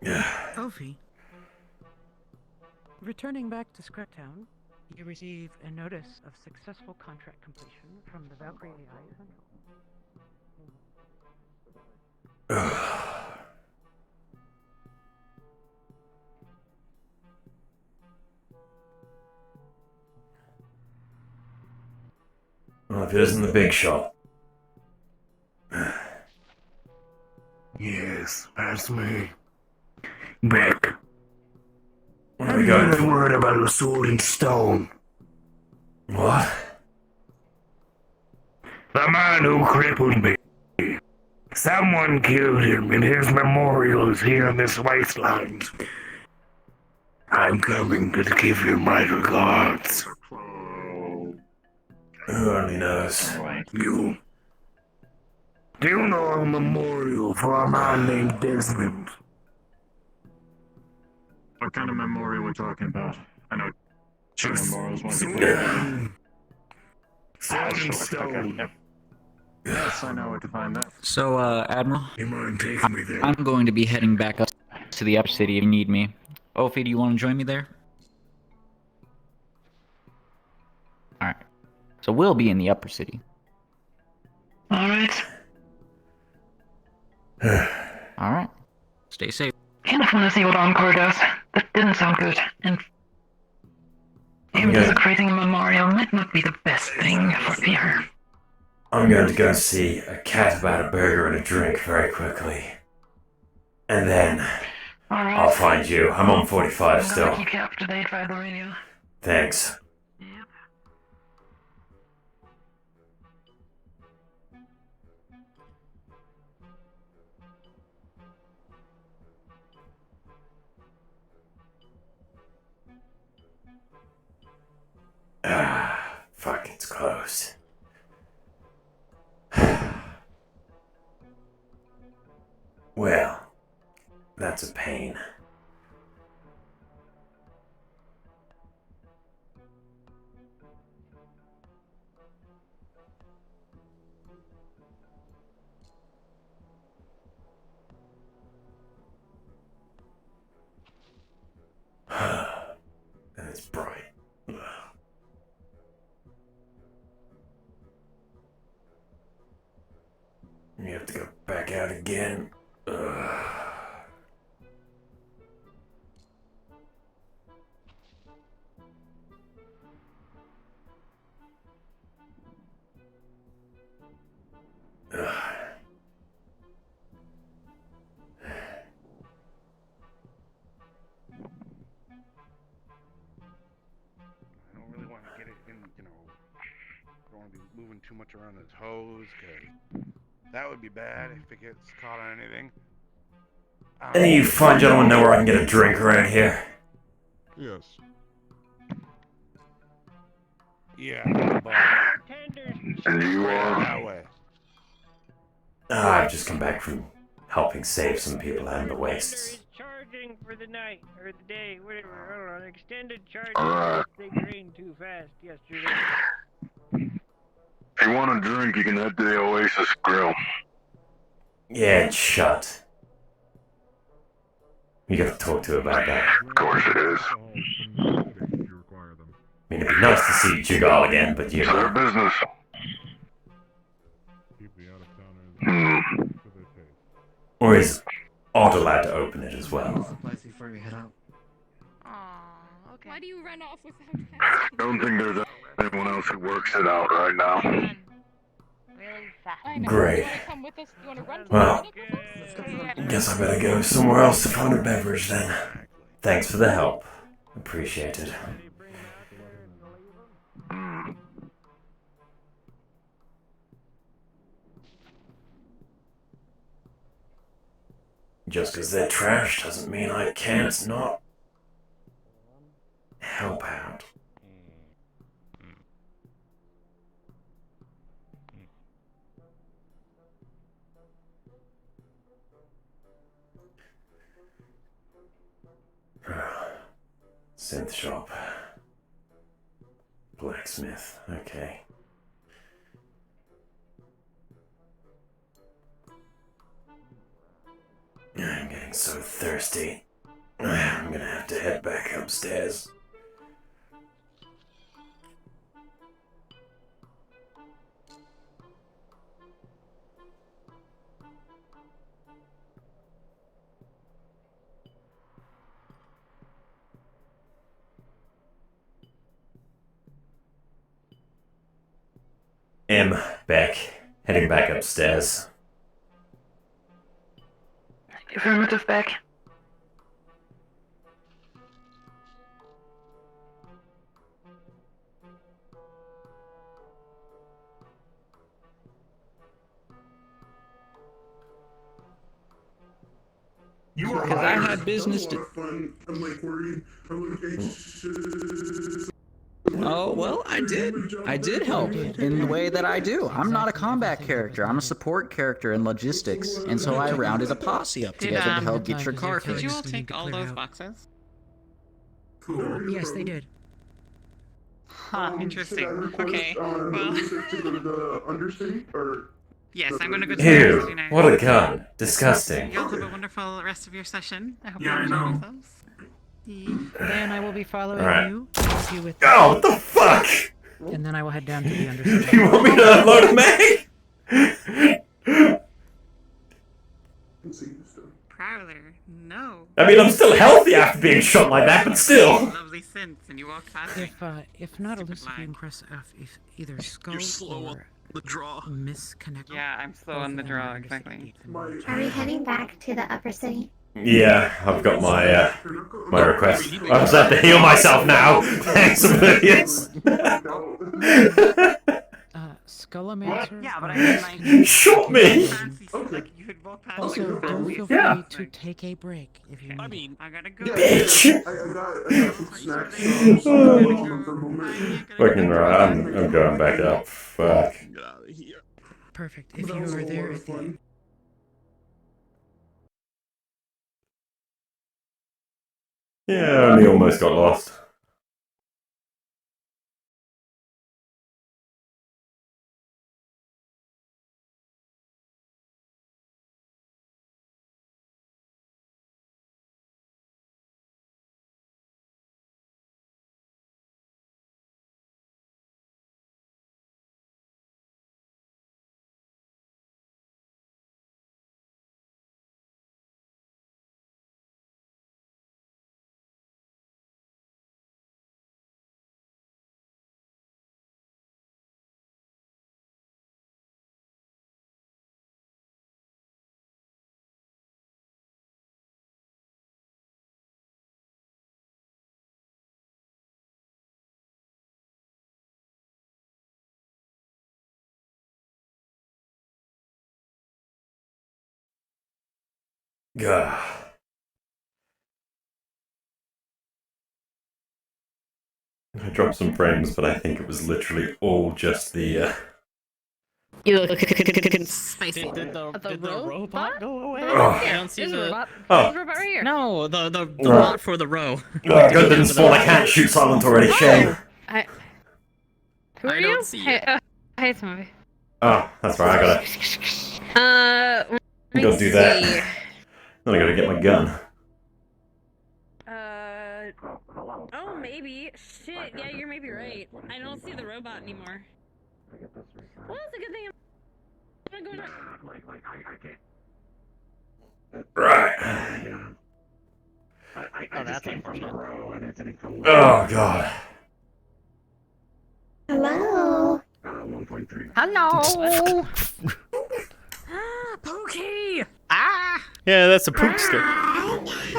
Ophi. Returning back to Scraptown, you receive a notice of successful contract completion from the Valkyrie AI Central. Well, if it isn't the big shot. Yes, that's me. Beck. What are we going I for? word about a sword and stone. What? The man who crippled me. Someone killed him, and his memorial is here in this wasteland. I'm coming to give you my regards. Who only knows? You. Do you know a memorial for a man named Desmond? What kind of memorial are we talking about? I know two memorials. One Sword and stone. Yes, I know where to find that. So, Admiral, You mind taking me there? I'm going to be heading back up to the upper city if you need me. Ophi, do you want to join me there? Alright. So we'll be in the upper city. Alright. Alright. Stay safe. Kind of want to see what Encore does. That didn't sound good. And him Yeah. desecrating a memorial might not be the best thing for Pierre. I'm going to go see a cat about a burger and a drink very quickly. And then I'll find you. I'm on 45 I'm still. gonna keep you up to date via the radio. Thanks. Fuck, it's closed. Well, that's a pain. And it's bright. You have to go back out again. I don't really want to get it in, you know, I don't want to be moving too much around his hose, because that would be bad if it gets caught on anything. Any of you fine gentlemen know where I can get a drink around here? Yes. Yeah, but... And you that way. I've just come back from helping save some people out in the wastes. Charging for the night or the day, whatever. Hold on, extended charging. Alright. They drained too fast yesterday. If you want a drink, you can head to the Oasis Grill. Yeah, it's shut. You gotta talk to her about that. Of course it is. I mean, it'd be nice to see Jugal again, but you It's their know. business. Or is Odd allowed to open it as well? Before we head out. Okay. Why do you run off without I don't think there's anyone else who works it out right now. really fast? Great. You wanna come with us? You wanna run to Well, the clinic? guess I better go somewhere else to find a beverage then. Thanks for the help. Appreciate it. Just because they're trash doesn't mean I can't not help out. Synth shop. Blacksmith, okay. I'm getting so thirsty. I'm gonna have to head back upstairs. Back. Heading back upstairs. Affirmative, back. Because I had business to. I'm like worried. I'm like anxious. Oh, well, I did. I did help in the way that I do. I'm not a combat character. I'm a support character in logistics. And so I rounded a posse up together to help get your car Did you all fixed. take all those boxes? Yes, they did. Huh, interesting. Okay, well... To go to the Undercity, or... Yes, I'm gonna go to the Undercity now. Ew, what a gun. Disgusting. Y'all have a wonderful rest of your session. I hope Yeah, you I enjoy know. yourselves. Then I will be following Alright. you. Help you with Oh, what the fuck? And then I will head down to the underside. You want me to unload a mag? Prowler, no. I mean, I'm still healthy after being shot like that, but still. Lovely scent, and you walked past me. If not, at least it'd be impressive if either Skull or the draw. misconnect. Yeah, I'm slow on the draw, exactly. Are we heading back to the upper city? Yeah, I've got my my request. I just have to heal myself now. Thanks, Oblivious. Skullamancers. Yeah, but I mean, like, Shot me. Like, you could walk past Also, me. do feel free to take a break if you need. I mean, I gotta go. Bitch. Fucking right. I'm going back up. Fuck. get out of here. Perfect. If you are there at the Yeah, only almost got lost. Gah. I dropped some frames, but I think it was literally all just the. You look spicy. Did the robot go away? Oh. I don't see the robot. Oh. There's a robot right here. No, the Oh. bot for the row. Oh, God didn't spawn. I can't shoot silent already. Shame. Who are I you? don't see Hey, it. hey, Smurfy. Oh, that's right. I gotta go do that. Then I gotta get my gun. Oh, maybe. Shit, yeah, you're maybe right. I don't see the robot anymore. Well, that's a good thing. I'm going Right. Oh, that's unfortunate. Oh, God. Hello. Hello. Pookie! Yeah, that's a pookster.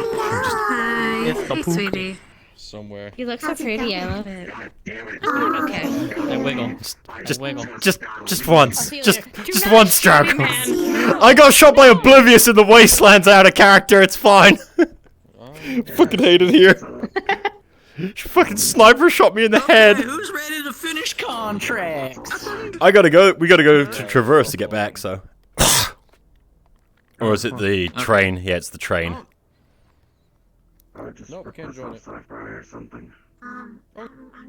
Hi. It's the Hey, pook. sweetie. Somewhere. You look so pretty. I love it. Okay. I wiggle. Just, wiggle. just once. see you Just, later. Do just not one shoot stroke. me, man. I got shot by Oblivious in the Wastelands out of character. It's fine. Fucking hate it here. Fucking sniper shot me in the head. Who's ready to finish contracts? I gotta go. We gotta go to Traverse to get back. So. Or is it the train? Yeah, it's the train. No, we can't join it. I'm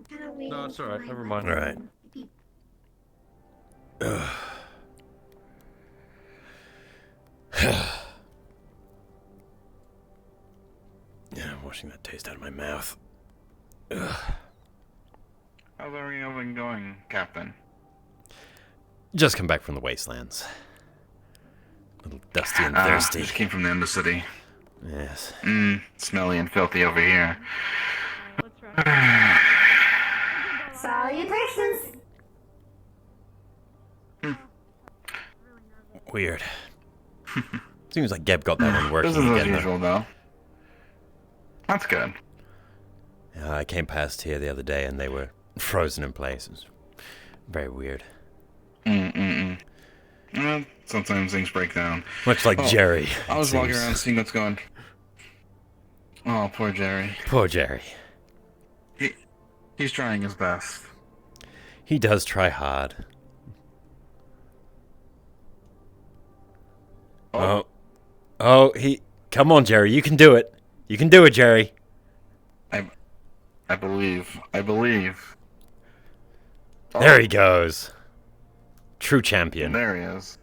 gonna wait. No, it's alright. Never mind. All right. Yeah, I'm washing that taste out of my mouth. Ugh. How's everything been going, Captain? Just come back from the Wastelands. A little dusty and thirsty. Just came from the end of the city. Yes. Smelly and filthy over here. Salutations. Weird. Seems like Geb got that one working This is as again. usual, though. That's good. Yeah, I came past here the other day and they were frozen in place. It was very weird. Sometimes things break down. Much like Jerry. I was it walking seems. around seeing what's going. Oh, poor Jerry. Poor Jerry. He's trying his best. He does try hard. He... Come on, Jerry. You can do it. You can do it, Jerry. I believe. I believe. There he goes. True champion. There he is.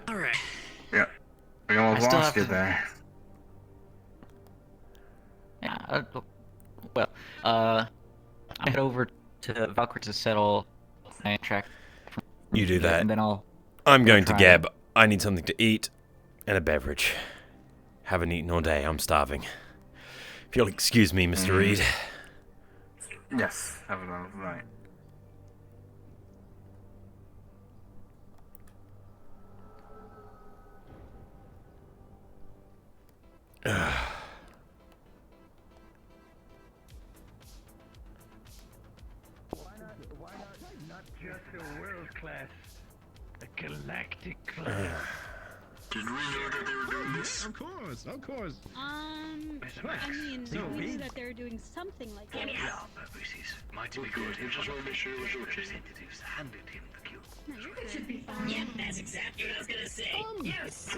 Alright. Yeah. We almost I still lost have you to- there. Yeah, well, I head over to Valkyrie to settle I track. You do that. And then I'm going to try Gab. I need something to eat and a beverage. Haven't eaten all day. I'm starving. If you'll excuse me, Mr. Reed. Yes, have it all right. Not just a world class, a galactic class. Did we know that they were doing this? Of course, of course. I mean, So we knew big. that they were doing something like that. Mighty be good. He just want to make sure it was yours. Representatives handed him the cube. No, you're good. Should be Yep, that's exactly what I was gonna say. Yes.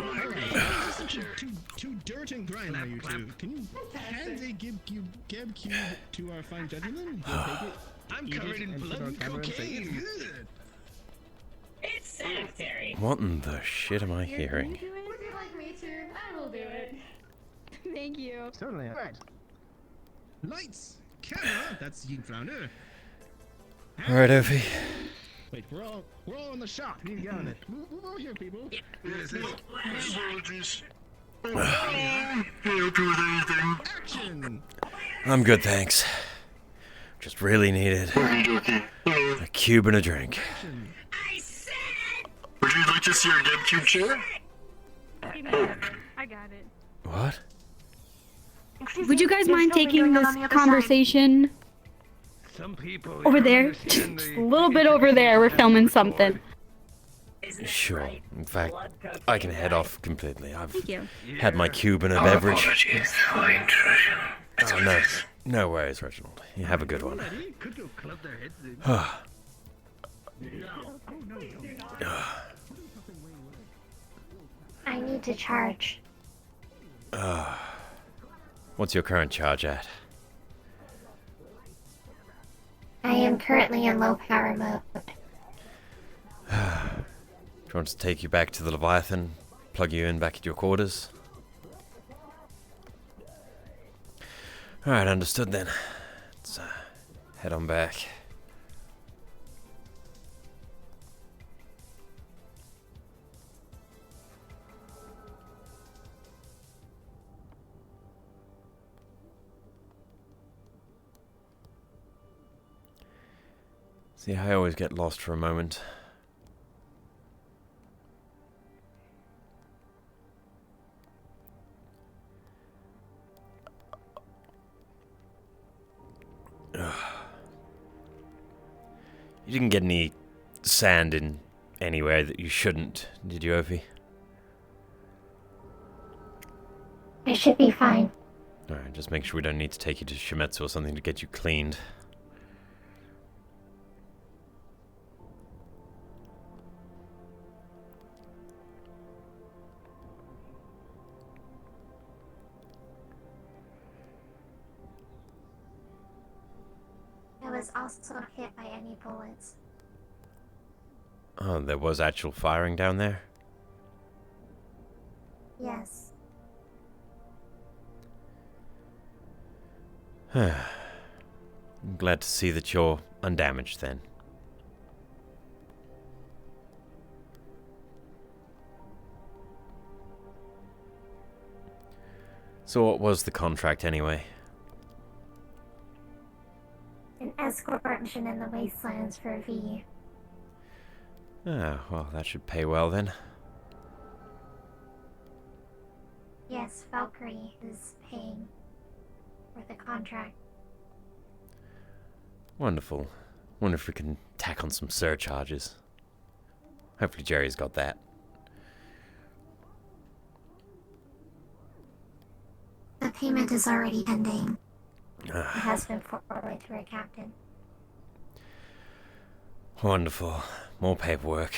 Too dirt and grime are you two. Can you hand a Gib cube to our fine gentleman? He'll take it. I'm covered in blood and cocaine. Good. It's sanitary. What in the shit am I hearing? Would you like me to? I will do it. Thank you. Certainly. Right. Lights, camera. That's you, Flounder. Alright, Ophi. Wait, we're all in the shop. You need to get on it. Move over here, people. Yes, apologies. Help you with anything. Action. I'm good, thanks. Just really needed a cube and a drink. Would you like to see our GameCube chair? I got it. What? Would you guys mind taking this conversation Some people over there? Just a little bit over there. We're filming something. Sure. In fact, I can head off completely. I've Thank you. had my cube and a beverage. Apologies. Fine, Treasure. Oh, no. No worries, Reginald. You have a good one. Could go club their heads in. I need to charge. What's your current charge at? I am currently in low power mode. Do you want us to take you back to the Leviathan? Plug you in back at your quarters? Alright, understood then. Let's head on back. See, I always get lost for a moment. You didn't get any sand in anywhere that you shouldn't, did you, Ophi? I should be fine. Alright, just make sure we don't need to take you to Shimetsu or something to get you cleaned. I was also hit by any bullets. Oh, there was actual firing down there? Yes. I'm glad to see that you're undamaged then. So what was the contract anyway? An escort mission in the wastelands for V. Ah, well, that should pay well then. Yes, Valkyrie is paying for the contract. Wonderful. Wonder if we can tack on some surcharges. Hopefully Jerry's got that. The payment is already pending. It Ah, has been forwarded to our captain. wonderful. More paperwork.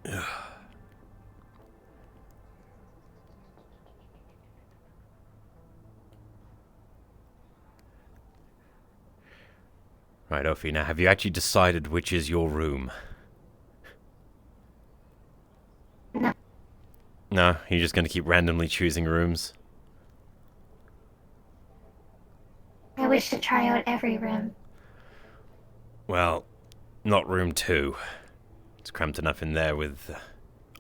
Ugh. Right, Ophi, now have you actually decided which is your room? No. No? You're just going to keep randomly choosing rooms? I wish to try out every room. Well, not room 2. It's cramped enough in there with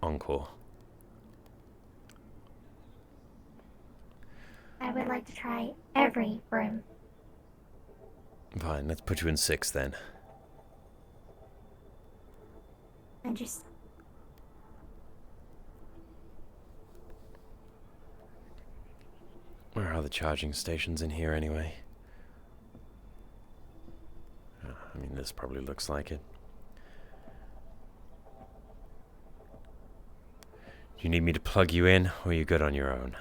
Encore. I would like to try every room. Fine, let's put you in 6 then. And just... Where are the charging stations in here anyway? I mean, this probably looks like it. Do you need me to plug you in, or are you good on your own?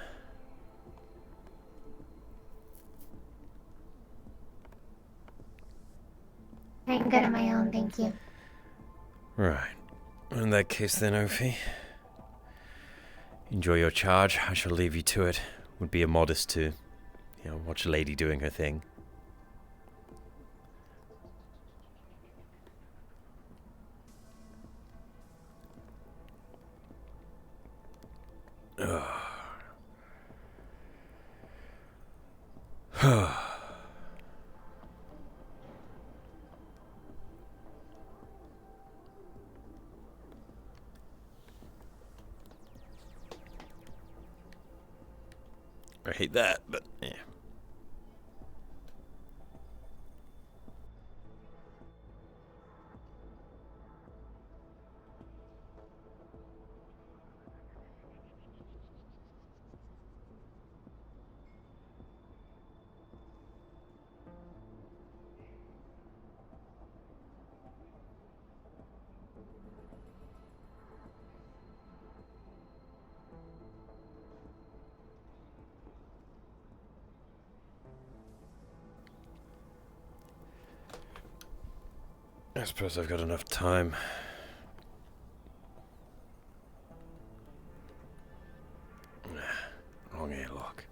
I'm good on my own, thank you. Right. In that case then, Ophi. Enjoy your charge. I shall leave you to it. Would be immodest to, watch a lady doing her thing. I hate that, but yeah. I suppose I've got enough time. Wrong airlock.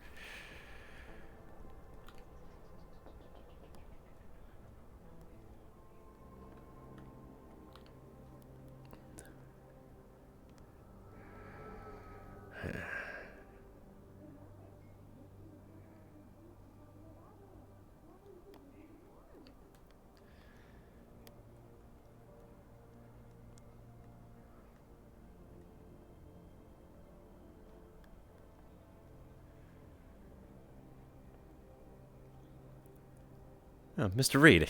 Oh, Mr. Reed.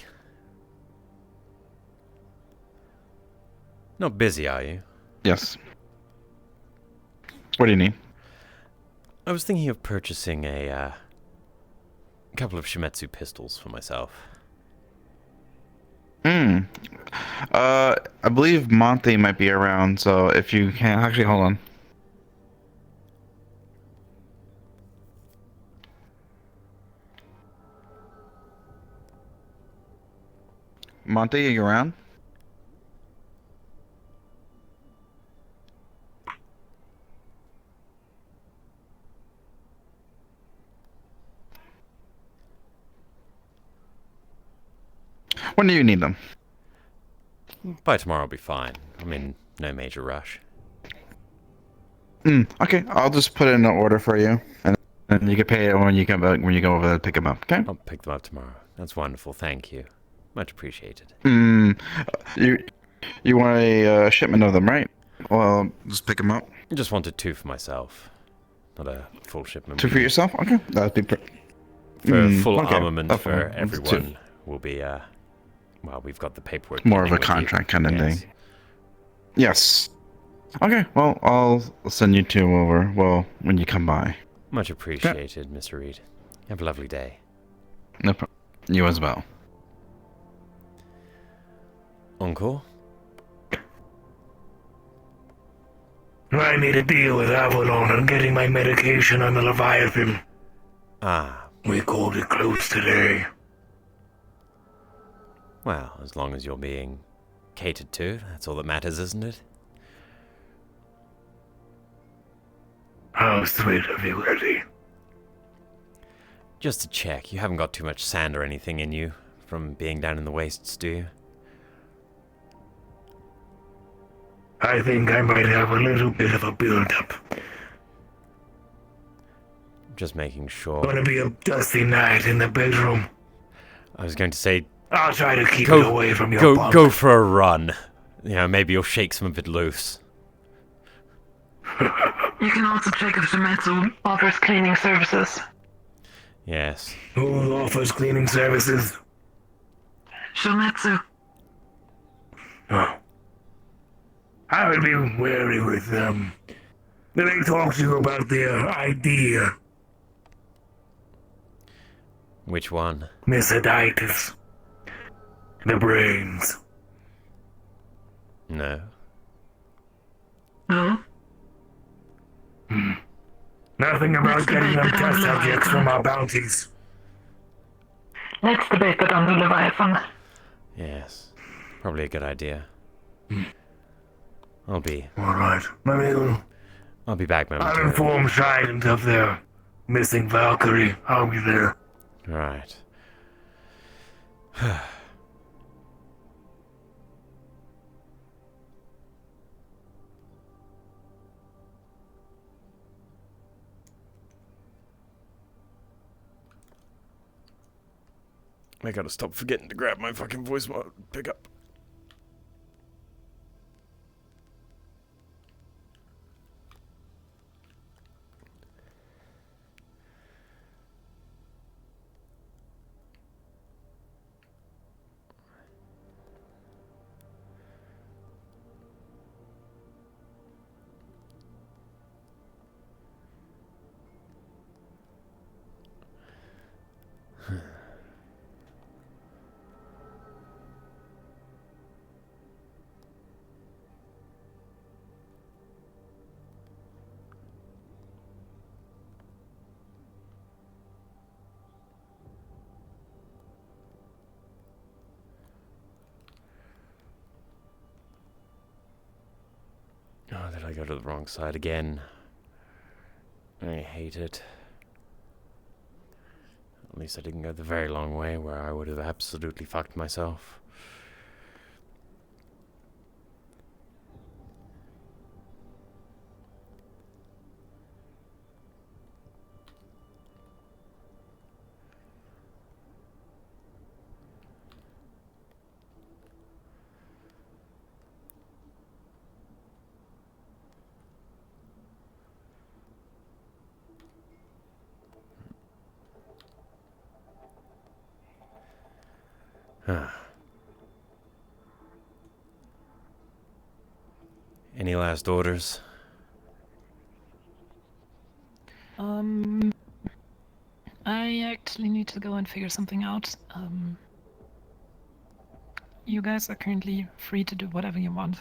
Not busy, are you? Yes. What do you need? I was thinking of purchasing a couple of Shimetsu pistols for myself. I believe Monte might be around, so if you can... Actually, hold on. Monte, are you around? When do you need them? By tomorrow I'll be fine. I'm in no major rush. Okay, I'll just put in an order for you, and then you can pay it when you come back, when you go over there to pick them up. Okay? I'll pick them up tomorrow. That's wonderful. Thank you. Much appreciated. You want a shipment of them, right? Well, just pick them up. I just wanted 2 for myself, not a full shipment. 2 for yourself? Okay, that'd be for full okay. armament for Okay. everyone will be well, we've got the paperwork. More of a pending with you. contract kind of Yes. thing. Yes. Okay, well, I'll send you 2 over, well, when you come by. Much appreciated, Mr. Reed. Have a lovely day. No problem. You as well. Uncle? I made a deal with Avalon on getting my medication on the Leviathan. Ah. We called it close today. Well, as long as you're being catered to, that's all that matters, isn't it? How sweet of you, Eddie. Just to check, you haven't got too much sand or anything in you from being down in the wastes, do you? I think I might have a little bit of a build-up. Just making sure. Gonna be a dusty night in the bedroom. I was going to say... I'll try to keep it away from your bunk. Go for a run. You know, maybe you'll shake some of it loose. You can also check if Shimetsu offers cleaning services. Yes. Who offers cleaning services? Shimetsu. Oh. I would be wary with them. Did they talk to you about their idea? Which one? Mesiditis. The brains. No. No? Nothing about getting them test subjects from our bounties. Let's debate it on the Leviathan. Yes. Probably a good idea. I'll be... Alright. I'll be back I'll momentarily. inform Trident of their missing Valkyrie. I'll be there. Right. I gotta stop forgetting to grab my fucking voice pickup. Oh, did I go to the wrong side again? I hate it. At least I didn't go the very long way where I would have absolutely fucked myself. Any last orders? I actually need to go and figure something out. You guys are currently free to do whatever you want.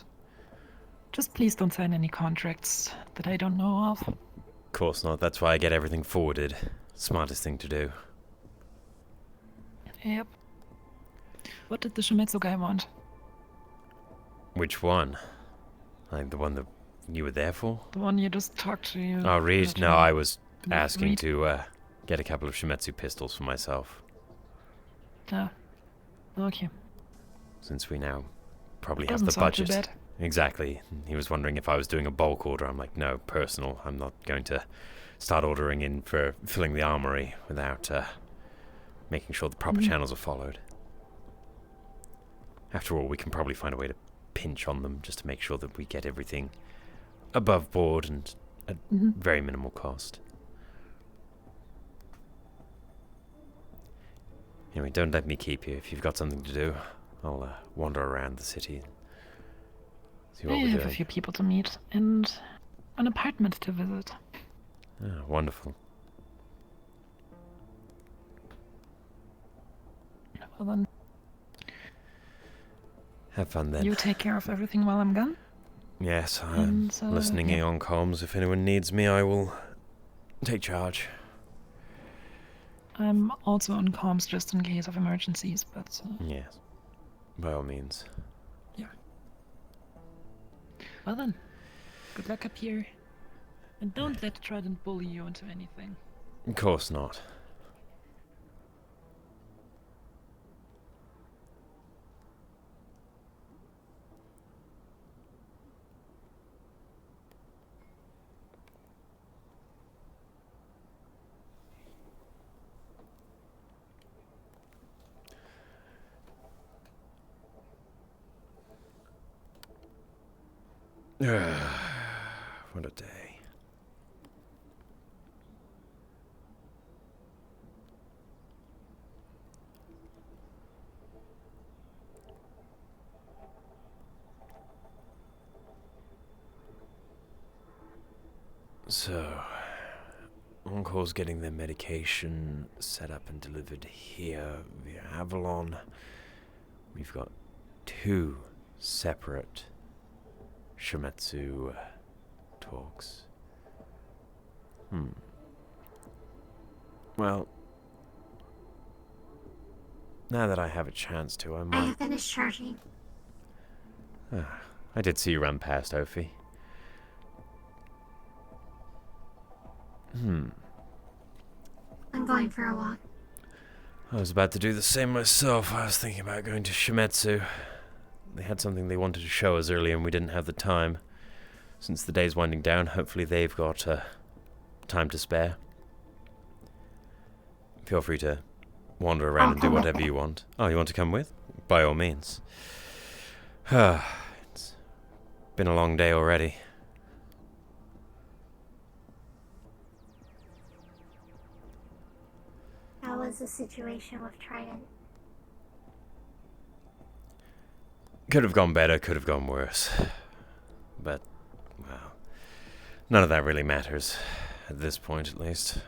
Just please don't sign any contracts that I don't know of. Of course not, that's why I get everything forwarded. Smartest thing to do. Yep. What did the Shimetsu guy want? Which one? Like the one that you were there for? The one you just talked to you. Oh, Reed? No, I was asking Reed? to get a couple of Shimetsu pistols for myself. Ah. Okay. Since we now probably have Doesn't the sound too budget. bad. Exactly. He was wondering if I was doing a bulk order. I'm like, no, personal. I'm not going to start ordering in for filling the armory without making sure the proper channels are followed. After all, we can probably find a way to pinch on them just to make sure that we get everything above board and at very minimal cost. Anyway, don't let me keep you. If you've got something to do, I'll wander around the city. See what I we're have a doing. few people to meet and an apartment to visit. Ah, wonderful. Well then, Have fun then. you take care of everything while I'm gone. Yes, I'm And, listening in yeah. on comms. If anyone needs me, I will take charge. I'm also on comms just in case of emergencies, but Yes, by all means. well then, good luck up here. And don't let Trident bully you into anything. Of course not. What a day. So, On-Call's getting their medication set up and delivered here via Avalon. We've got 2 separate Shimetsu talks. Well, now that I have a chance to, I I might... have finished charging. I did see you run past, Ophi. I'm going for a walk. I was about to do the same myself. I was thinking about going to Shimetsu. They had something they wanted to show us earlier and we didn't have the time. Since the day's winding down, hopefully they've got time to spare. Feel free to wander around and do whatever you want. Oh, you want to come with? By all means. It's been a long day already. How was the situation with Trident? Could have gone better, could have gone worse. But, well, none of that really matters. At this point, at least.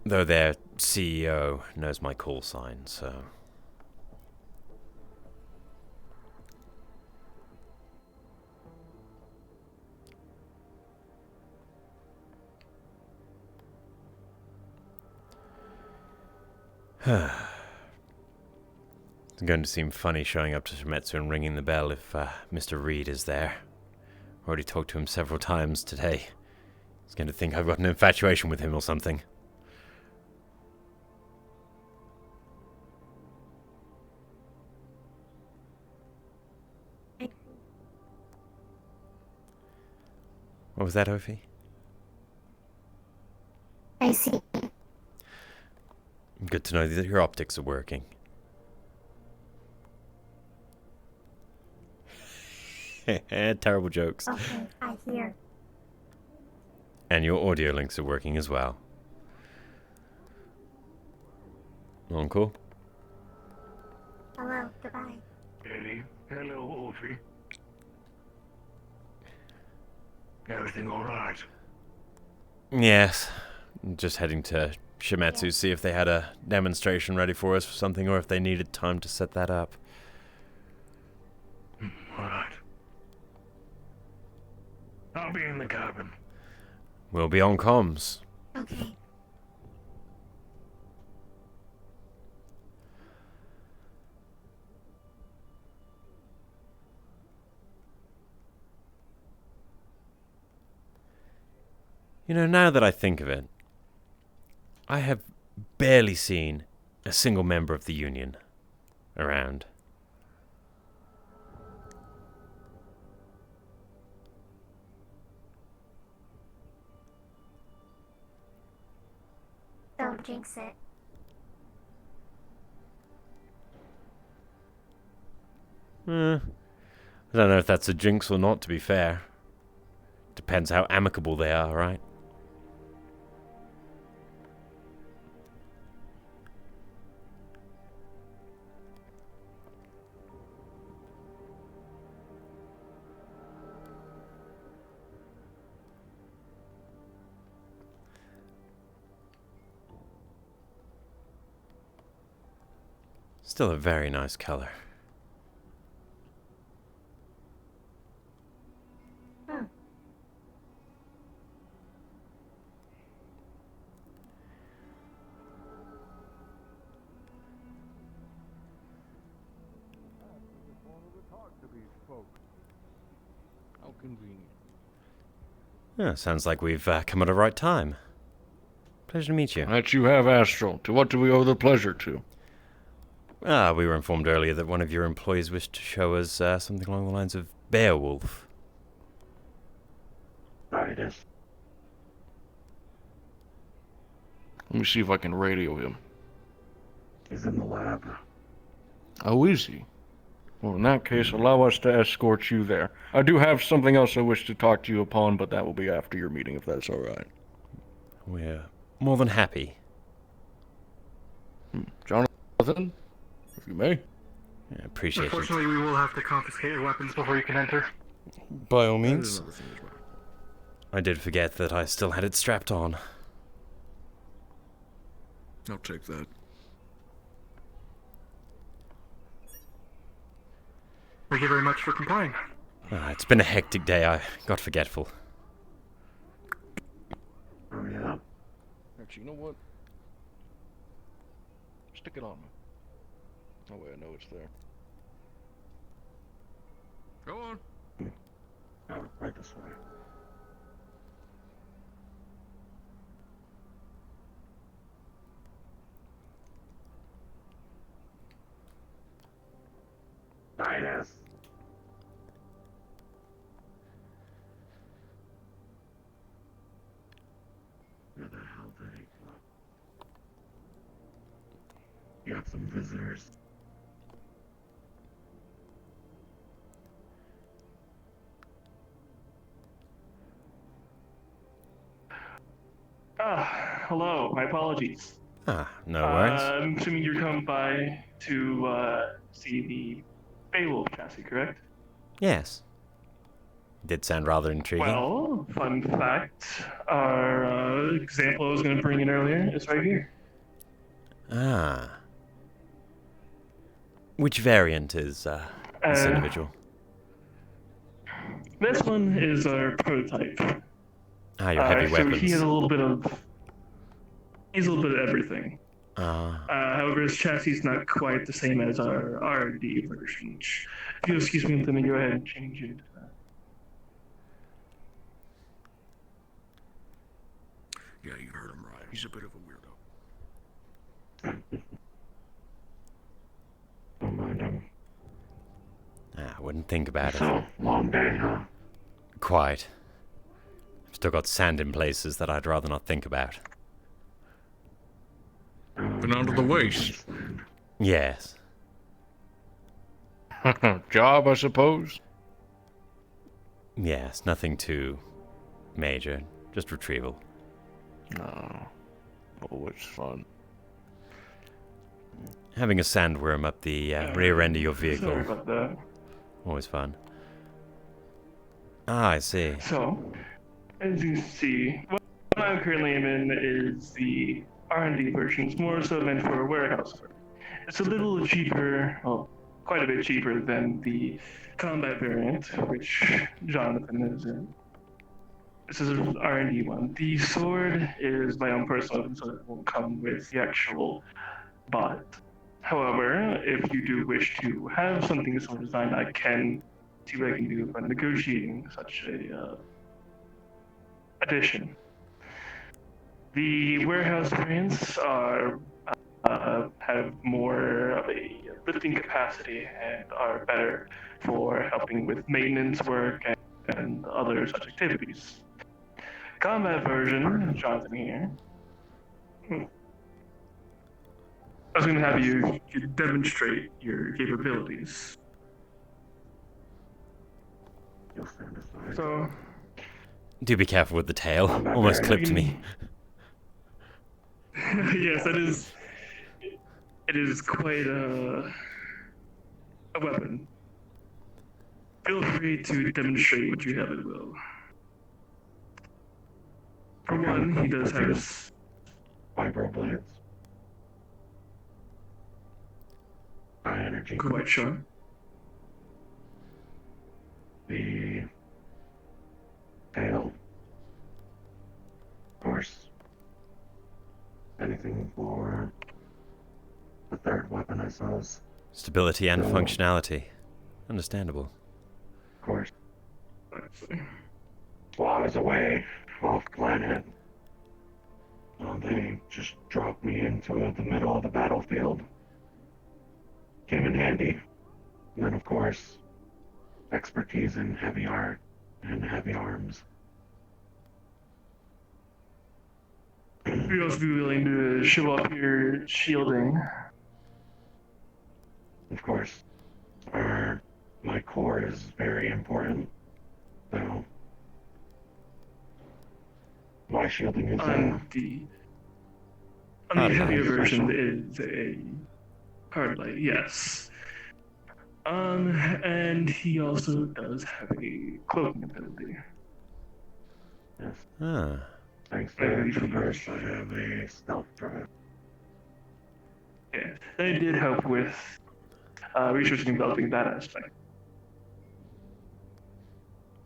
Though their CEO knows my call sign, so... It's going to seem funny showing up to Shimetsu and ringing the bell if Mr. Reed is there. Already talked to him several times today. He's going to think I've got an infatuation with him or something. What was that, Ophi? I see. Good to know that your optics are working. Terrible jokes. Okay, I hear. And your audio links are working as well. Uncle? Hello, goodbye. Eddie, hello, Ophi. Everything alright? Yes. Just heading to Shimetsu, see if they had a demonstration ready for us for something or if they needed time to set that up. Alright. I'll be in the cabin. We'll be on comms. Okay. You know, now that I think of it, I have barely seen a single member of the Union around. Don't jinx it. I don't know if that's a jinx or not, to be fair. Depends how amicable they are, right? Still a very nice color. How convenient. Yeah, sounds like we've come at the right time. Pleasure to meet you. That you have, Astral. To what do we owe the pleasure to? We were informed earlier that one of your employees wished to show us something along the lines of Beowulf. It is. Let me see if I can radio him. He's in the lab. Oh, easy. Well, in that case, allow us to escort you there. I do have something else I wish to talk to you upon, but that will be after your meeting, if that's all right. We're more than happy. Jonathan, if you may. I appreciate it. Unfortunately, we will have to confiscate your weapons before you can enter. By all means. I did forget that I still had it strapped on. I'll take that. Thank you very much for complying. It's been a hectic day. I got forgetful. Oh, yeah. Actually, you know what? Stick it on me. Oh, wait, I know it's there. Go on. Oh, right this way. Yes. Where the hell did he go? You got some visitors. Hello. My apologies. No worries. I'm assuming you're coming by to see the Beowulf chassis, correct? Yes. Did sound rather intriguing. Well, fun fact, our example I was going to bring in earlier is right here. Which variant is this individual? This one is our prototype. Your heavy weapons. So he has a little bit of everything. However, his chassis is not quite the same as our R&D version. If you'll excuse me, let me go ahead and change it. Yeah, you heard him right. He's a bit of a weirdo. Don't mind him. I wouldn't think about it. So, long day, huh? Quite. I've still got sand in places that I'd rather not think about. Been onto the waist. Yes. Job, I suppose? Yes, nothing too major. Just retrieval. No. Always fun. Having a sandworm up the rear end of your vehicle. Sorry about that. Always fun. I see. So, as you see, what I'm currently in is the R&D version. It's more so meant for a warehouse work. It's a little cheaper, well, quite a bit cheaper than the combat variant, which Jonathan is in. This is an R&D one. The sword is my own personal, so it won't come with the actual bot. However, if you do wish to have something so designed, I can see what I can do by negotiating such a addition. The warehouse variants are have more of a lifting capacity and are better for helping with maintenance work and other such activities. Combat version, Jonathan here. I was going to have you demonstrate your capabilities. So, Do be careful with the tail. Almost clipped me. yes, it is quite a weapon. Feel free to demonstrate what you have at will. For one, he does have his vibroblades. High energy. Quite sure. The tail. Of course. Anything for the third weapon, I suppose. Stability and functionality. Understandable. Of course. While I was away, off planet, they just dropped me into the middle of the battlefield. Came in handy. And then, of course, expertise in heavy art and heavy arms. Would you also be willing to show off your shielding? of course, my core is very important. So, my shielding is On the heavier version is a hard light, yes. And he also does have a cloaking ability. Yes. Ah. Thanks to Traverse, I have a stealth drive. Yeah, they did help with researching and developing that aspect.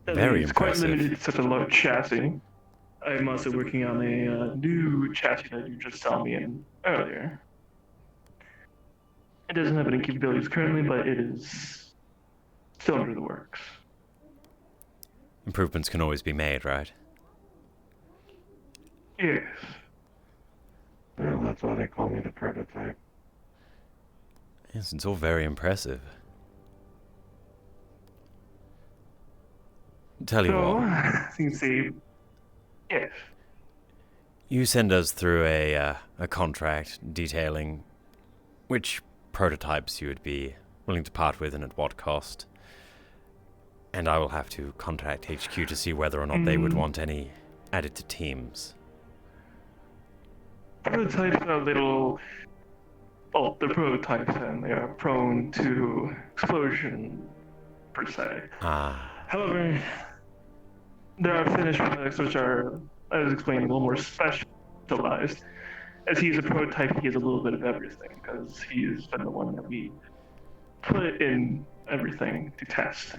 Very It's quite impressive. limited to such a large chassis. I'm also working on a new chassis that you just saw me in earlier. It doesn't have any capabilities currently, but it is still under the works. Improvements can always be made, right? Yes. Well, that's why they call me the prototype. Yes, it's all very impressive. Tell you what. You can see. Yes. You send us through a contract detailing which prototypes you would be willing to part with and at what cost. And I will have to contact HQ to see whether or not they would want any added to teams. Prototypes are a little... Well, they're prototypes and they are prone to explosion, per se. Ah. However, there are finished products which are, as explained, a little more specialized. As he's a prototype, he has a little bit of everything, because he's been the one that we put in everything to test.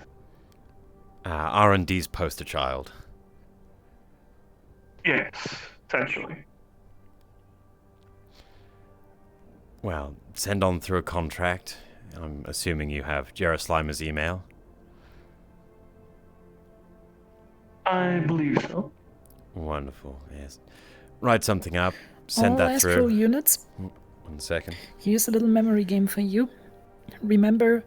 R&D's poster child. Yes, essentially. Well, send on through a contract. I'm assuming you have Jeroslimer's email. I believe so. Wonderful, yes. Write something up, send All that Astral through. units. 1 second. Here's a little memory game for you. Remember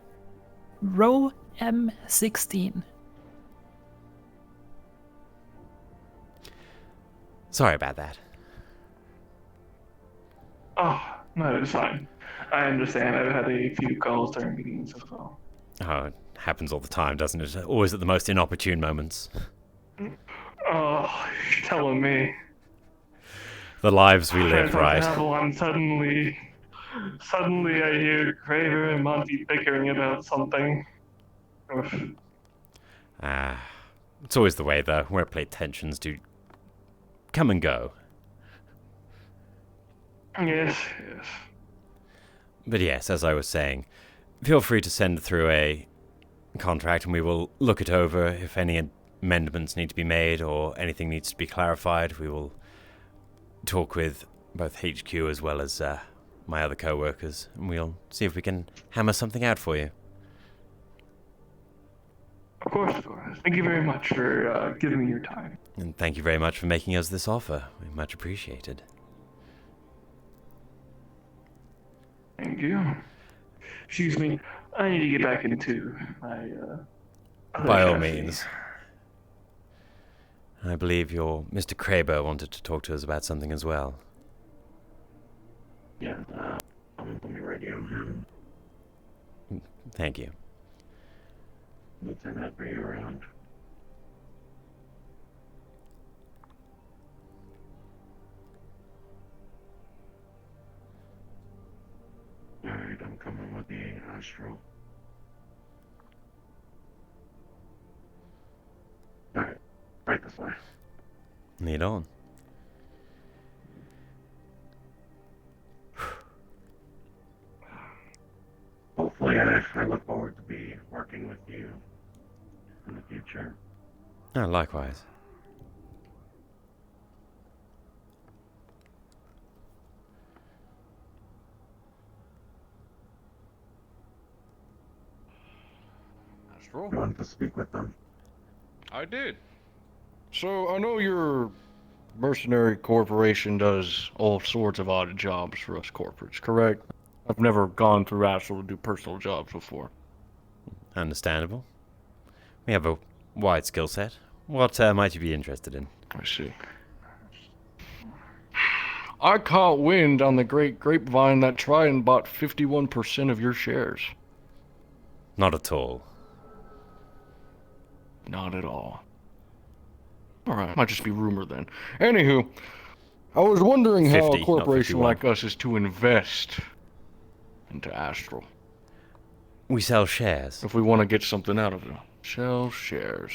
row M16. Sorry about that. Oh, no, it's fine. I understand. I've had a few calls during meetings as well. Oh, it happens all the time, doesn't it? Always at the most inopportune moments. Oh, you're telling me. The lives we live, right? And suddenly I hear Craver and Monty bickering about something. It's always the way, though. Workplace tensions do come and go. Yes, yes. But yes, as I was saying, feel free to send through a contract and we will look it over. If any amendments need to be made or anything needs to be clarified, we will talk with both HQ as well as my other co-workers, and we'll see if we can hammer something out for you. Of course, of course. Thank you very much for giving me your time. And thank you very much for making us this offer. We much appreciated. Thank you. Excuse me, I need to get back into my, By all means. I believe your Mr. Kraber wanted to talk to us about something as well. Yeah, let me radio him. Thank you. Lieutenant, are you around? Alright, I'm coming with the Astral. Alright, right this way. Lead on. Hopefully, I look forward to be working with you in the future. Oh, likewise. You wanted to speak with them? I did. So, I know your mercenary corporation does all sorts of odd jobs for us corporates, correct? I've never gone through Astral to do personal jobs before. Understandable. We have a wide skill set. What might you be interested in? I see. I caught wind on the great grapevine that Trident bought 51% of your shares. Not at all. Not at all. Alright, might just be rumor then. Anywho, I was wondering how 50, a not corporation 51. like us is to invest into Astral. We sell shares. If we want to get something out of it. Sell shares.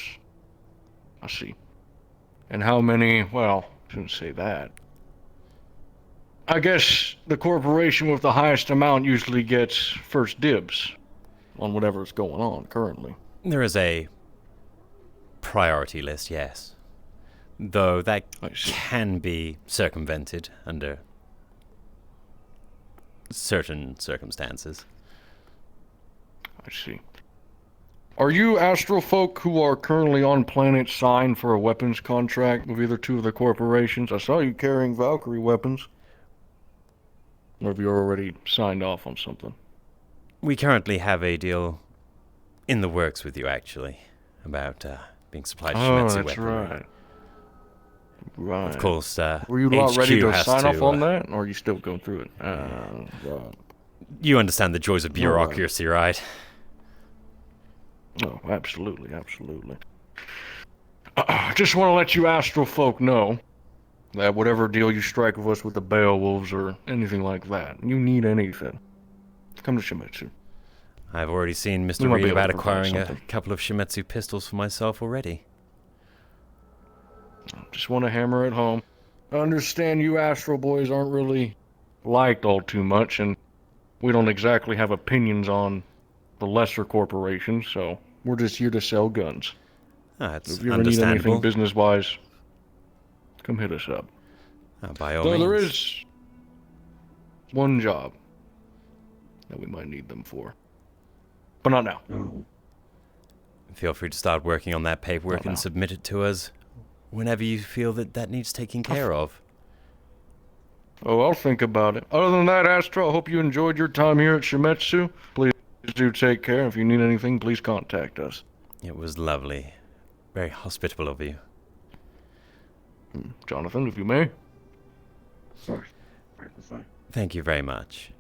I see. And how many, well, shouldn't say that. I guess the corporation with the highest amount usually gets first dibs on whatever's going on currently. There is a priority list, yes. Though that can be circumvented under certain circumstances. I see. Are you Astral folk who are currently on planet signed for a weapons contract with either two of the corporations? I saw you carrying Valkyrie weapons. Or have you already signed off on something? We currently have a deal in the works with you, actually, about being supplied Shimetsu weaponry. Right. Right. Of course, were you not HQ ready to has sign off to, on that, or are you still going through it? Right. You understand the joys of bureaucracy, right? Oh, absolutely, absolutely. I just want to let you Astral folk know that whatever deal you strike with us with the Beowulfs or anything like that, you need anything, come to Shimetsu. I've already seen We Mr. might be Reed able to about provide acquiring a something. couple of Shimetsu pistols for myself already. Just want to hammer it home. I understand you Astral boys aren't really liked all too much, and we don't exactly have opinions on the lesser corporations, so we're just here to sell guns. That's If you ever need anything understandable. business-wise, come hit us up. By all Though means. there is one job that we might need them for. But not now. Feel free to start working on that paperwork and submit it to us whenever you feel that that needs taking care of. Oh, I'll think about it. Other than that, Astro, I hope you enjoyed your time here at Shimetsu. Please do take care. If you need anything, please contact us. It was lovely. Very hospitable of you. Jonathan, if you may. Sorry. Right this way. Thank you very much.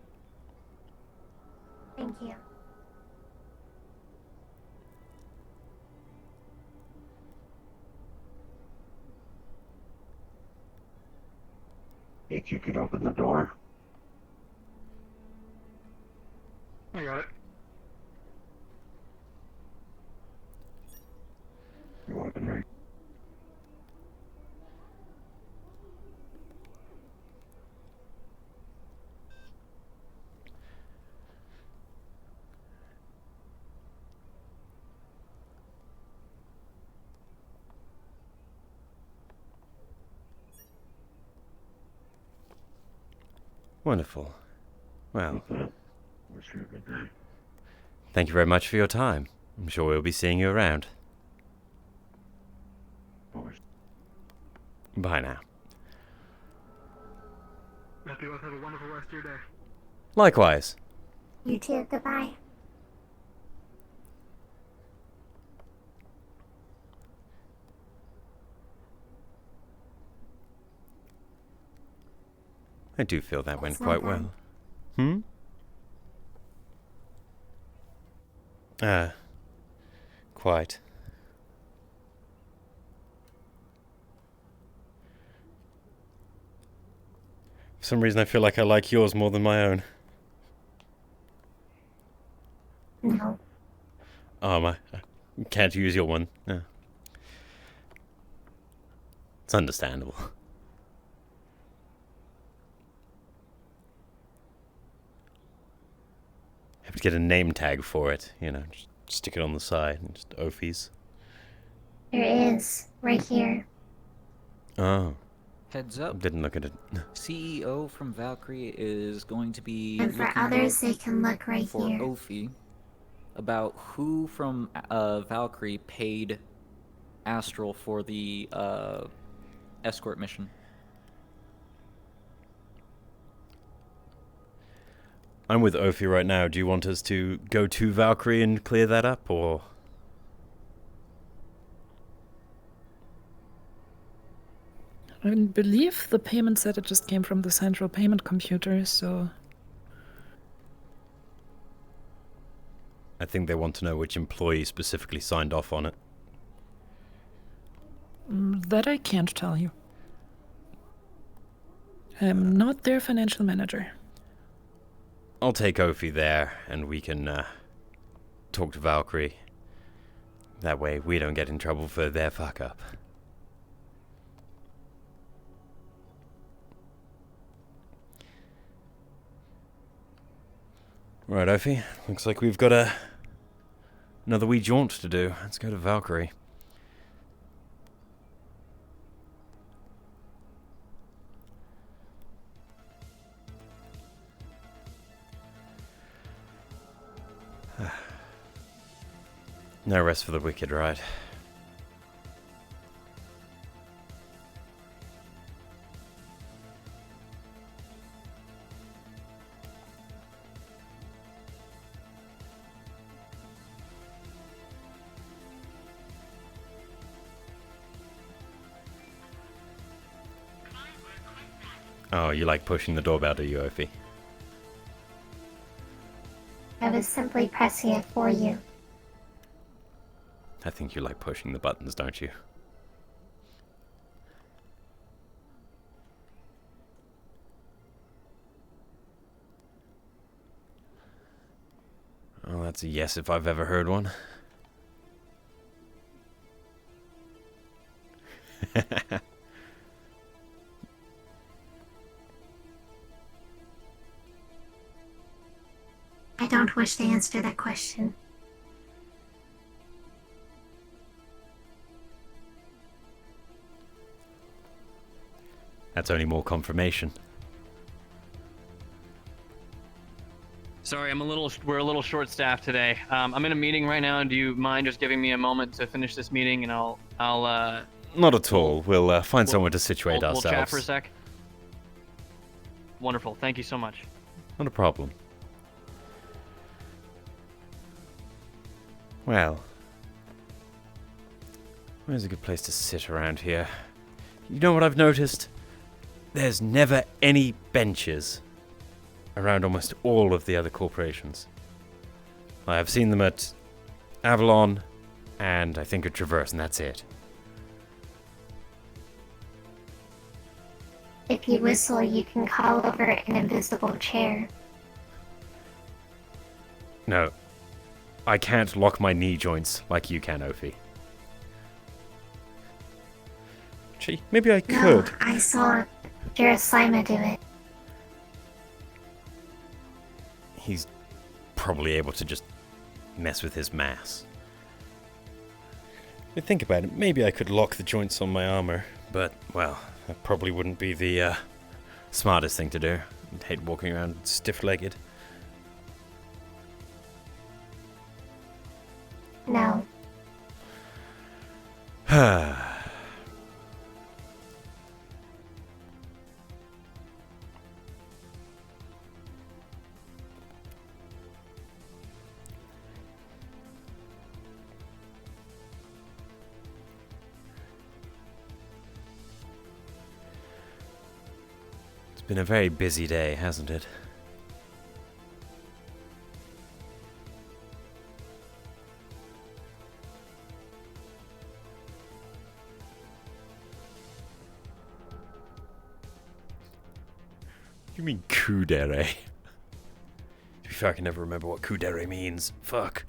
Thank you. Think you could open the door? I got it. Your weapon right. Wonderful. Well, Wish you a good day. thank you very much for your time. I'm sure we'll be seeing you around. Bye now. Hope you both have a wonderful rest of your day. Likewise. You too. Goodbye. I do feel that went It's not quite done. well. Quite. For some reason I feel like I like yours more than my own. No. I can't use your one. Yeah. It's understandable. Have to get a name tag for it, you know, just stick it on the side and just Ophies. There is. Right here. Oh. Heads up. Didn't look at it. CEO from Valkyrie is going to be And for looking others, they can look right for here. Ophi about who from Valkyrie paid Astral for the escort mission. I'm with Ophi right now. Do you want us to go to Valkyrie and clear that up, or...? I believe the payment said it just came from the central payment computer, so... I think they want to know which employee specifically signed off on it. That I can't tell you. I'm not their financial manager. I'll take Ophi there, and we can talk to Valkyrie. That way we don't get in trouble for their fuck-up. Right, Ophi. Looks like we've got another wee jaunt to do. Let's go to Valkyrie. No rest for the wicked, right? Oh, you like pushing the doorbell, do you, Ophi? I was simply pressing it for you. I think you like pushing the buttons, don't you? Well, that's a yes if I've ever heard one. I don't wish to answer that question. That's only more confirmation. Sorry, we're a little short-staffed today. I'm in a meeting right now. Do you mind just giving me a moment to finish this meeting, and I'll Not at all. We'll find somewhere to situate ourselves. We'll chat for a sec. Wonderful. Thank you so much. Not a problem. Well, where's a good place to sit around here? You know what I've noticed? There's never any benches around almost all of the other corporations. I have seen them at Avalon, and I think at Traverse, and that's it. If you whistle, you can call over an invisible chair. No, I can't lock my knee joints like you can, Ophi. Gee, maybe I could. No, I saw Jerusima do it. He's probably able to just mess with his mass. If you think about it, maybe I could lock the joints on my armor, but, well, that probably wouldn't be the smartest thing to do. I'd hate walking around stiff-legged. No. It's been a very busy day, hasn't it? You mean kudere? To be fair, I can never remember what kudere means. Fuck.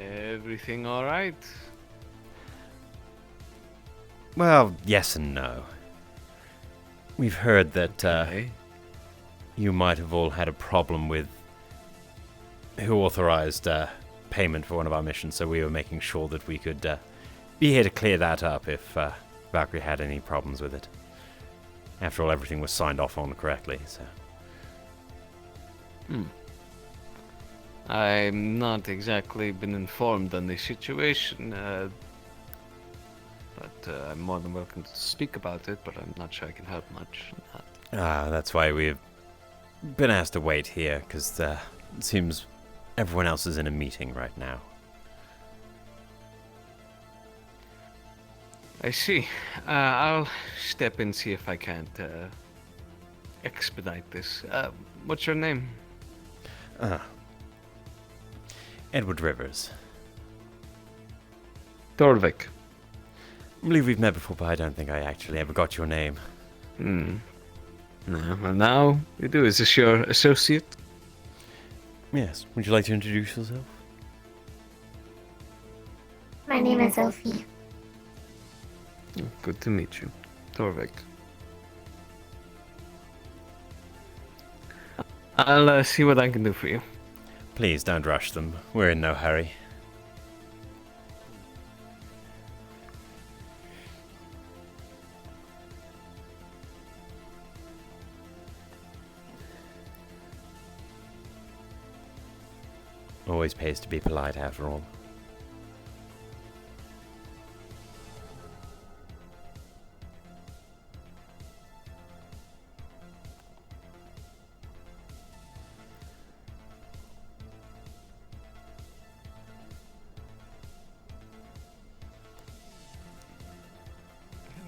Everything all right? Well, yes and no. We've heard that you might have all had a problem with who authorized payment for one of our missions, so we were making sure that we could be here to clear that up if Valkyrie had any problems with it. After all, everything was signed off on correctly, so... I'm not exactly been informed on the situation, but I'm more than welcome to speak about it, but I'm not sure I can help much. That's why we've been asked to wait here, because it seems Everyone else is in a meeting right now. I see. I'll step in, see if I can't expedite this. What's your name? Edward Rivers. Torvik. I believe we've met before, but I don't think I actually ever got your name. No, well now you do. Is this your associate? Yes. Would you like to introduce yourself? My name is Sophie. Good to meet you, Torvik. I'll see what I can do for you. Please don't rush them. We're in no hurry. Always pays to be polite after all.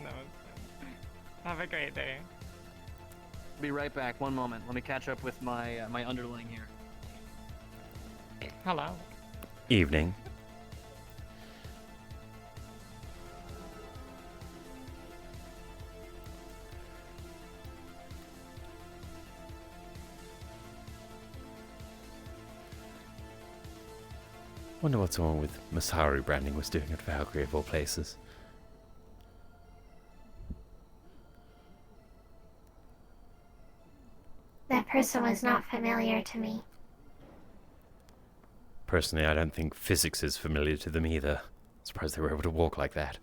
No. Have a great day. Be right back. One moment. Let me catch up with my underling here. Hello. Evening. Wonder what someone with Masaru branding was doing at Valkyrie of all places. That person was not familiar to me. Personally, I don't think physics is familiar to them either. Surprised they were able to walk like that.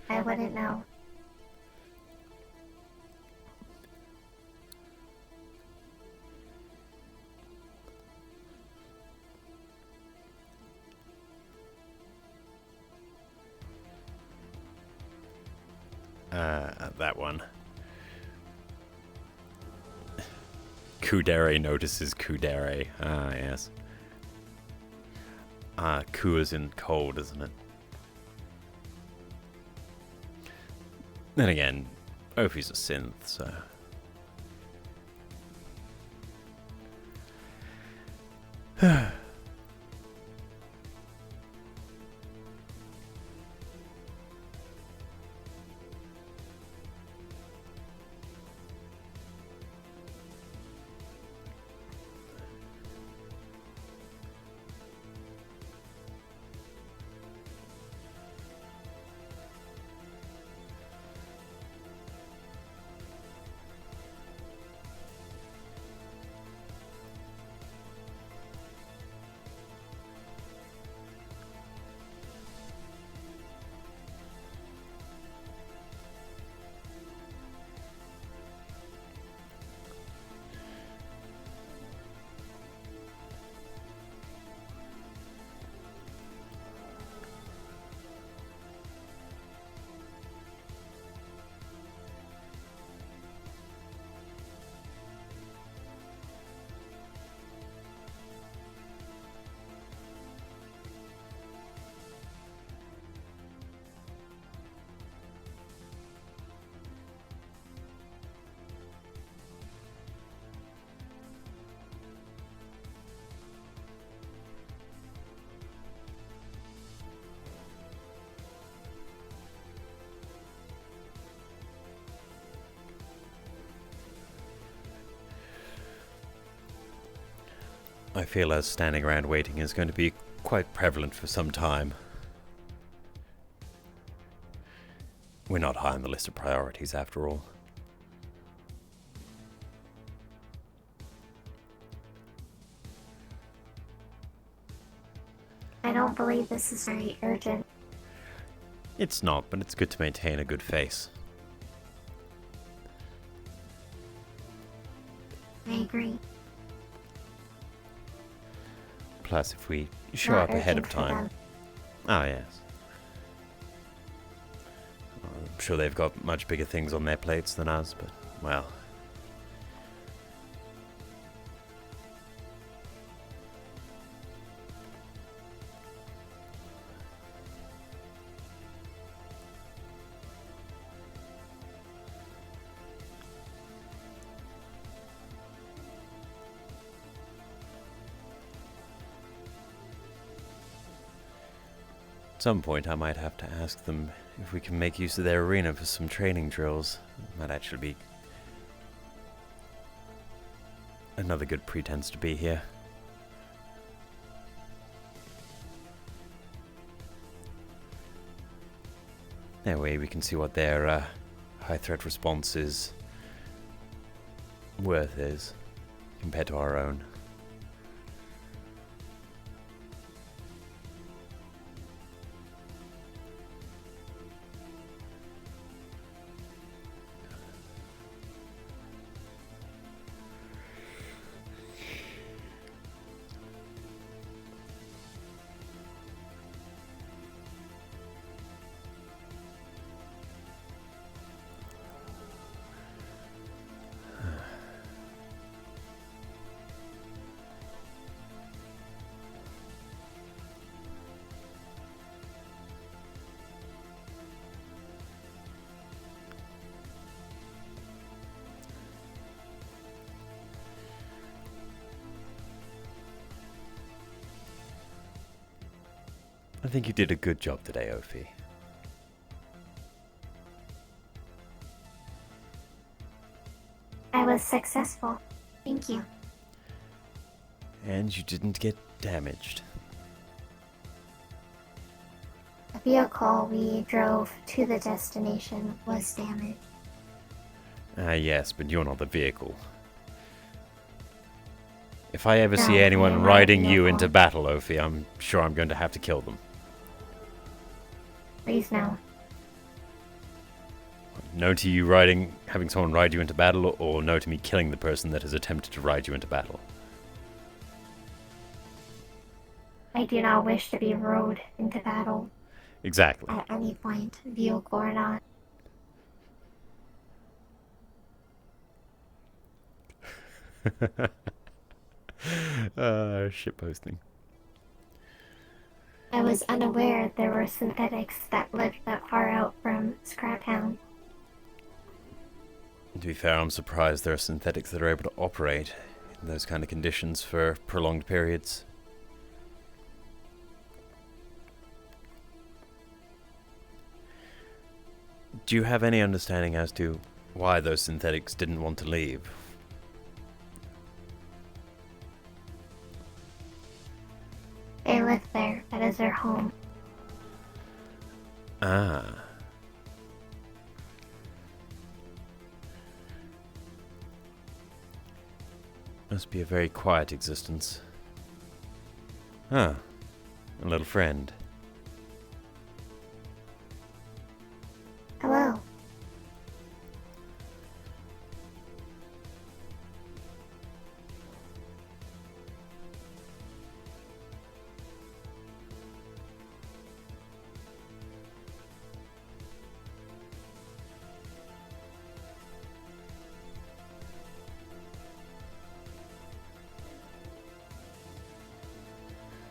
I wouldn't know. That one. Kudere notices Kudere. Ah, yes. Ku is in cold, isn't it? Then again, Ophi's a synth, so... I feel as standing around waiting is going to be quite prevalent for some time. We're not high on the list of priorities, after all. I don't believe this is very urgent. It's not, but it's good to maintain a good face. I agree. Plus, if we show Not up ahead urgent of for time... them. Ah, yes. sure they've got much bigger things on their plates than us, but, well. At some point I might have to ask them if we can make use of their arena for some training drills. Might actually be another good pretense to be here. That way we can see what their high threat response's worth is compared to our own. I think you did a good job today, Ophi. I was successful. Thank you. And you didn't get damaged. The vehicle we drove to the destination was damaged. Yes, but you're not the vehicle. If I ever No, see anyone I'm not riding the you vehicle. into battle, Ophi, I'm sure I'm going to have to kill them. Please no. No to you having someone ride you into battle, or no to me killing the person that has attempted to ride you into battle. I do not wish to be rode into battle Exactly. at any point, vehicle or not. Shitposting. I was unaware there were synthetics that lived that far out from Scraptown. To be fair, I'm surprised there are synthetics that are able to operate in those kind of conditions for prolonged periods. Do you have any understanding as to why those synthetics didn't want to leave? They live there. That is their home. Ah. Must be a very quiet existence. Huh. A little friend. Hello.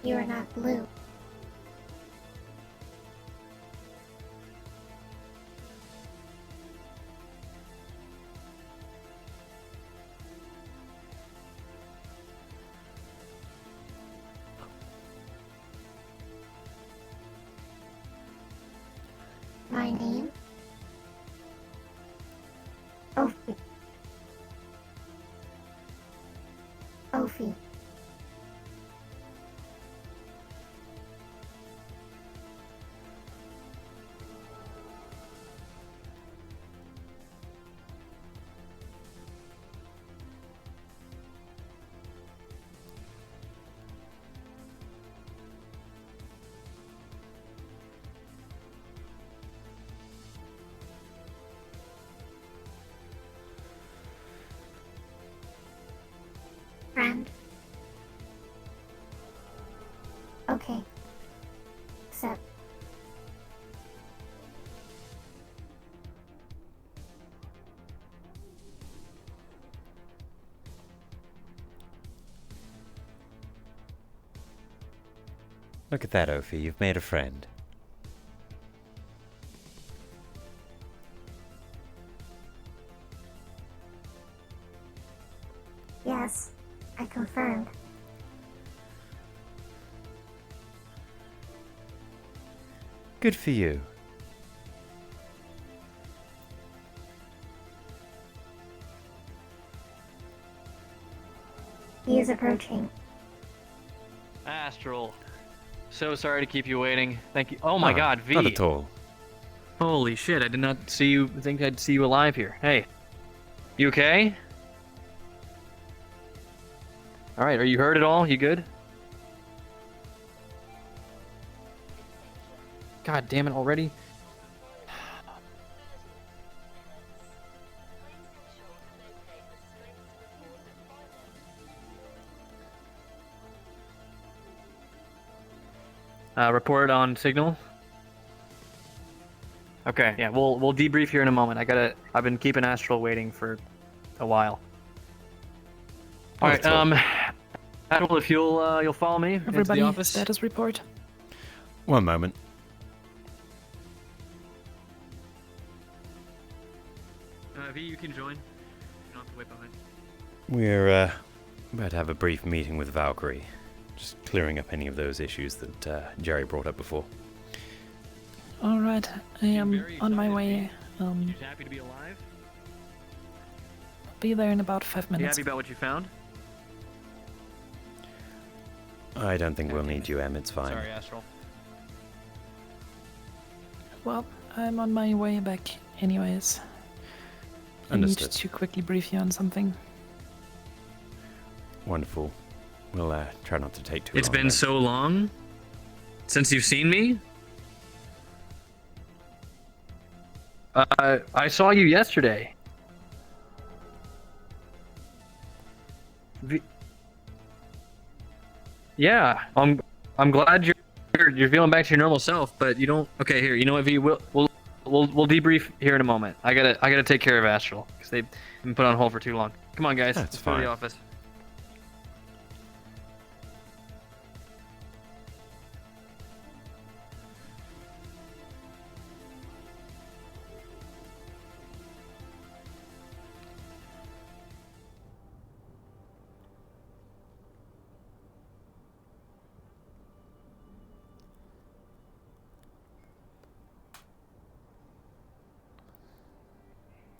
You are not blue. My name? Ophi. Ophi. Friend. Okay. Except Look at that, Ophi. You've made a friend. Yes, I confirmed. Good for you. He is approaching. Astral. So sorry to keep you waiting. Thank you. Oh my God, V. Not at all. Holy shit! I did not think I'd see you alive here. Hey, you okay? All right. Are you hurt at all? You good? God damn it already. Report on signal. Okay, yeah, we'll debrief here in a moment. I've been keeping Astral waiting for a while. All right, Admiral, if you'll follow me into Everybody, the office. status report. One moment. V, you can join. You don't have to wait behind. We're about to have a brief meeting with Valkyrie. Just clearing up any of those issues that Jerry brought up before. All right, I am on my way. You happy to be alive? Be there in about 5 You minutes. happy about what you found? I don't think we'll need you, Em. It's fine. Sorry, Astral. Well, I'm on my way back anyways. I Understood. need to quickly brief you on something. Wonderful. We'll try not to take too long. It's been then. so long since you've seen me. I saw you yesterday. Yeah, I'm glad you're feeling back to your normal self, but you don't. Okay, here. You know what, V? We'll debrief here in a moment. I gotta take care of Astral because they've been put on hold for too long. Come on, guys. That's Let's go to fine. the office.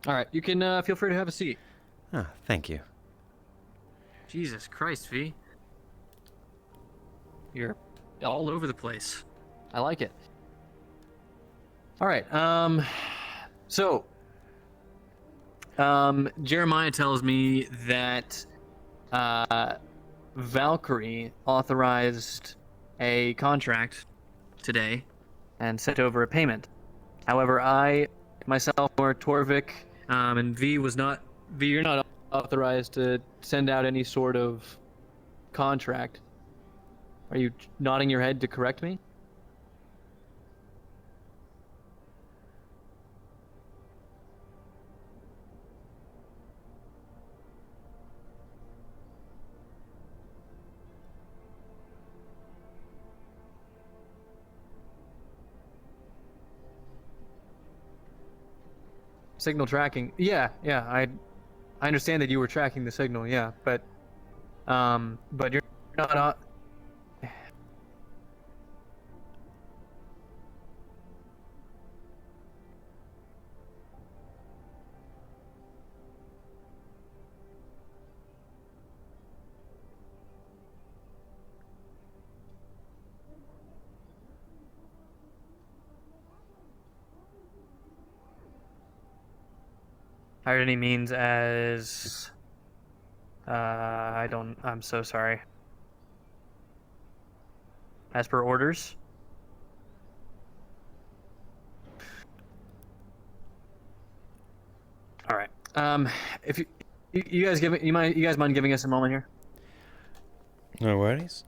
All right, you can feel free to have a seat. Ah, thank you. Jesus Christ, V. You're all over the place. I like it. All right. So, Jeremiah tells me that Valkyrie authorized a contract today and sent over a payment. However, I, myself, or Torvik, and V was not. V, you're not authorized to send out any sort of contract. Are you nodding your head to correct me? Signal tracking. Yeah. I understand that you were tracking the signal. Yeah, but you're not. Hired any means as I'm so sorry. As per orders. All right. If you guys mind giving us a moment here? No worries.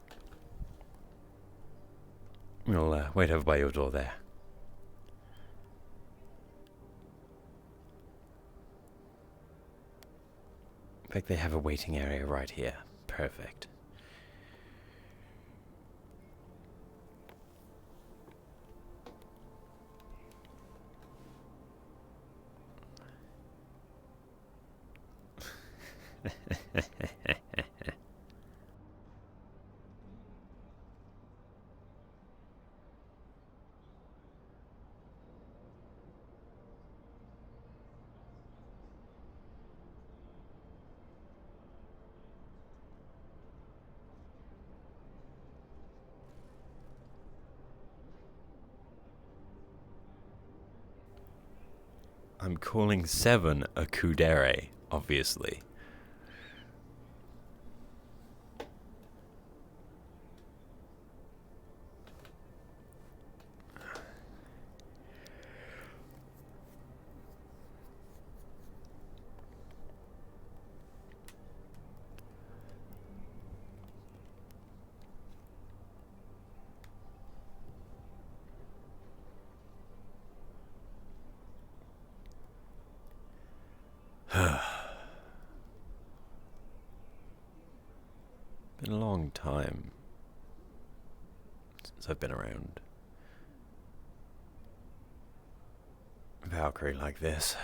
We'll wait over by your door there. In fact, they have a waiting area right here. Perfect. I'm calling 7 a kudere, obviously. Been a long time since I've been around Valkyrie like this.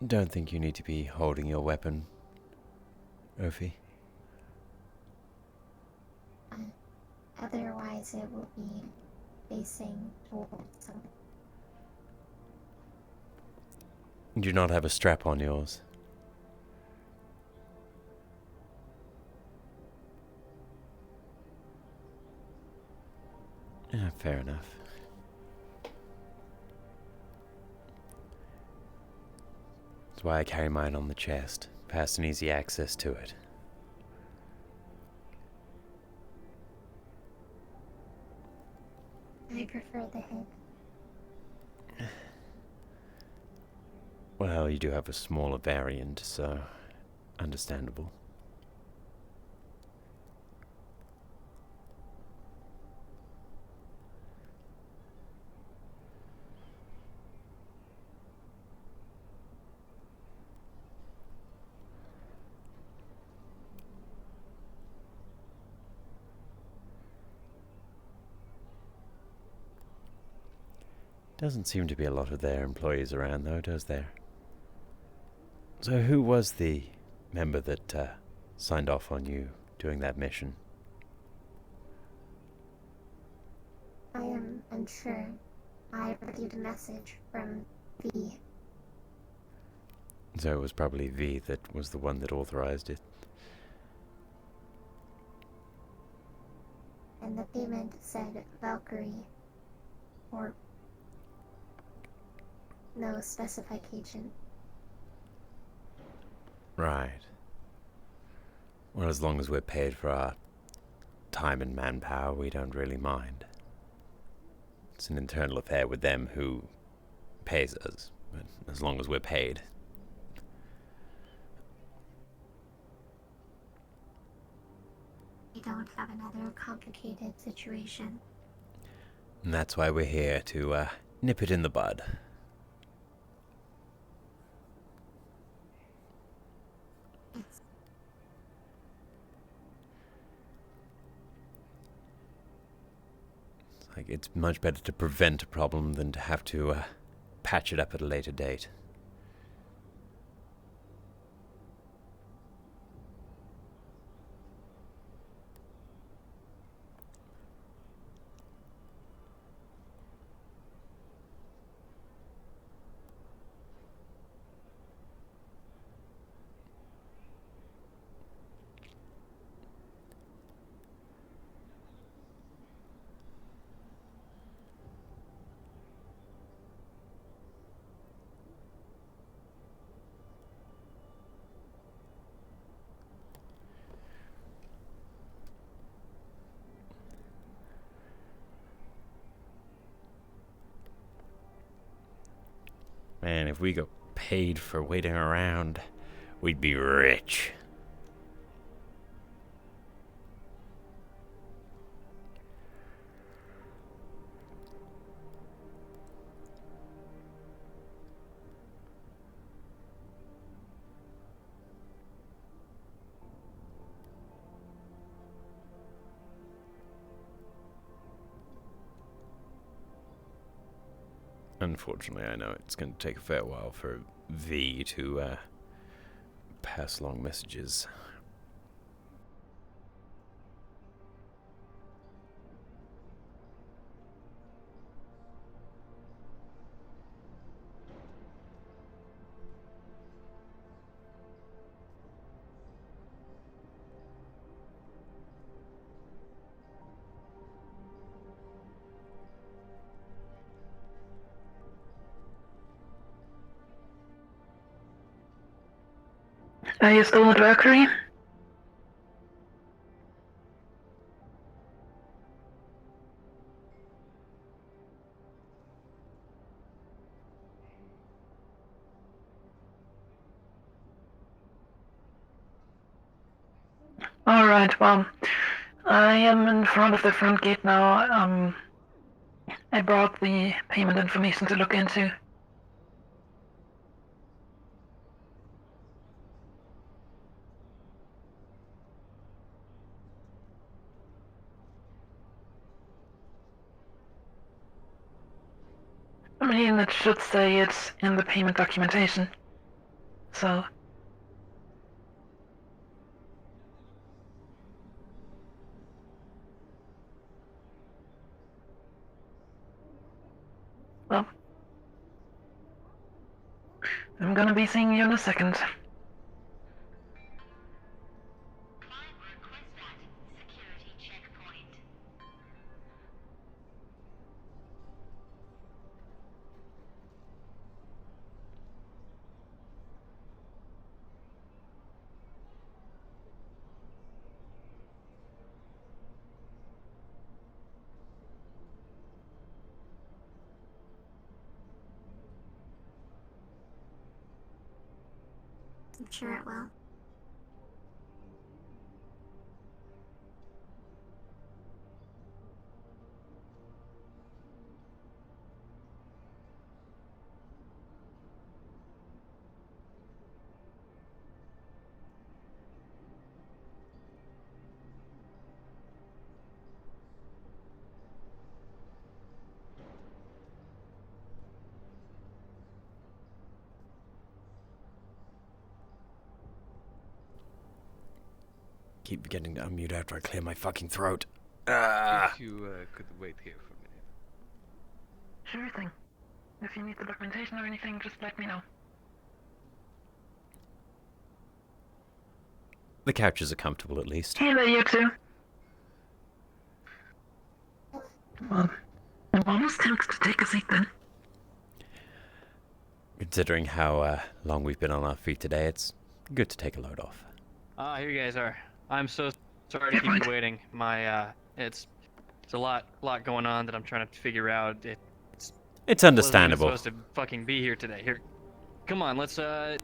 Don't think you need to be holding your weapon, Ophi. Otherwise, it will be facing towards them. You do not have a strap on yours. Yeah, fair enough. That's why I carry mine on the chest. Fast and easy access to it. I prefer the hip. Well, you do have a smaller variant, so understandable. Doesn't seem to be a lot of their employees around, though, does there? So who was the member that signed off on you doing that mission? I am unsure. I received a message from V. So it was probably V that was the one that authorized it. And the payment said Valkyrie. Or no specification. Right. Well, as long as we're paid for our time and manpower, we don't really mind. It's an internal affair with them who pays us, but as long as we're paid. We don't have another complicated situation. And that's why we're here, to nip it in the bud. Like, it's much better to prevent a problem than to have to patch it up at a later date. Man, if we got paid for waiting around, we'd be rich. unfortunately, I know it's going to take a fair while for V to pass along messages. Are you still at Mercury? Alright, well, I am in front of the front gate now. I brought the payment information to look into. I mean, it should say it's in the payment documentation. So... Well... I'm gonna be seeing you in a second. I'm sure it will. Keep forgetting to unmute after I clear my fucking throat. If you could wait here for a minute. Sure thing. If you need the documentation or anything, just let me know. The couches are comfortable, at least. Hey there, you two. Well, I'm almost tempted to take a seat then. Considering how long we've been on our feet today, it's good to take a load off. Here you guys are. I'm so sorry to keep you waiting. My it's a lot going on that I'm trying to figure out. It's understandable. I'm supposed to fucking be here today. Here, come on. Let's go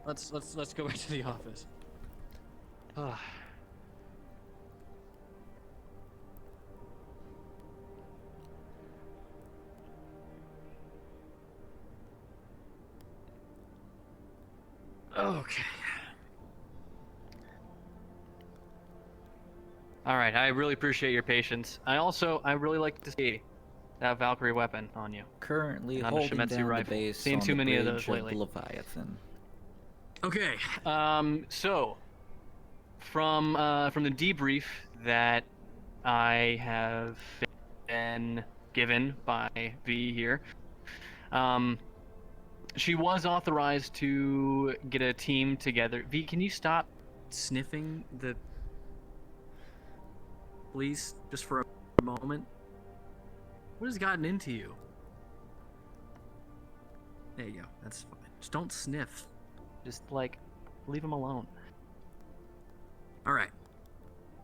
back to the office. Okay. All right. I really appreciate your patience. I really like to see that Valkyrie weapon on you. Currently Not a holding Shimetsu down the rifle. base Seen on too the many of bridge those lately. Leviathan. Okay. From the debrief that I have been given by V here, she was authorized to get a team together. V, can you stop sniffing the police just for a moment? What has gotten into you? There you go. That's fine. Just don't sniff. Just leave them alone. All right.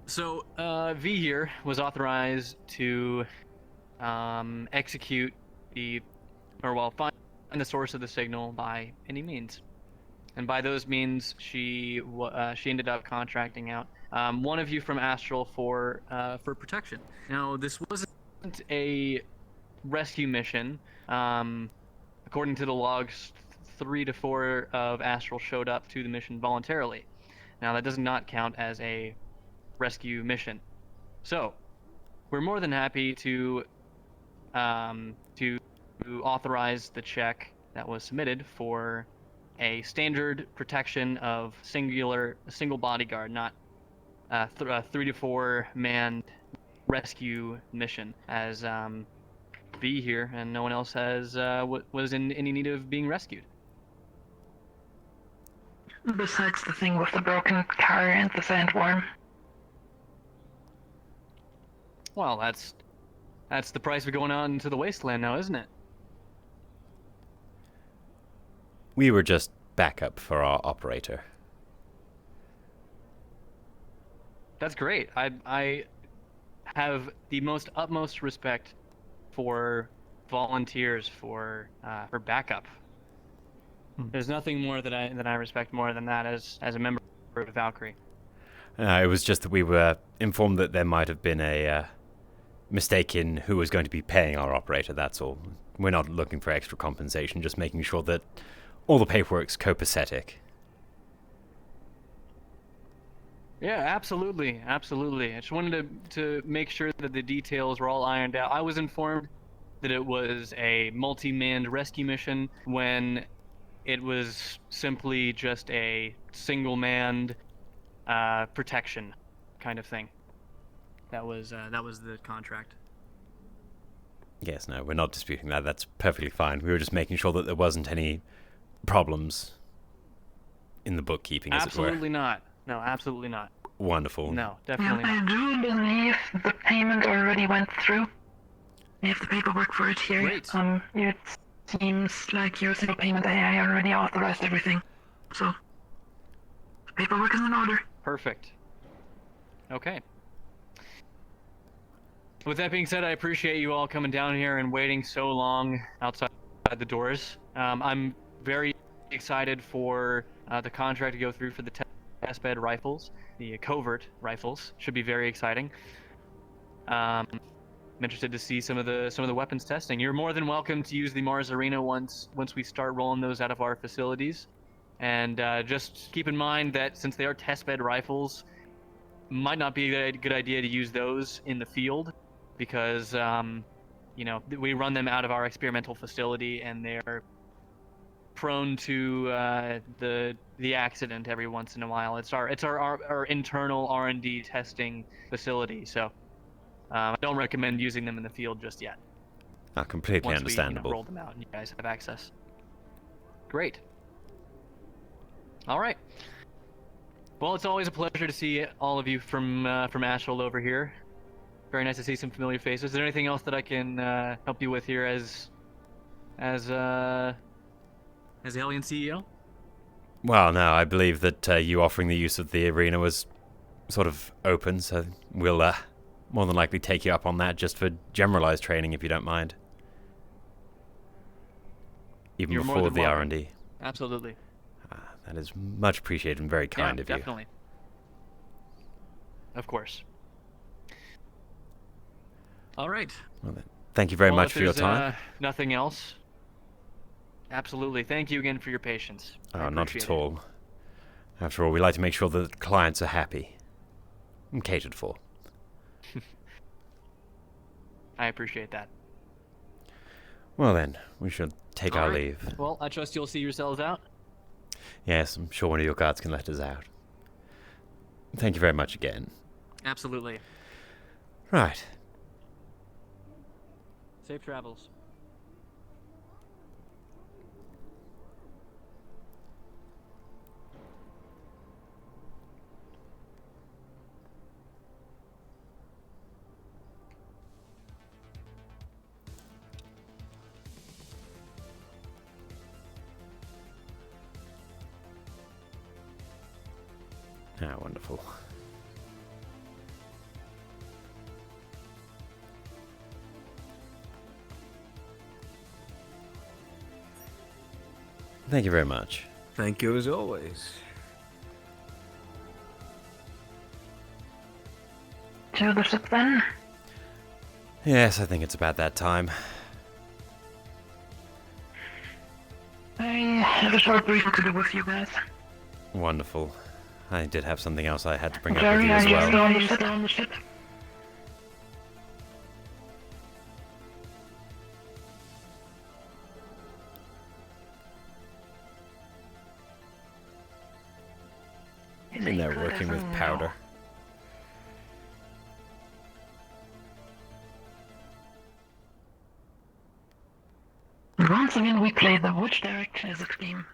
So V here was authorized to execute find the source of the signal by any means, and by those means, she ended up contracting out one of you from Astral for protection. Now, this wasn't a rescue mission. According to the logs, 3 to 4 of Astral showed up to the mission voluntarily. Now, that does not count as a rescue mission. So, we're more than happy to to authorize the check that was submitted for a standard protection of a single bodyguard, not a 3 to 4 man rescue mission, as V here and no one else was in any need of being rescued. Besides the thing with the broken car and the sandworm. Well, that's the price of going out into the wasteland now, isn't it? We were just backup for our operator. That's great. I have the utmost respect for volunteers for backup. There's nothing more that I respect more than that as a member of Valkyrie. It was just that we were informed that there might have been a mistake in who was going to be paying our operator, that's all. We're not looking for extra compensation, just making sure that all the paperwork's copacetic. Yeah, absolutely. I just wanted to make sure that the details were all ironed out. I was informed that it was a multi-manned rescue mission when it was simply just a single-manned protection kind of thing. That was the contract. Yes, no, we're not disputing that. That's perfectly fine. We were just making sure that there wasn't any problems in the bookkeeping, as it were. Absolutely not. No, absolutely not. Wonderful. No, definitely not. I do believe the payment already went through. We have the paperwork for it here. Great. It seems like your single payment AI already authorized everything. So, the paperwork is in order. Perfect. Okay. With that being said, I appreciate you all coming down here and waiting so long outside the doors. I'm very excited for the contract to go through for the testbed rifles. The covert rifles should be very exciting. I'm interested to see some of the weapons testing. You're more than welcome to use the Mars Arena once we start rolling those out of our facilities. And just keep in mind that since they are testbed rifles, might not be a good idea to use those in the field, because we run them out of our experimental facility and they're prone to the accident every once in a while. It's our internal R&D testing facility, so I don't recommend using them in the field just yet. Completely Once understandable. we roll them out and you guys have access. Great. All right. Well, it's always a pleasure to see all of you from Asheville over here. Very nice to see some familiar faces. Is there anything else that I can help you with here as the Alien CEO? Well, no, I believe that you offering the use of the arena was sort of open, so we'll more than likely take you up on that just for generalized training, if you don't mind. Even You're more before than the welcome. R&D. Absolutely. That is much appreciated and very kind of you. Definitely. Of course. All right. Well, then, thank you very much for your time. Nothing else. Absolutely. Thank you again for your patience. I Not appreciate at all. After all, we like to make sure that clients are happy and catered for. I appreciate that. Well then, we should take All our right. leave. Well, I trust you'll see yourselves out. Yes, I'm sure one of your guards can let us out. Thank you very much again. Absolutely. Right. Safe travels. Ah, wonderful. Thank you very much. Thank you as always. To the ship then? Yes, I think it's about that time. I have a short briefing to do with you guys. Wonderful. I did have something else I had to bring up with Jerry, you are as you well. still on the ship? And once again, we play the which direction is it game.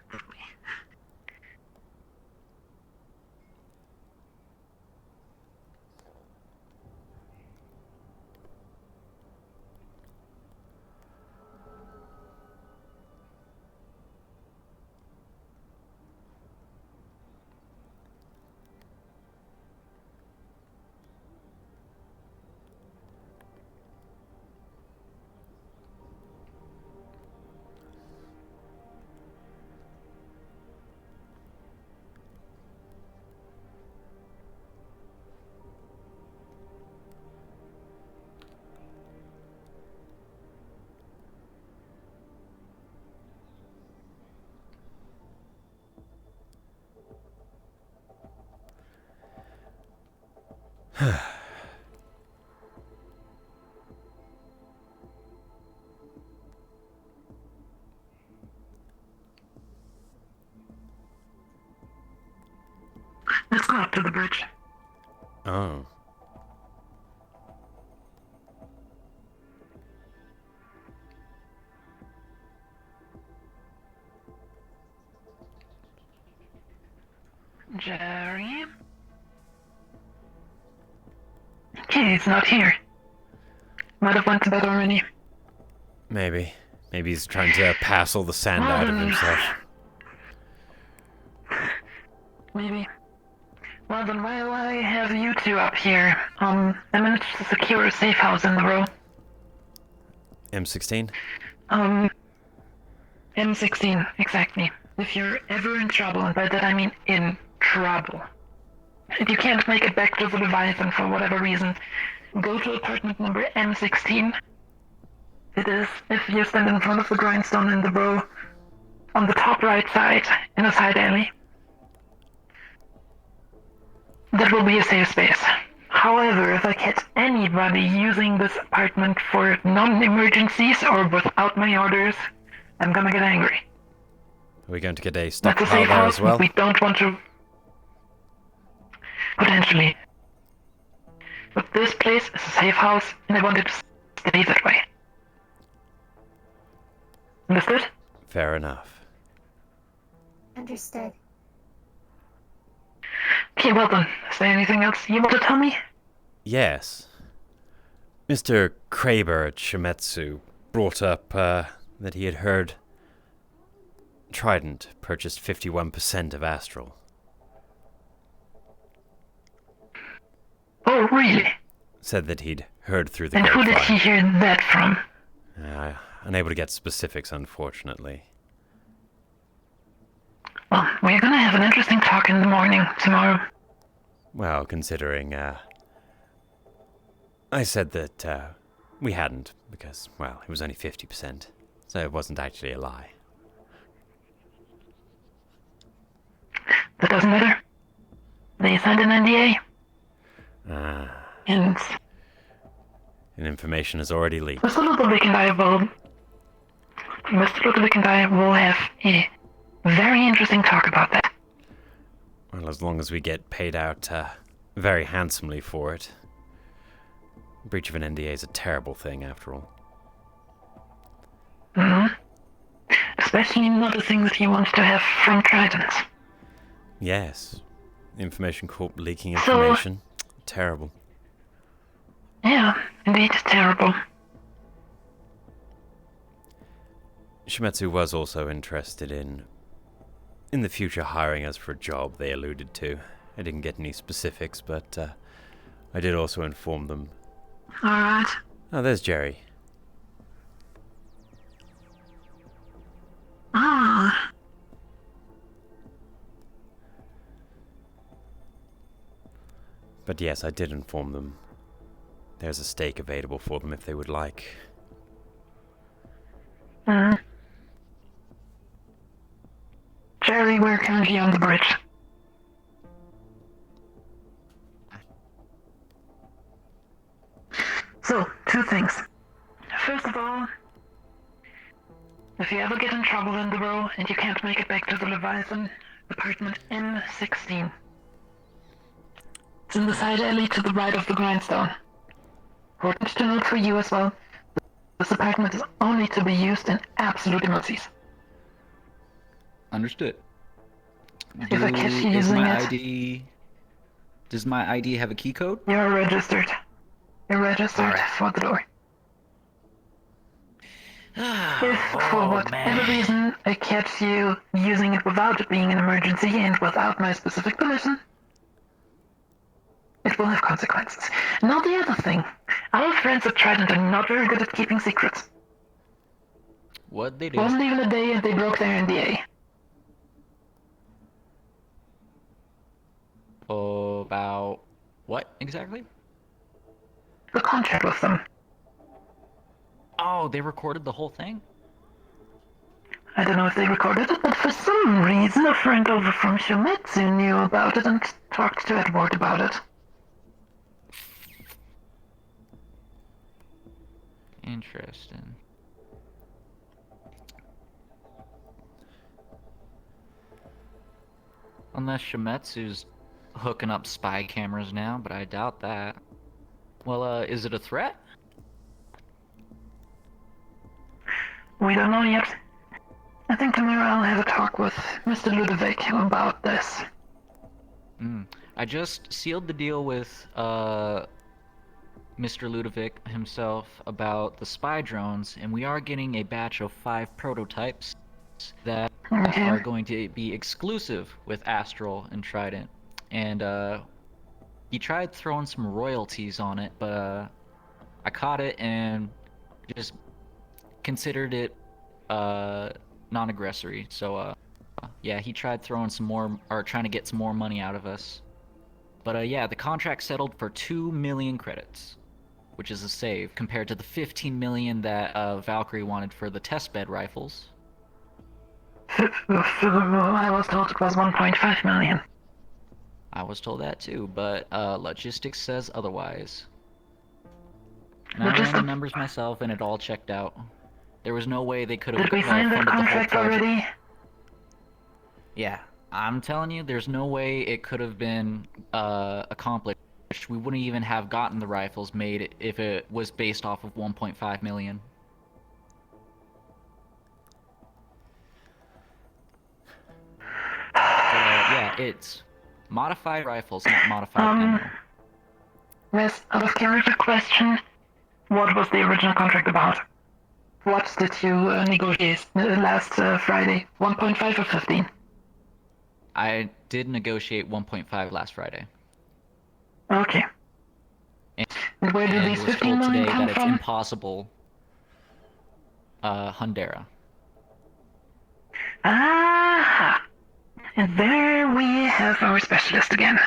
Let's go up to the bridge. Oh. Jerry? Okay, he's not here. Might have went to bed already. Maybe. Maybe he's trying to pass all the sand out of himself. Maybe. Well then, while I have you two up here, I managed to secure a safe house in the row. M16? M16, exactly. If you're ever in trouble, and by that I mean in trouble, if you can't make it back to the Leviathan for whatever reason, go to apartment number M16. It is, if you stand in front of the grindstone in the row, on the top right side, in a side alley. That will be a safe space. However, if I catch anybody using this apartment for non-emergencies or without my orders, I'm gonna get angry. Are we going to get a That's a stockpile safe there house, as well? we don't want to... Potentially. But this place is a safe house, and I want it to stay that way. Understood? Fair enough. Understood. Okay, well then, is there anything else you want to tell me? Yes. Mr. Kraber at Shimetsu brought up that he had heard Trident purchased 51% of Astral. Oh, really? Said that he'd heard through the And who did he grapevine. hear that from? Unable to get specifics, unfortunately. Well, we're gonna have an interesting talk in the morning tomorrow. Well, considering, I said that, we hadn't, because, well, it was only 50%, so it wasn't actually a lie. That doesn't matter. They signed an NDA. And information has already leaked. Mr. Ludovic and I will have a very interesting talk about that. Well, as long as we get paid out, very handsomely for it. Breach of an NDA is a terrible thing, after all. Especially not a thing that he wants to have from Trident. Yes. Information Corp leaking information. Terrible. Yeah, indeed, terrible. Shimetsu was also interested in the future hiring us for a job they alluded to. I didn't get any specifics, but I did also inform them. Alright. Oh, there's Jerry. Ah. But yes, I did inform them. There's a stake available for them if they would like. Jerry, we're currently on the bridge. So, two things. First of all, if you ever get in trouble in the row and you can't make it back to the Leviathan, apartment M16. It's in the side alley to the right of the grindstone. Important to note for you as well. This apartment is only to be used in absolute emergencies. Understood. If I catch you Is using my it, ID... Does my ID have a key code? you're registered. You're registered Alright. for the door. If for Oh, whatever man. reason I catch you using it without it being an emergency and without my specific permission, it will have consequences. Now the other thing. Our friends at Trident are not very good at keeping secrets. What'd they do? Wasn't even a day and they broke their NDA. About what exactly? The contract with them. Oh, they recorded the whole thing? I don't know if they recorded it, but for some reason a friend over from Shumetsu knew about it and talked to Edward about it. Interesting. Unless Shimetsu's hooking up spy cameras now, but I doubt that. Well, is it a threat? We don't know yet. I think tomorrow I'll have a talk with Mr. Ludovic about this. I just sealed the deal with, Mr. Ludovic himself about the spy drones, and we are getting a batch of 5 prototypes that are going to be exclusive with Astral and Trident. And, he tried throwing some royalties on it, but, I caught it and just considered it, non-aggressory. So, yeah, he tried throwing some more, or trying to get some more money out of us. But, yeah, the contract settled for 2 million credits, which is a save compared to the 15 million that, Valkyrie wanted for the testbed rifles. I was told it was 1.5 million. I was told that too, but, logistics says otherwise. And I ran the numbers myself and it all checked out. There was no way they could have Did we sign the funded the whole contract project. already? Yeah, I'm telling you, there's no way it could have been accomplished. We wouldn't even have gotten the rifles made if it was based off of 1.5 million. But, yeah, it's modified rifles, not modified ammo. Miss, out of character question, what was the original contract about? What did you negotiate last Friday? 1.5 or 15? I did negotiate 1.5 last Friday. Okay. And where do these was 15 told million today come that it's from? impossible. Hundera. Ah! And there we have our specialist again.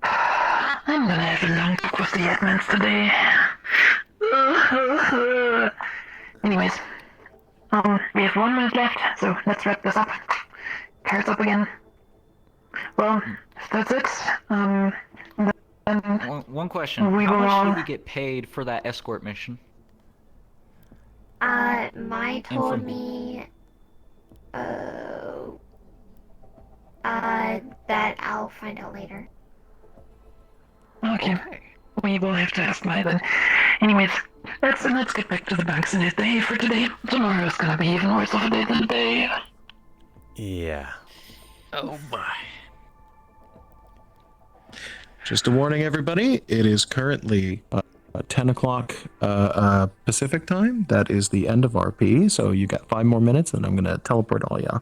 I'm gonna have a long talk with the admins today. Anyways, we have 1 minute left, so let's wrap this up. Cards up again. Well, if that's it, then One question. we How will much all... did we get paid for that escort mission? Mai told me, that I'll find out later. Okay. We will have to ask Mai then. Anyways, let's get back to the banks in the day for today. Tomorrow's gonna be even worse of a day than today. Yeah. Oh my. Just a warning, everybody. It is currently 10 o'clock Pacific time. That is the end of RP. So you got 5 more minutes, and I'm gonna teleport all y'all.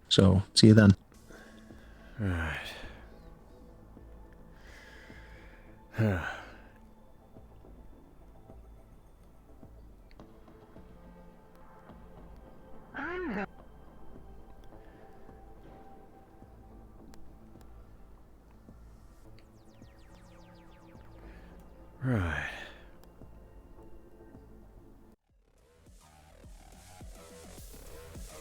So see you then. Alright. Right.